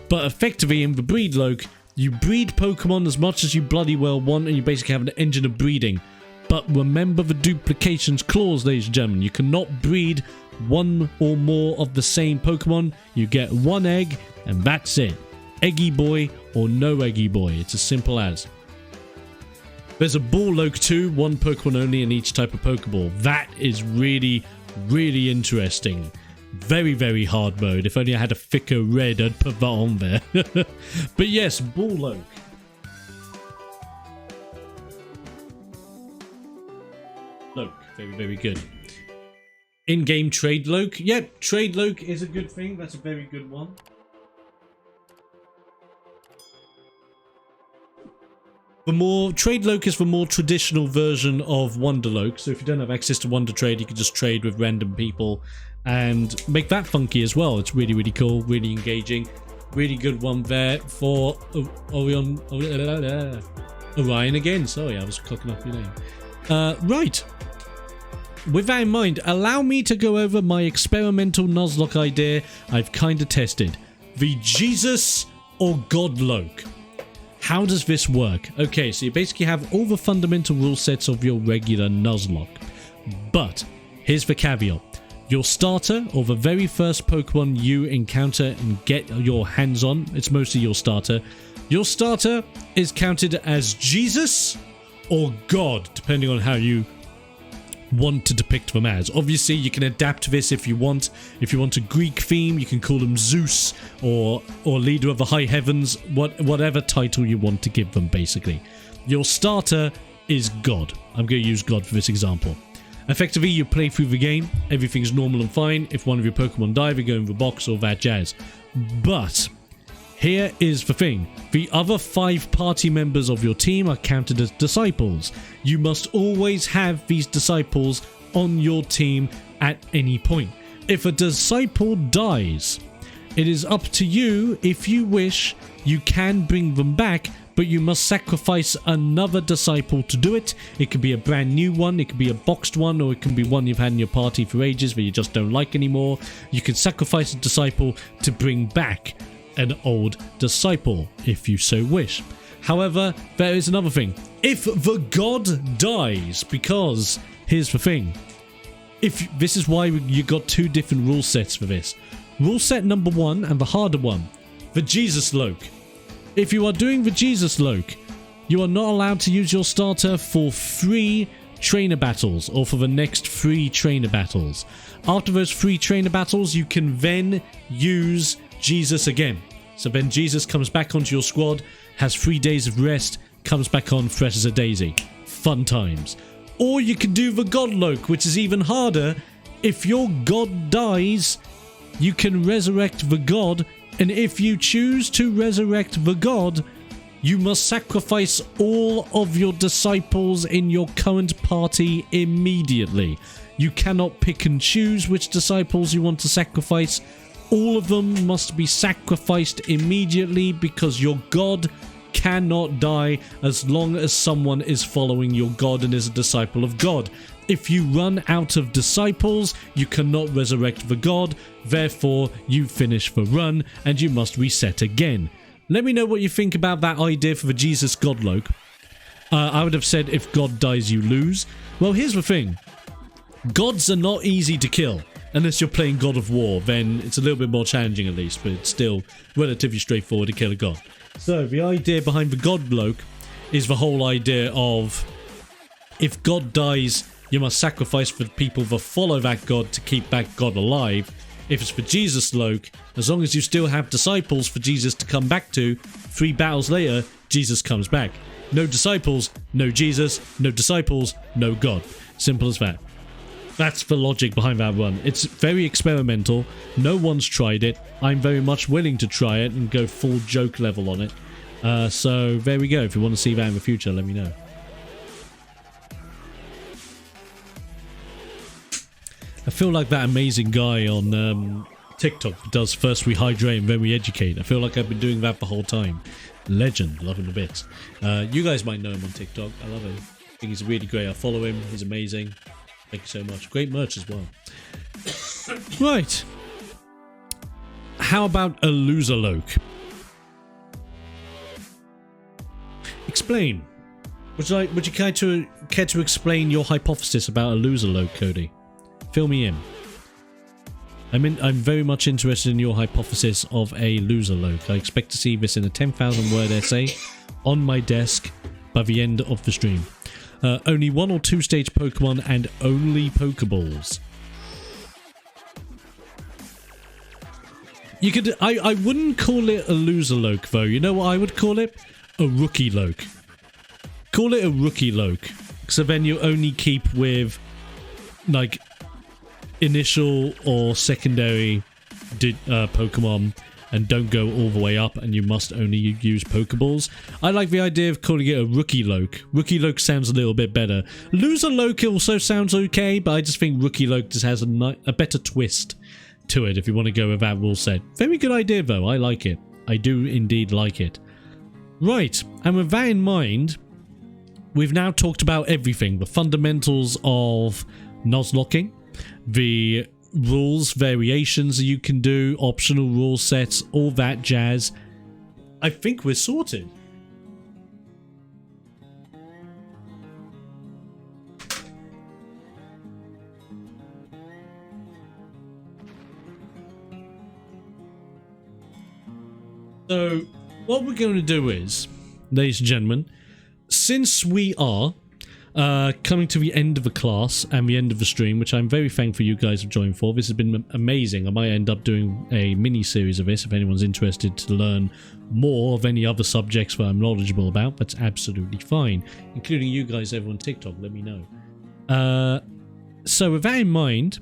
But effectively in the breed loc, you breed Pokemon as much as you bloody well want, and you basically have an engine of breeding. But remember the duplications clause, ladies and gentlemen. You cannot breed one or more of the same Pokemon. You get one egg and that's it. Eggy boy or no eggy boy. It's as simple as. There's a ball loc too, one Pokemon only in each type of Pokeball. That is really, really interesting. Very, very hard mode. If only I had a thicker red, I'd put that on there. But yes, ball loc. Loke. Very, very good. In-game trade Loke. Yep, trade Loke is a good thing. That's a very good one. Trade Loke is the more traditional version of Wonder Loke. So if you don't have access to Wonder Trade, you can just trade with random people and make that funky as well. It's really, really cool, really engaging. Really good one there for Orion again. Sorry, I was clocking up your name. Right. With that in mind, allow me to go over my experimental Nuzlocke idea I've kind of tested. The Jesus or God Loke. How does this work? Okay, so you basically have all the fundamental rule sets of your regular Nuzlocke. But here's the caveat. Your starter, or the very first Pokemon you encounter and get your hands on, it's mostly your starter. Your starter is counted as Jesus or God, depending on how you want to depict them as. Obviously, you can adapt this if you want. If you want a Greek theme, you can call them Zeus or Leader of the High Heavens, whatever title you want to give them, basically. Your starter is God. I'm going to use God for this example. Effectively, you play through the game, everything's normal and fine. If one of your Pokemon die, they go in the box, or that jazz. But here is the thing. The other 5 party members of your team are counted as disciples. You must always have these disciples on your team at any point. If a disciple dies, it is up to you. If you wish, you can bring them back, but you must sacrifice another disciple to do it. It could be a brand new one, it could be a boxed one, or it can be one you've had in your party for ages that you just don't like anymore. You can sacrifice a disciple to bring back an old disciple, if you so wish. However, there is another thing. If the god dies, because here's the thing. This is why you got 2 different rule sets for this. Rule set number 1 and the harder one, the Jesus Loke. If you are doing the Jesus Loke, you are not allowed to use your starter for 3 trainer battles, or for the next 3 trainer battles. After those 3 trainer battles, you can then use Jesus again. So then Jesus comes back onto your squad, has 3 days of rest, comes back on fresh as a daisy. Fun times. Or you can do the God Loke, which is even harder. If your god dies, you can resurrect the god, and if you choose to resurrect the god, you must sacrifice all of your disciples in your current party immediately. You cannot pick and choose which disciples you want to sacrifice. All of them must be sacrificed immediately, because your god cannot die as long as someone is following your god and is a disciple of God. If you run out of disciples, you cannot resurrect the god, therefore you finish the run and you must reset again. Let me know what you think about that idea for the Jesus God Loke. I would have said if God dies you lose. Well, here's the thing. Gods are not easy to kill. Unless you're playing God of War, then it's a little bit more challenging at least, but it's still relatively straightforward to kill a god. So the idea behind the God Loke is the whole idea of if God dies, you must sacrifice for the people that follow that god to keep that god alive. If it's for Jesus Loke, as long as you still have disciples for Jesus to come back to, 3 battles later, Jesus comes back. No disciples, no Jesus, no disciples, no God. Simple as that. That's the logic behind that one. It's very experimental. No one's tried it. I'm very much willing to try it and go full joke level on it. So there we go. If you want to see that in the future, let me know. I feel like that amazing guy on TikTok that does first we hydrate and then we educate. I feel like I've been doing that the whole time. Legend. Love him a bit. You guys might know him on TikTok. I love him. I think he's really great. I follow him. He's amazing. Thank you so much. Great merch as well. Right. How about a loser Loke? Explain. Would you care to explain your hypothesis about a loser Loke, Cody? Fill me in. I'm very much interested in your hypothesis of a loser Loke. I expect to see this in a 10,000 word essay on my desk by the end of the stream. Only 1 or 2 stage Pokemon and only Pokeballs. You could. I wouldn't call it a loser Loke though. You know what I would call it? A rookie Loke. Call it a rookie Loke. So then you only keep with like initial or secondary Pokemon and don't go all the way up, and you must only use Pokeballs. I like the idea of calling it a Rookie Loke. Rookie Loke sounds a little bit better. Loser Loke also sounds okay, but I just think Rookie Loke just has a better twist to it if you want to go with that rule set. Very good idea though, I like it. I do indeed like it. Right, and with that in mind, we've now talked about everything. The fundamentals of Nuzlocking, the rules, variations that you can do, optional rule sets, all that jazz. I think we're sorted. So, what we're going to do is, ladies and gentlemen, since we are coming to the end of the class and the end of the stream, which I'm very thankful you guys have joined for. This has been amazing. I might end up doing a mini-series of this if anyone's interested to learn more of any other subjects that I'm knowledgeable about. That's absolutely fine, including you guys over on TikTok. Let me know. So with that in mind,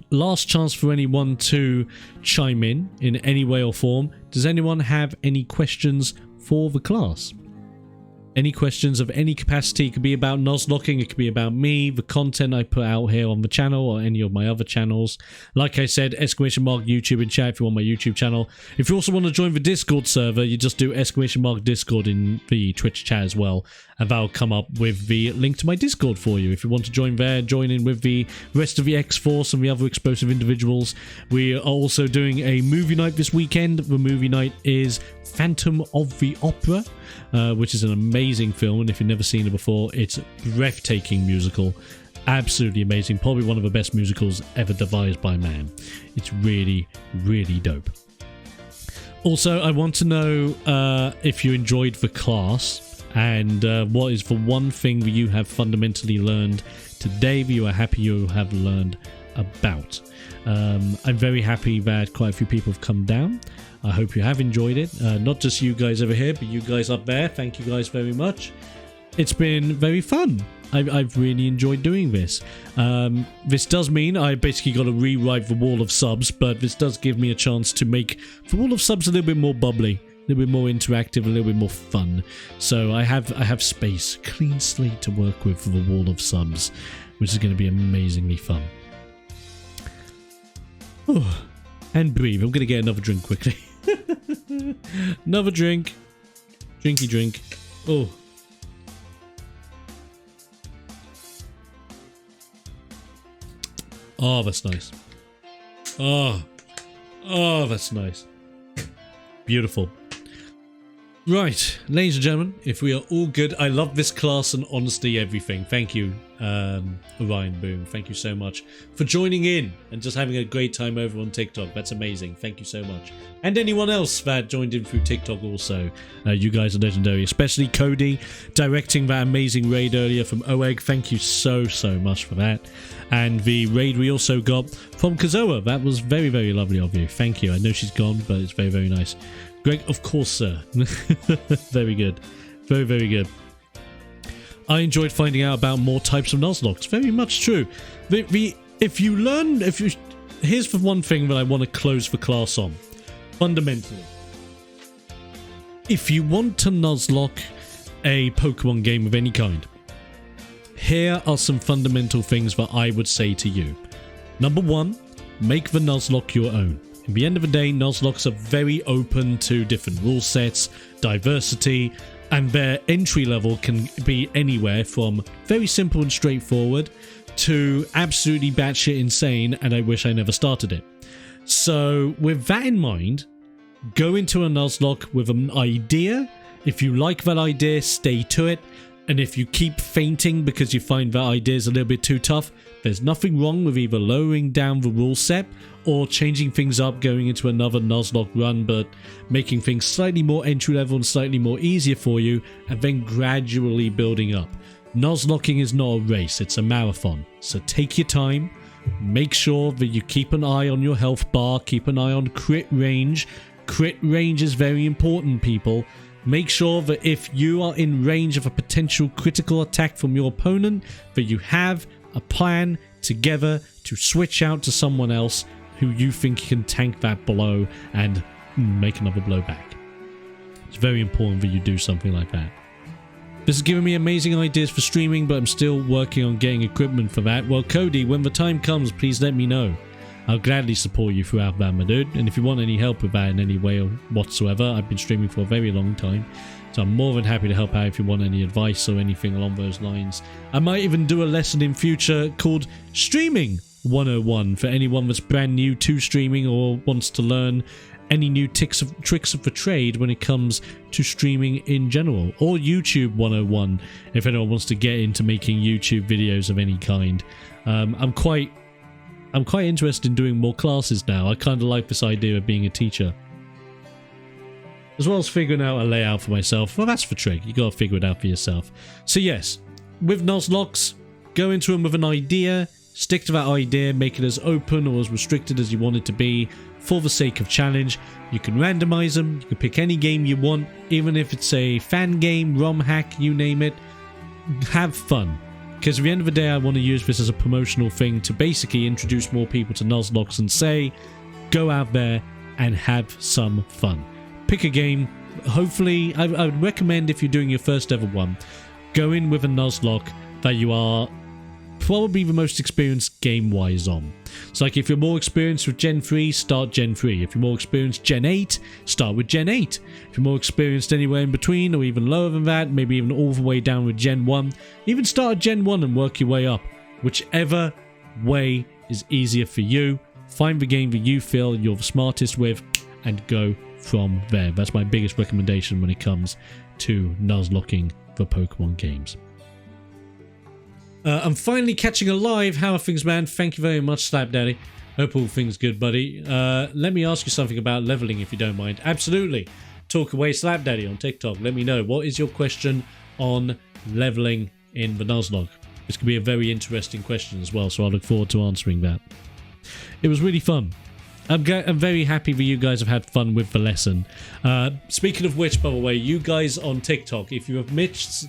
last chance for anyone to chime in any way or form. Does anyone have any questions for the class? Any questions of any capacity? It could be about Nuzlocking, it could be about me, the content I put out here on the channel, or any of my other channels. Like I said, ! YouTube in chat if you want my YouTube channel. If you also want to join the Discord server, you just do ! Discord in the Twitch chat as well, and that'll come up with the link to my Discord for you. If you want to join there, join in with the rest of the X-Force and the other explosive individuals. We are also doing a movie night this weekend. The movie night is Phantom of the Opera, which is an amazing film, and if you've never seen it before, it's a breathtaking musical. Absolutely amazing. Probably one of the best musicals ever devised by man. It's really, really dope. Also, I want to know if you enjoyed the class, and what is the one thing that you have fundamentally learned today that you are happy you have learned about. I'm very happy that quite a few people have come down. I hope you have enjoyed it. Not just you guys over here, but you guys up there. Thank you guys very much. It's been very fun. I've really enjoyed doing this. This does mean I basically got to rewrite the wall of subs, but this does give me a chance to make the wall of subs a little bit more bubbly, a little bit more interactive, a little bit more fun. So I have space, clean slate to work with for the wall of subs, which is going to be amazingly fun. Oh, and breathe. I'm going to get another drink quickly. Another drink. Drinky drink. Oh. Oh, that's nice. Oh. Oh, that's nice. Beautiful. Right, ladies and gentlemen, if we are all good, I love this class and honestly everything. Thank you, Orion Boom. Thank you so much for joining in and just having a great time over on TikTok. That's amazing. Thank you so much. And anyone else that joined in through TikTok also. You guys are legendary, especially Cody directing that amazing raid earlier from OEG. Thank you so much for that. And the raid we also got from Kazoa. That was very, very lovely of you. Thank you. I know she's gone, but it's very, very nice. Greg, of course, sir. Very good. Very, very good. I enjoyed finding out about more types of Nuzlocke. Very much true. Here's the one thing that I want to close the class on. Fundamentally, if you want to Nuzlocke a Pokemon game of any kind, here are some fundamental things that I would say to you. Number one, make the Nuzlocke your own. At the end of the day, Nuzlocks are very open to different rule sets, diversity, and their entry level can be anywhere from very simple and straightforward to absolutely batshit insane, and I wish I never started it. So with that in mind, go into a Nuzlocke with an idea. If you like that idea, stay to it. And if you keep fainting because you find that idea is a little bit too tough, there's nothing wrong with either lowering down the rule set or changing things up, going into another Nuzlocke run, but making things slightly more entry level and slightly more easier for you, and then gradually building up. Nuzlocking is not a race, it's a marathon. So take your time, make sure that you keep an eye on your health bar, keep an eye on crit range. Crit range is very important, people. make sure that if you are in range of a potential critical attack from your opponent, that you have a plan together to switch out to someone else who you think can tank that blow and make another blow back. It's very important that you do something like that. This has given me amazing ideas for streaming, but I'm still working on getting equipment for that. Well, Cody, when the time comes, please let me know. I'll gladly support you throughout that, my dude. And if you want any help with that in any way or whatsoever, I've been streaming for a very long time, so I'm more than happy to help out if you want any advice or anything along those lines. I might even do a lesson in future called Streaming 101 for anyone that's brand new to streaming or wants to learn any new tricks of the trade when it comes to streaming in general, or YouTube 101 if anyone wants to get into making YouTube videos of any kind. I'm quite interested in doing more classes now. I kind of like this idea of being a teacher, as well as figuring out a layout for myself. Well, that's the trick. You gotta figure it out for yourself. So yes, with Nuzlocke, go into them with an idea, stick to that idea, make it as open or as restricted as you want it to be for the sake of challenge. You can randomize them, you can pick any game you want, even if it's a fan game, ROM hack, you name it. Have fun. Because at the end of the day, I want to use this as a promotional thing to basically introduce more people to Nuzlocke and say, go out there and have some fun. Pick a game. Hopefully, I would recommend if you're doing your first ever one, go in with a Nuzlocke that you are probably the most experienced game-wise on. So like if you're more experienced with Gen 3, start Gen 3. If you're more experienced Gen 8, start with Gen 8. If you're more experienced anywhere in between or even lower than that, maybe even all the way down with Gen 1, even start at Gen 1 and work your way up. Whichever way is easier for you, find the game that you feel you're the smartest with and go from there. That's my biggest recommendation when it comes to Nuzlocking for Pokemon games. I'm finally catching alive. How are things, man? Thank you very much, Slap Daddy. Hope all things good, buddy. Let me ask you something about leveling, if you don't mind. Absolutely. Talk away, Slap Daddy on TikTok. Let me know. What is your question on leveling in the Nuzlocke? This could be a very interesting question as well, so I look forward to answering that. It was really fun. I'm very happy that you guys have had fun with the lesson. Speaking of which, by the way, you guys on TikTok, if you have missed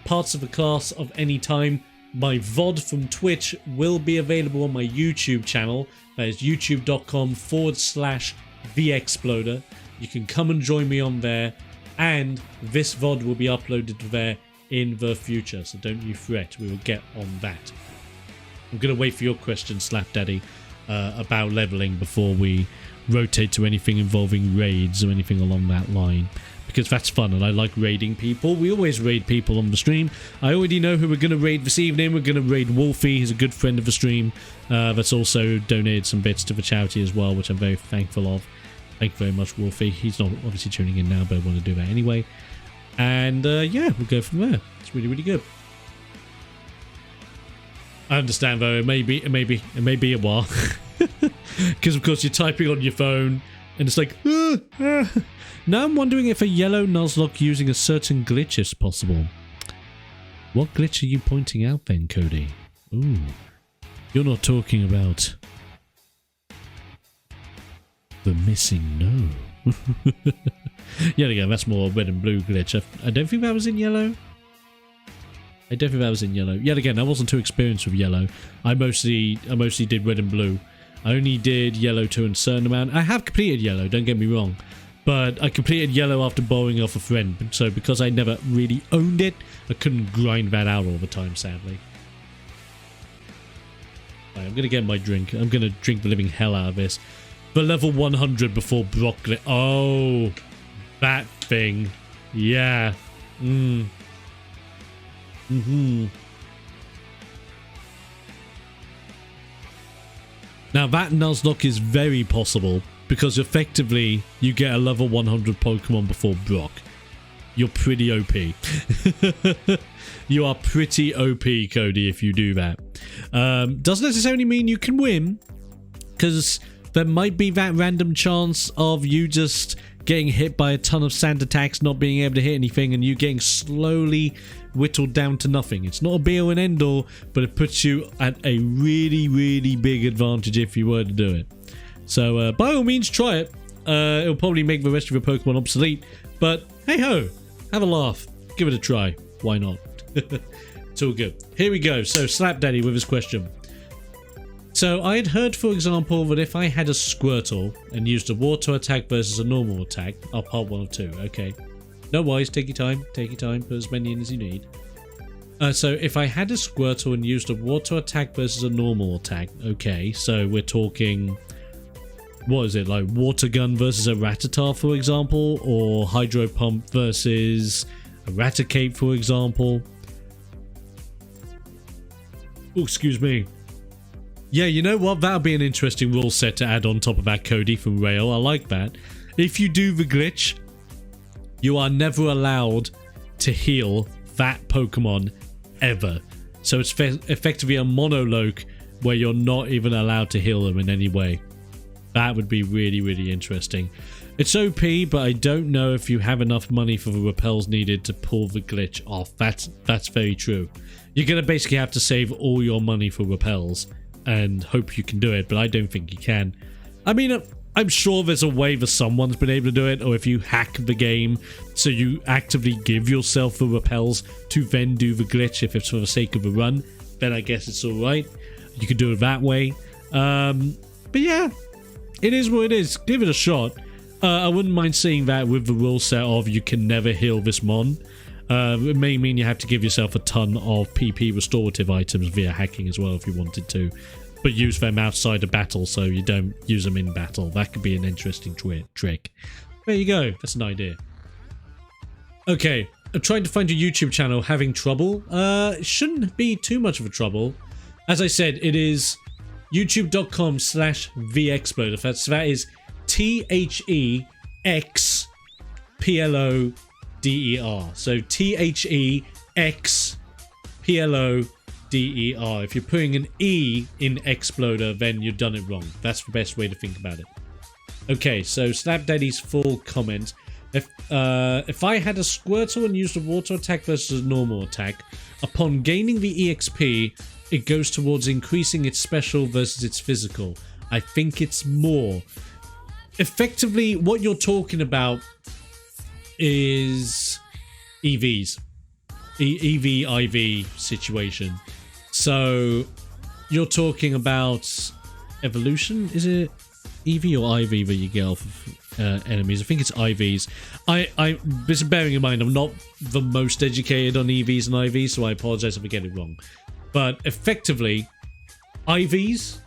parts of the class of any time, my VOD from Twitch will be available on my YouTube channel. That is youtube.com/TheXploder. You can come and join me on there, and this VOD will be uploaded there in the future, so don't you fret, we will get on that. I'm going to wait for your question, Slap Daddy, about leveling before we rotate to anything involving raids or anything along that line, because that's fun and I like raiding people. We always raid people on the stream. I already know who we're going to raid this evening. We're going to raid Wolfie. He's a good friend of the stream that's also donated some bits to the charity as well, which I'm very thankful of. Thank you very much, Wolfie. He's not obviously tuning in now, but I want to do that anyway. And yeah, we'll go from there. It's really, really good. I understand though, it may be a while. Because of course you're typing on your phone and it's like Now I'm wondering if a yellow Nuzlocke using a certain glitch is possible. What glitch are you pointing out then, Cody? Ooh. You're not talking about the missing no. Yeah, again, that's more red and blue glitch. I don't think that was in yellow. I don't think that was in yellow. Yet again, I wasn't too experienced with yellow. I mostly did red and blue. I only did yellow to a certain amount. I have completed yellow, don't get me wrong. But I completed yellow after borrowing off a friend. So because I never really owned it, I couldn't grind that out all the time, sadly. Right, I'm going to get my drink. I'm going to drink the living hell out of this. The level 100 before Brock glitch. Oh, that thing. Yeah. Now that Nuzlocke is very possible because effectively you get a level 100 Pokemon before Brock. You're pretty OP. You are pretty OP, Cody, if you do that. Doesn't necessarily mean you can win, because there might be that random chance of you just getting hit by a ton of sand attacks, not being able to hit anything, and you getting slowly whittled down to nothing. It's not a be all and end all, but it puts you at a really, really big advantage if you were to do it. So by all means, try it. It'll probably make the rest of your Pokemon obsolete, But hey ho, have a laugh. Give it a try. Why not? It's all good. Here we go. So Slap Daddy with his question. So I had heard, for example, that if I had a Squirtle and used a water attack versus a normal attack, part 1 of 2. Okay. No worries. Take your time. Take your time. Put as many in as you need. So if I had a Squirtle and used a water attack versus a normal attack. Okay. So we're talking... What is it? Like Water Gun versus a Rattata, for example? Or Hydro Pump versus a Raticate, for example? Oh, excuse me. Yeah, you know what? That'll be an interesting rule set to add on top of that, Cody from Rail. I like that. If you do the glitch, you are never allowed to heal that Pokemon ever. So it's effectively a monologue where you're not even allowed to heal them in any way. That would be really, really interesting. It's OP, but I don't know if you have enough money for the repels needed to pull the glitch off. That's very true. You're going to basically have to save all your money for repels and hope you can do it, but I don't think you can. I mean, I'm sure there's a way that someone's been able to do it, or if you hack the game so you actively give yourself the repels to then do the glitch if it's for the sake of the run, then I guess it's alright. You could do it that way. But yeah, it is what it is. Give it a shot. I wouldn't mind seeing that with the rule set of you can never heal this mon. It may mean you have to give yourself a ton of PP restorative items via hacking as well if you wanted to, but use them outside of battle so you don't use them in battle. That could be an interesting trick. There you go. That's an idea. Okay, I'm trying to find your YouTube channel. Having trouble? It shouldn't be too much of a trouble. As I said, it is youtube.com/TheXploder. That is TheXploder. So TheXploder. If you're putting an E in Exploder, then you've done it wrong. That's the best way to think about it. Okay, so Slap Daddy's full comment. If I had a Squirtle and used a water attack versus a normal attack, upon gaining the EXP, it goes towards increasing its special versus its physical. I think it's more. Effectively, what you're talking about is EVs. EV-IV situation. So, you're talking about evolution? Is it EV or IV that you get off of enemies? I think it's IVs. Just bearing in mind, I'm not the most educated on EVs and IVs, so I apologize if I get it wrong. But effectively, IVs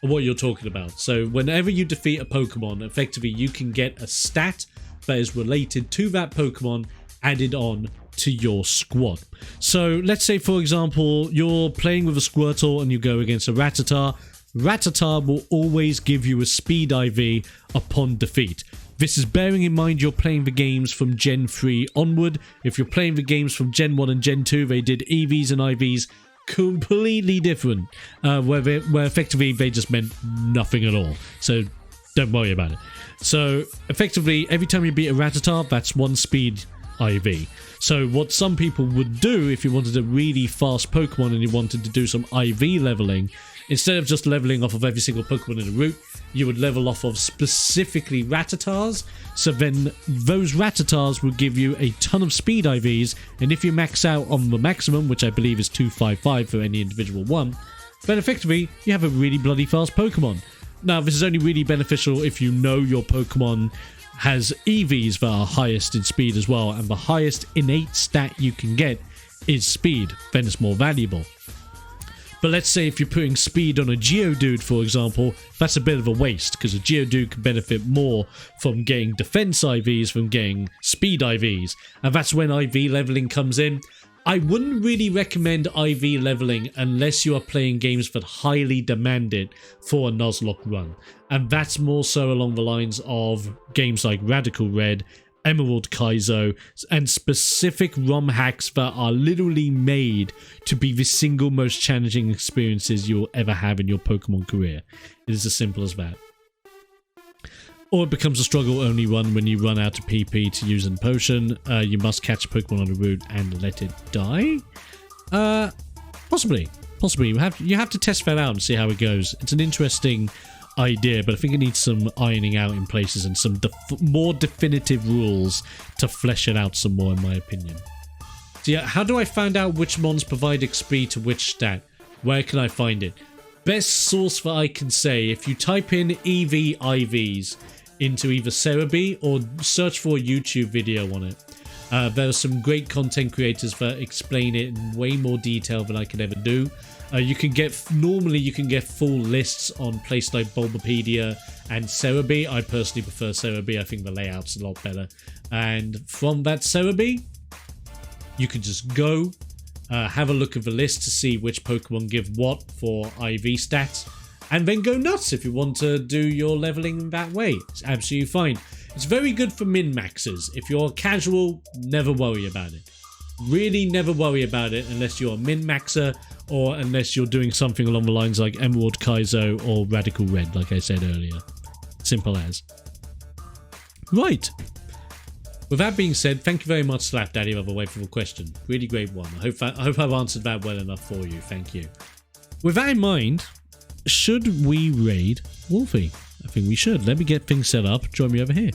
are what you're talking about. So whenever you defeat a Pokemon, effectively you can get a stat that is related to that Pokemon added on to your squad. So let's say, for example, you're playing with a Squirtle and you go against a Rattata. Rattata will always give you a speed IV upon defeat. This is bearing in mind you're playing the games from Gen 3 onward. If you're playing the games from Gen 1 and Gen 2, they did EVs and IVs completely different, where effectively they just meant nothing at all. So don't worry about it. So effectively, every time you beat a Rattata, that's one speed IV. So what some people would do if you wanted a really fast Pokemon and you wanted to do some IV leveling, instead of just leveling off of every single Pokemon in a route, you would level off of specifically Rattatas. So then those Rattatas will give you a ton of speed IVs, and if you max out on the maximum, which I believe is 255 for any individual one, then effectively you have a really bloody fast Pokemon. Now, this is only really beneficial if you know your Pokemon has EVs that are highest in speed as well, and the highest innate stat you can get is speed, then it's more valuable. But let's say if you're putting speed on a Geodude, for example, that's a bit of a waste, because a Geodude can benefit more from getting defense IVs than getting speed IVs, and that's when IV leveling comes in. I wouldn't really recommend IV leveling unless you are playing games that highly demand it for a Nuzlocke run, and that's more so along the lines of games like Radical Red, Emerald Kaizo, and specific ROM hacks that are literally made to be the single most challenging experiences you'll ever have in your Pokemon career. It is as simple as that. Or it becomes a struggle-only run when you run out of PP to use in potion. You must catch a Pokemon on the route and let it die? Possibly. You have to test that out and see how it goes. It's an interesting idea, but I think it needs some ironing out in places and some more definitive rules to flesh it out some more, in my opinion. So yeah, how do I find out which mons provide XP to which stat? Where can I find it? Best source for I can say, if you type in EV IVs into either Cerebi or search for a YouTube video on it. There are some great content creators that explain it in way more detail than I could ever do. Normally you can get full lists on places like Bulbapedia and Cerebi. I personally prefer Cerebi. I think the layout's a lot better. And from that Cerebi, you can just go have a look at the list to see which Pokemon give what for IV stats, and then go nuts if you want to do your leveling that way. It's absolutely fine. It's very good for min-maxers. If you're casual, never worry about it. Really never worry about it unless you're a min-maxer or unless you're doing something along the lines like Emerald Kaizo or Radical Red, like I said earlier. Simple as. Right. With that being said, thank you very much, Slapdaddy, by the way, for the question. Really great one. I hope I've answered that well enough for you. Thank you. With that in mind, should we raid Wolfie? I think we should. Let me get things set up. Join me over here.